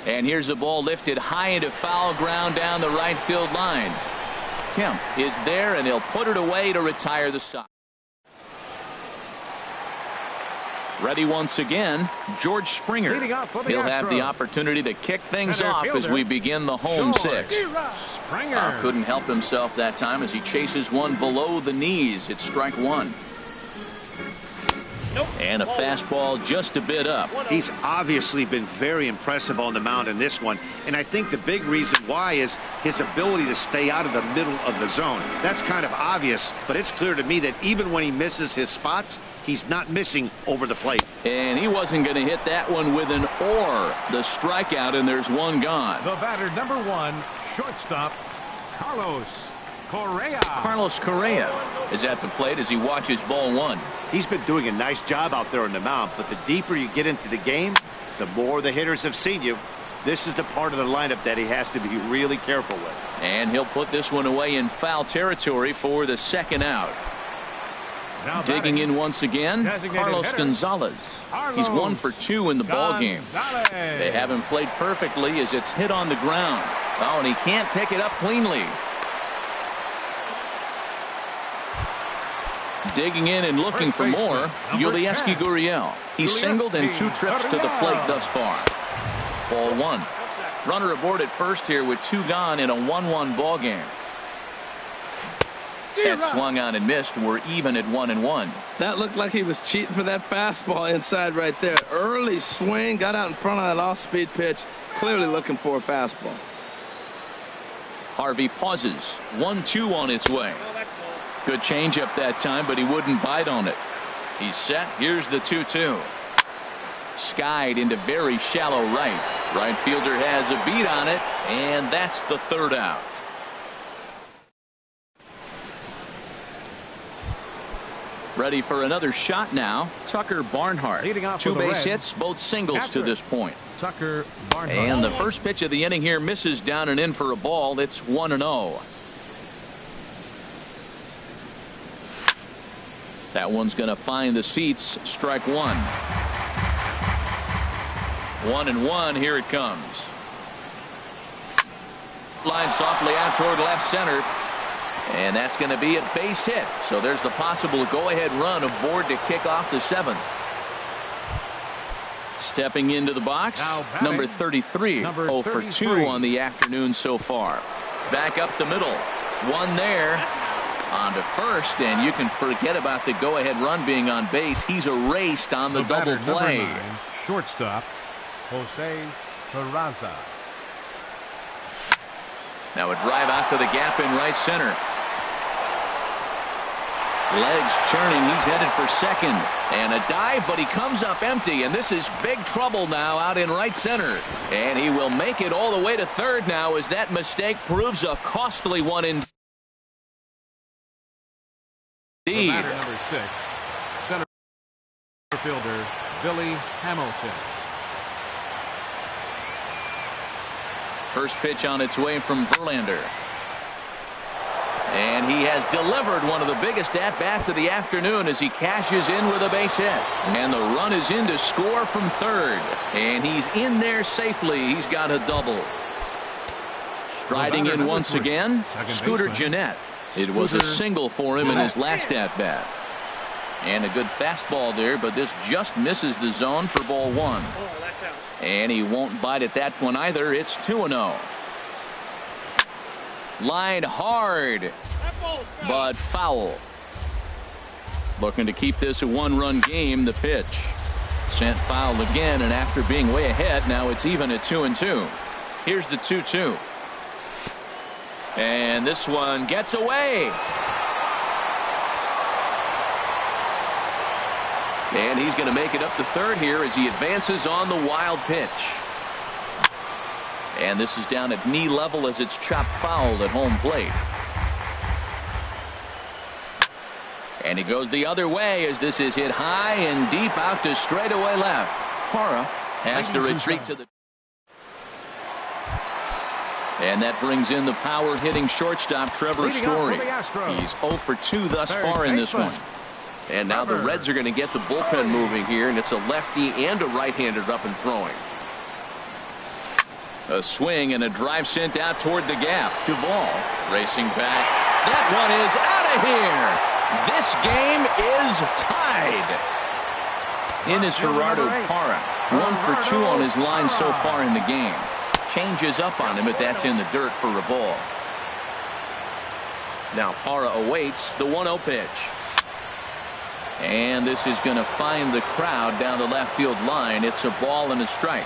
And here's a ball lifted high into foul ground down the right field line. Kemp is there, and he'll put it away to retire the side. Ready once again, George Springer. He'll have the opportunity to kick things off as we begin the home sixth. Couldn't help himself that time as he chases one below the knees. It's strike one. And a fastball just a bit up. He's obviously been very impressive on the mound in this one, and I think the big reason why is his ability to stay out of the middle of the zone. That's kind of obvious, but it's clear to me that even when he misses his spots, he's not missing over the plate. And he wasn't going to hit that one with an or. The strikeout, and there's one gone. The batter, number one, shortstop, Carlos Correa. Carlos Correa is at the plate as he watches ball one. He's been doing a nice job out there on the mound, but the deeper you get into the game, the more the hitters have seen you. This is the part of the lineup that he has to be really careful with. And he'll put this one away in foul territory for the second out. Now digging in once again, Carlos Gonzalez. He's 1 for 2 in the ball game. They haven't played perfectly as it's hit on the ground. Oh, and he can't pick it up cleanly. Digging in and looking for more, Yulieski Gurriel. He's singled in 2 trips to the plate thus far. Ball one. Runner aboard at first here with 2 gone in a 1-1 ball game. That swung on and missed. We're even at 1-1. That looked like he was cheating for that fastball inside right there. Early swing, got out in front of that off-speed pitch. Clearly looking for a fastball. Harvey pauses. 1-2 on its way. Good changeup that time, but he wouldn't bite on it. He's set. Here's the 2-2. Skied into very shallow right. Right fielder has a beat on it, and that's the third out. Ready for another shot now. Tucker Barnhart. 2 base hits, both singles to this point. Tucker Barnhart. And the first pitch of the inning here misses down and in for a ball. It's 1-0. That one's going to find the seats. Strike one. 1-1. Here it comes. Line softly out toward left center. And that's going to be a base hit. So there's the possible go-ahead run aboard to kick off the 7th. Stepping into the box, number 33. 0 for 2 on the afternoon so far. Back up the middle. One there. On to first, and you can forget about the go-ahead run being on base. He's erased on the double play. 9, shortstop, Jose Peraza. Now a drive out to the gap in right center. Legs churning. He's headed for second. And a dive, but he comes up empty, and this is big trouble now out in right center. And he will make it all the way to third now as that mistake proves a costly one in. Batter number 6, center fielder Billy Hamilton. First pitch on its way from Verlander. And he has delivered one of the biggest at-bats of the afternoon as he cashes in with a base hit. And the run is in to score from third. And he's in there safely. He's got a double. Striding in once again, Scooter Gennett. It was a single for him in his last at-bat. And a good fastball there, but this just misses the zone for ball one. And he won't bite at that one either. It's 2-0. Line hard, but foul. Looking to keep this a 1-run game. The pitch sent foul again, and after being way ahead, now it's even at 2-2. Here's the 2-2. And this one gets away. And he's going to make it up to third here as he advances on the wild pitch. And this is down at knee level as it's chopped foul at home plate. And he goes the other way as this is hit high and deep out to straightaway left. Hara has to retreat to the. And that brings in the power hitting shortstop Trevor Story. He's 0 for 2 thus far in this one. And now the Reds are going to get the bullpen moving here, and it's a lefty and a right-hander up and throwing. A swing and a drive sent out toward the gap. Duvall racing back. That one is out of here. This game is tied. In is Gerardo Parra. 1 for 2 on his line so far in the game. Changes up on him, but that's in the dirt for a ball. Now Parra awaits the 1-0 pitch. And this is going to find the crowd down the left field line. It's a ball and a strike.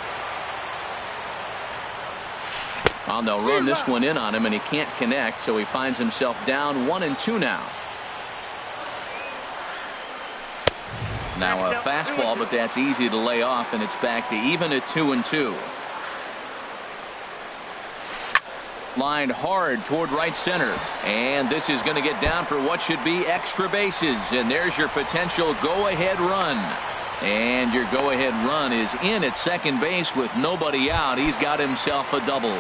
And they'll run this one in on him, and he can't connect, so he finds himself down 1-2 now. Now a fastball, but that's easy to lay off, and it's back to even at 2-2. Lined hard toward right center, and this is going to get down for what should be extra bases, and there's your potential go-ahead run. And your go-ahead run is in at second base with nobody out. He's got himself a double.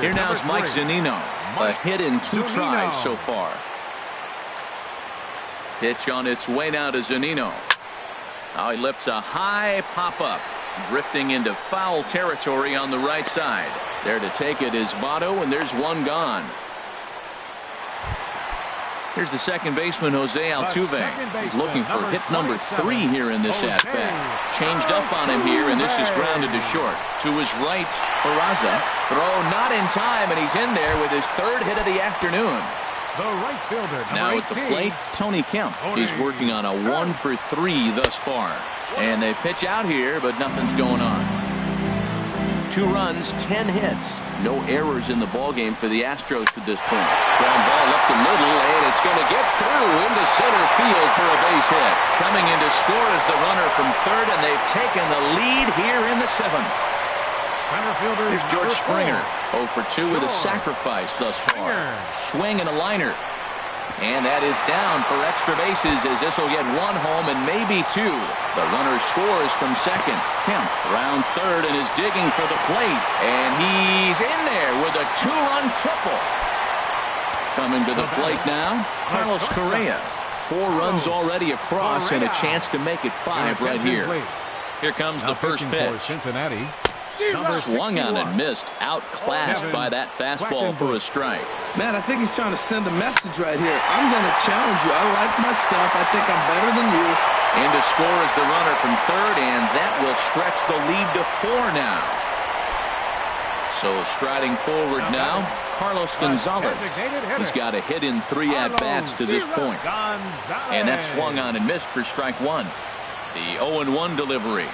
Here now is Mike Zunino. A hit in 2 tries so far. Pitch on its way now to Zunino. Now he lifts a high pop-up, drifting into foul territory on the right side. There to take it is Votto, and there's one gone. Here's the second baseman, Jose Altuve. He's looking for hit number 3 here in this at-bat. Changed up on him here, and this is grounded to short. To his right, Peraza. Throw not in time, and he's in there with his 3rd hit of the afternoon. The right fielder, now at the plate, Tony Kemp. He's working on a 1 for 3 thus far. And they pitch out here, but nothing's going on. 2 runs, 10 hits. No errors in the ballgame for the Astros to this point. Ground ball up the middle, and it's going to get through into center field for a base hit. Coming in to score is the runner from 3rd, and they've taken the lead here in the 7th. Center fielder, here's George Springer. 0 for 2 with a sacrifice thus far. Swing and a liner. And that is down for extra bases, as this will get 1 home and maybe 2. The runner scores from second. Kemp rounds 3rd and is digging for the plate. And he's in there with a 2-run triple. Coming to the plate now, Carlos Correa. 4 runs already across and a chance to make it 5 right here. Here comes the first pitch. Cincinnati. Swung on and missed. Outclassed by that fastball for a strike. Man, I think he's trying to send a message right here. I'm going to challenge you. I like my stuff. I think I'm better than you. In to score is the runner from 3rd, and that will stretch the lead to 4 now. So striding forward now, Carlos Gonzalez. He's got a hit in 3 at-bats to this point. And that swung on and missed for strike 1. The 0-1 delivery.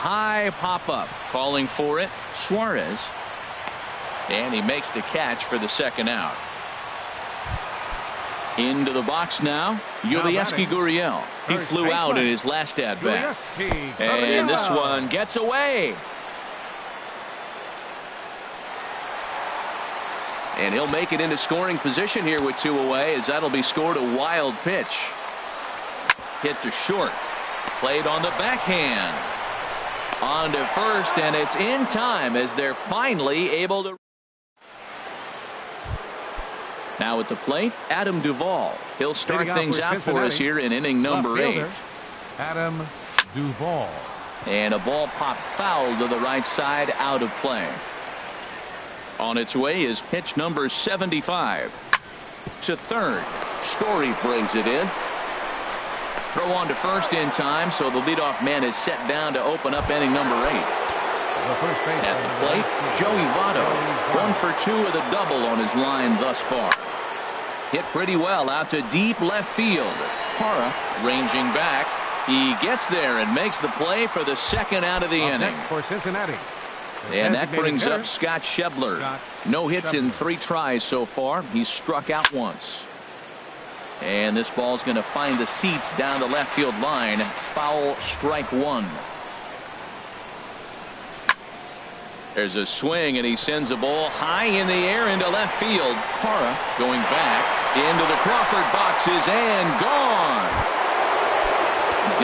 High pop-up, calling for it, Suarez. And he makes the catch for the 2nd out. Into the box now, Yulieski Gurriel. He flew out in his last at-bat. And this one gets away. And he'll make it into scoring position here with 2 away, as that'll be scored a wild pitch. Hit to short. Played on the backhand. On to 1st, and it's in time as they're finally able to. Now at the plate, Adam Duvall. He'll start things out for us here in inning number 8. Adam Duvall. And a ball popped foul to the right side, out of play. On its way is pitch number 75. To 3rd. Story brings it in. Throw on to 1st in time, so the leadoff man is set down to open up inning number 8. At the plate, Joey Votto. 1 for 2 with a double on his line thus far. Hit pretty well out to deep left field. Parra ranging back. He gets there and makes the play for the 2nd out of the inning. For Cincinnati. And that brings up Scott Schebler. No hits in 3 tries so far. He's struck out once. And this ball's going to find the seats down the left field line. Foul, strike 1. There's a swing, and he sends a ball high in the air into left field. Parra going back into the Crawford boxes and gone.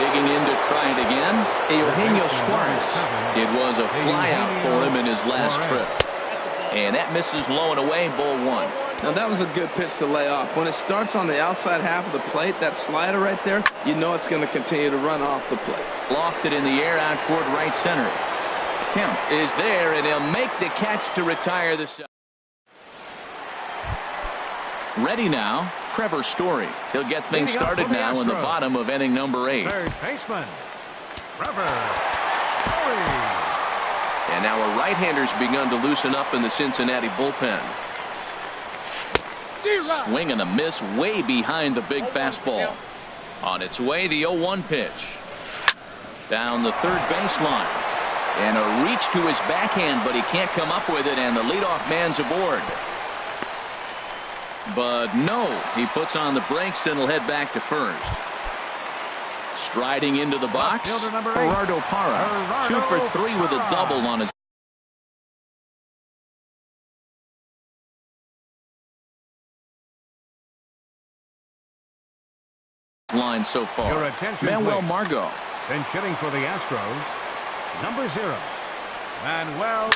Digging in to try it again, Eugenio Suarez. It was a fly out for him in his last trip. And that misses low and away, ball 1. Now that was a good pitch to lay off. When it starts on the outside half of the plate, that slider right there, you know it's going to continue to run off the plate. Lofted in the air out toward right center. Kemp is there, and he'll make the catch to retire the side. Ready now, Trevor Story. He'll get things started now in the bottom of inning number 8. Third baseman, Trevor Story. And now a right-hander's begun to loosen up in the Cincinnati bullpen. Swing and a miss way behind the big fastball. On its way, the 0-1 pitch. Down the third baseline. And a reach to his backhand, but he can't come up with it, and the leadoff man's aboard. But no, he puts on the brakes and will head back to first. Striding into the box, Gerardo Parra. 2 for 3 with a double on his line so far. Your attention, Manuel please. Margot. Then hitting for the Astros, number 0, Manuel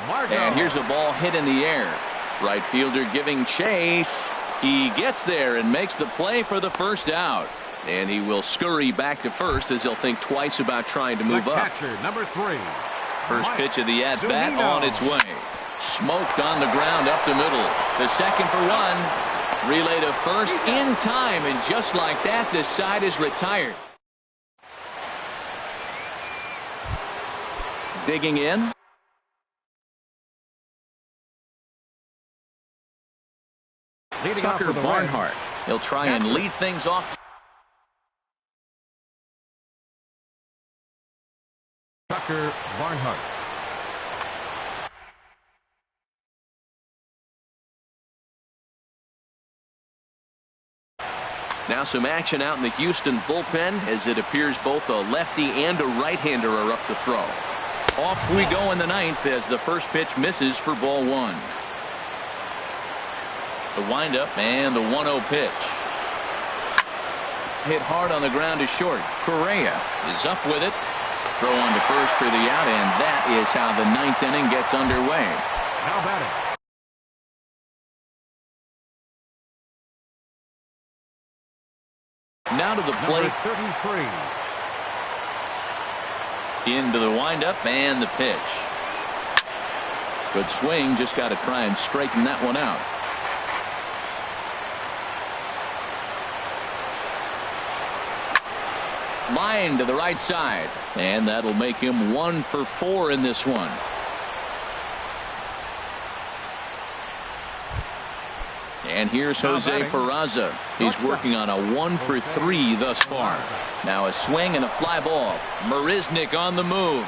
Margot. And here's a ball hit in the air. Right fielder giving chase. He gets there and makes the play for the first out. And he will scurry back to first as he'll think twice about trying to move up. Catcher, number 3. First pitch of the at-bat on its way. Smoked on the ground up the middle. The second for 1. Relay to first in time, and just like that, this side is retired. Digging in. Tucker Barnhart. He'll try and lead things off. Tucker Barnhart. Now some action out in the Houston bullpen as it appears both a lefty and a right-hander are up to throw. Off we go in the 9th as the first pitch misses for ball 1. The windup and the 1-0 pitch. Hit hard on the ground to short. Correa is up with it. Throw on to first for the out, and that is how the 9th inning gets underway. Now batting. Now to the plate. Number 33. Into the windup and the pitch. Good swing. Just got to try and straighten that one out. Line to the right side. And that'll make him 1 for 4 in this one. And here's Jose Peraza. He's working on a 1 for 3 thus far. Now a swing and a fly ball. Marisnick on the move.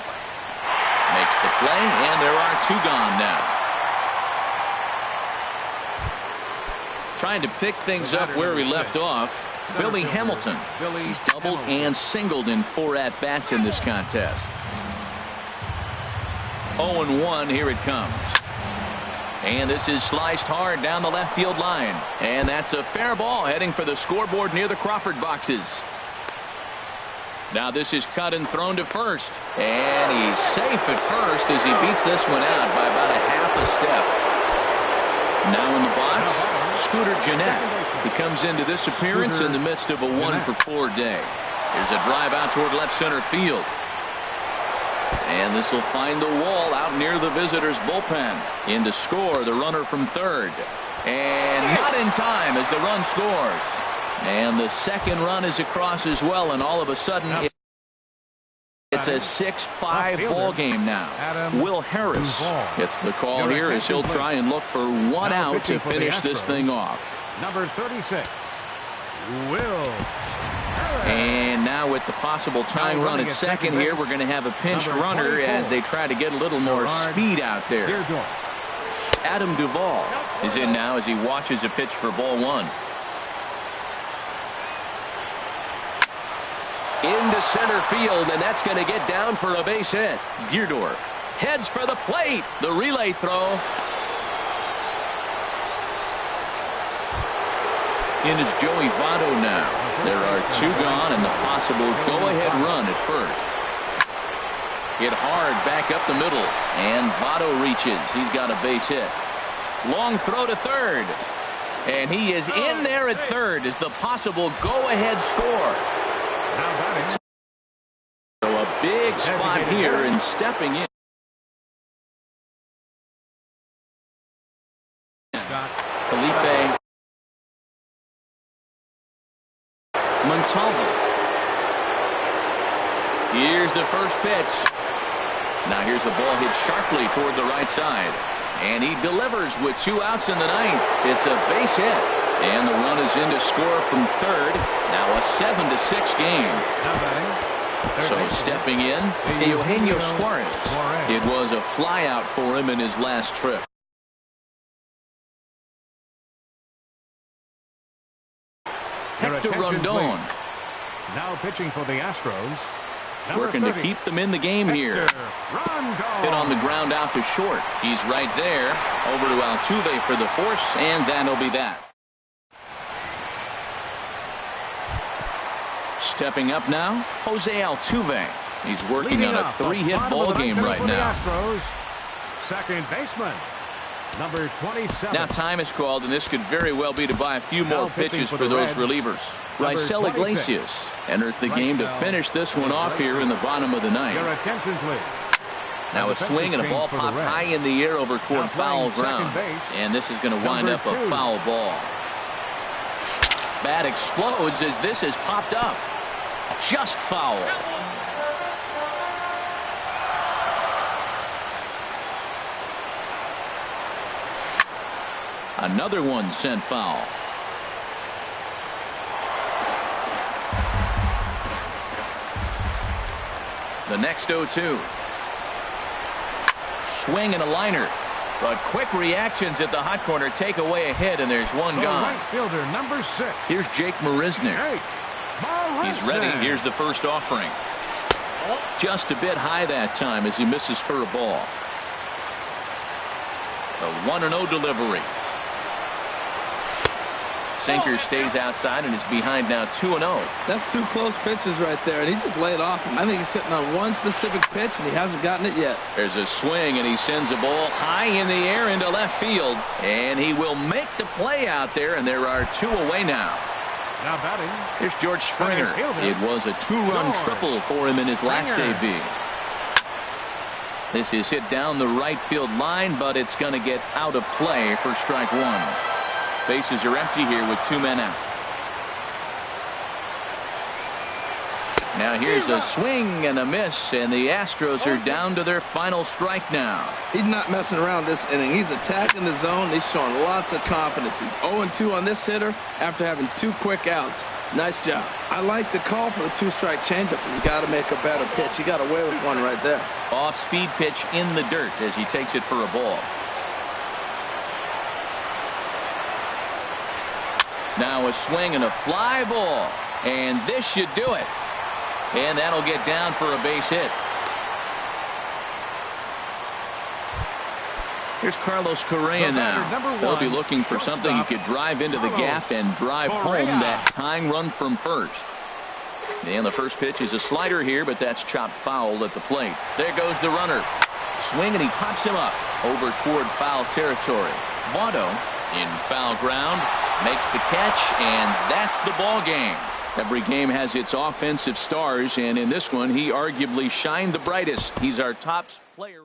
Makes the play, and there are 2 gone now. Trying to pick things up where we left off. Billy Hamilton. He's doubled and singled in 4 at-bats in this contest. 0-1, here it comes. And this is sliced hard down the left field line. And that's a fair ball heading for the scoreboard near the Crawford boxes. Now this is cut and thrown to first. And he's safe at first as he beats this one out by about a half a step. Now in the box, Scooter Gennett. He comes into this appearance in the midst of a 1 for 4 day. Here's a drive out toward left center field. And this will find the wall out near the visitors' bullpen. In to score, the runner from third. And not in time as the run scores. And the second run is across as well, and all of a sudden it's a 6-5 ball game now. Will Harris gets the call here as he'll try and look for 1 out to finish this thing off. Number 36, Will. And now with the possible tying run at second here, we're going to have a pinch runner as they try to get a little more speed out there. Adam Duvall is in now as he watches a pitch for ball 1. Into center field, and that's going to get down for a base hit. Deerdorf heads for the plate. The relay throw. In is Joey Votto now. There are 2 gone and the possible go-ahead run at first. Hit hard back up the middle. And Votto reaches. He's got a base hit. Long throw to third. And he is in there at third as the possible go-ahead score. So a big spot here and stepping in. Felipe Montalvo. Here's the first pitch. Now here's the ball hit sharply toward the right side. And he delivers with 2 outs in the ninth. It's a base hit. And the run is in to score from third. Now a 7-6 game. So stepping in, Eugenio Suarez. It was a flyout for him in his last trip. Hector Rondon. Now pitching for the Astros. Working to keep them in the game here. Hit on the ground out to short. He's right there. Over to Altuve for the force, and that'll be that. Stepping up now, Jose Altuve. He's working on a 3-hit ball game right now. Second baseman, number 27. Now time is called, and this could very well be to buy a few more pitches for those relievers. Raisel Iglesias enters the game to finish this one off here in the bottom of the ninth. Your attention, please. Now a swing and a ball popped high in the air over toward foul ground. And this is going to wind up a foul ball. Bat explodes as this is popped up. Just foul. Another one sent foul. The next 0-2. Swing and a liner. But quick reactions at the hot corner take away a hit, and there's one gone. Right fielder, number 6. Here's Jake Marisnick. He's ready. Here's the first offering. Just a bit high that time as he misses for a ball. The 1-0 delivery. Sinker stays outside and is behind now 2-0. That's 2 close pitches right there, and he just laid off him. I think he's sitting on one specific pitch, and he hasn't gotten it yet. There's a swing, and he sends a ball high in the air into left field, and he will make the play out there, and there are 2 away now. Now batting. Here's George Springer. It was a 2-run triple for him in his last AB. This is hit down the right field line, but it's going to get out of play for strike 1. Bases are empty here with 2 men out. Now here's a swing and a miss, and the Astros are down to their final strike now. He's not messing around this inning. He's attacking the zone. He's showing lots of confidence. He's 0-2 on this hitter after having 2 quick outs. Nice job. I like the call for the 2-strike changeup. You got to make a better pitch. He got away with one right there. Off-speed pitch in the dirt as he takes it for a ball. Now a swing and a fly ball, and this should do it. And that'll get down for a base hit. Here's Carlos Correa now. They'll be looking for something he could drive into the gap and drive home that tying run from first. And the first pitch is a slider here, but that's chopped foul at the plate. There goes the runner. Swing, and he pops him up over toward foul territory. Votto in foul ground makes the catch, and that's the ball game. Every game has its offensive stars, and in this one he arguably shined the brightest. He's our top player.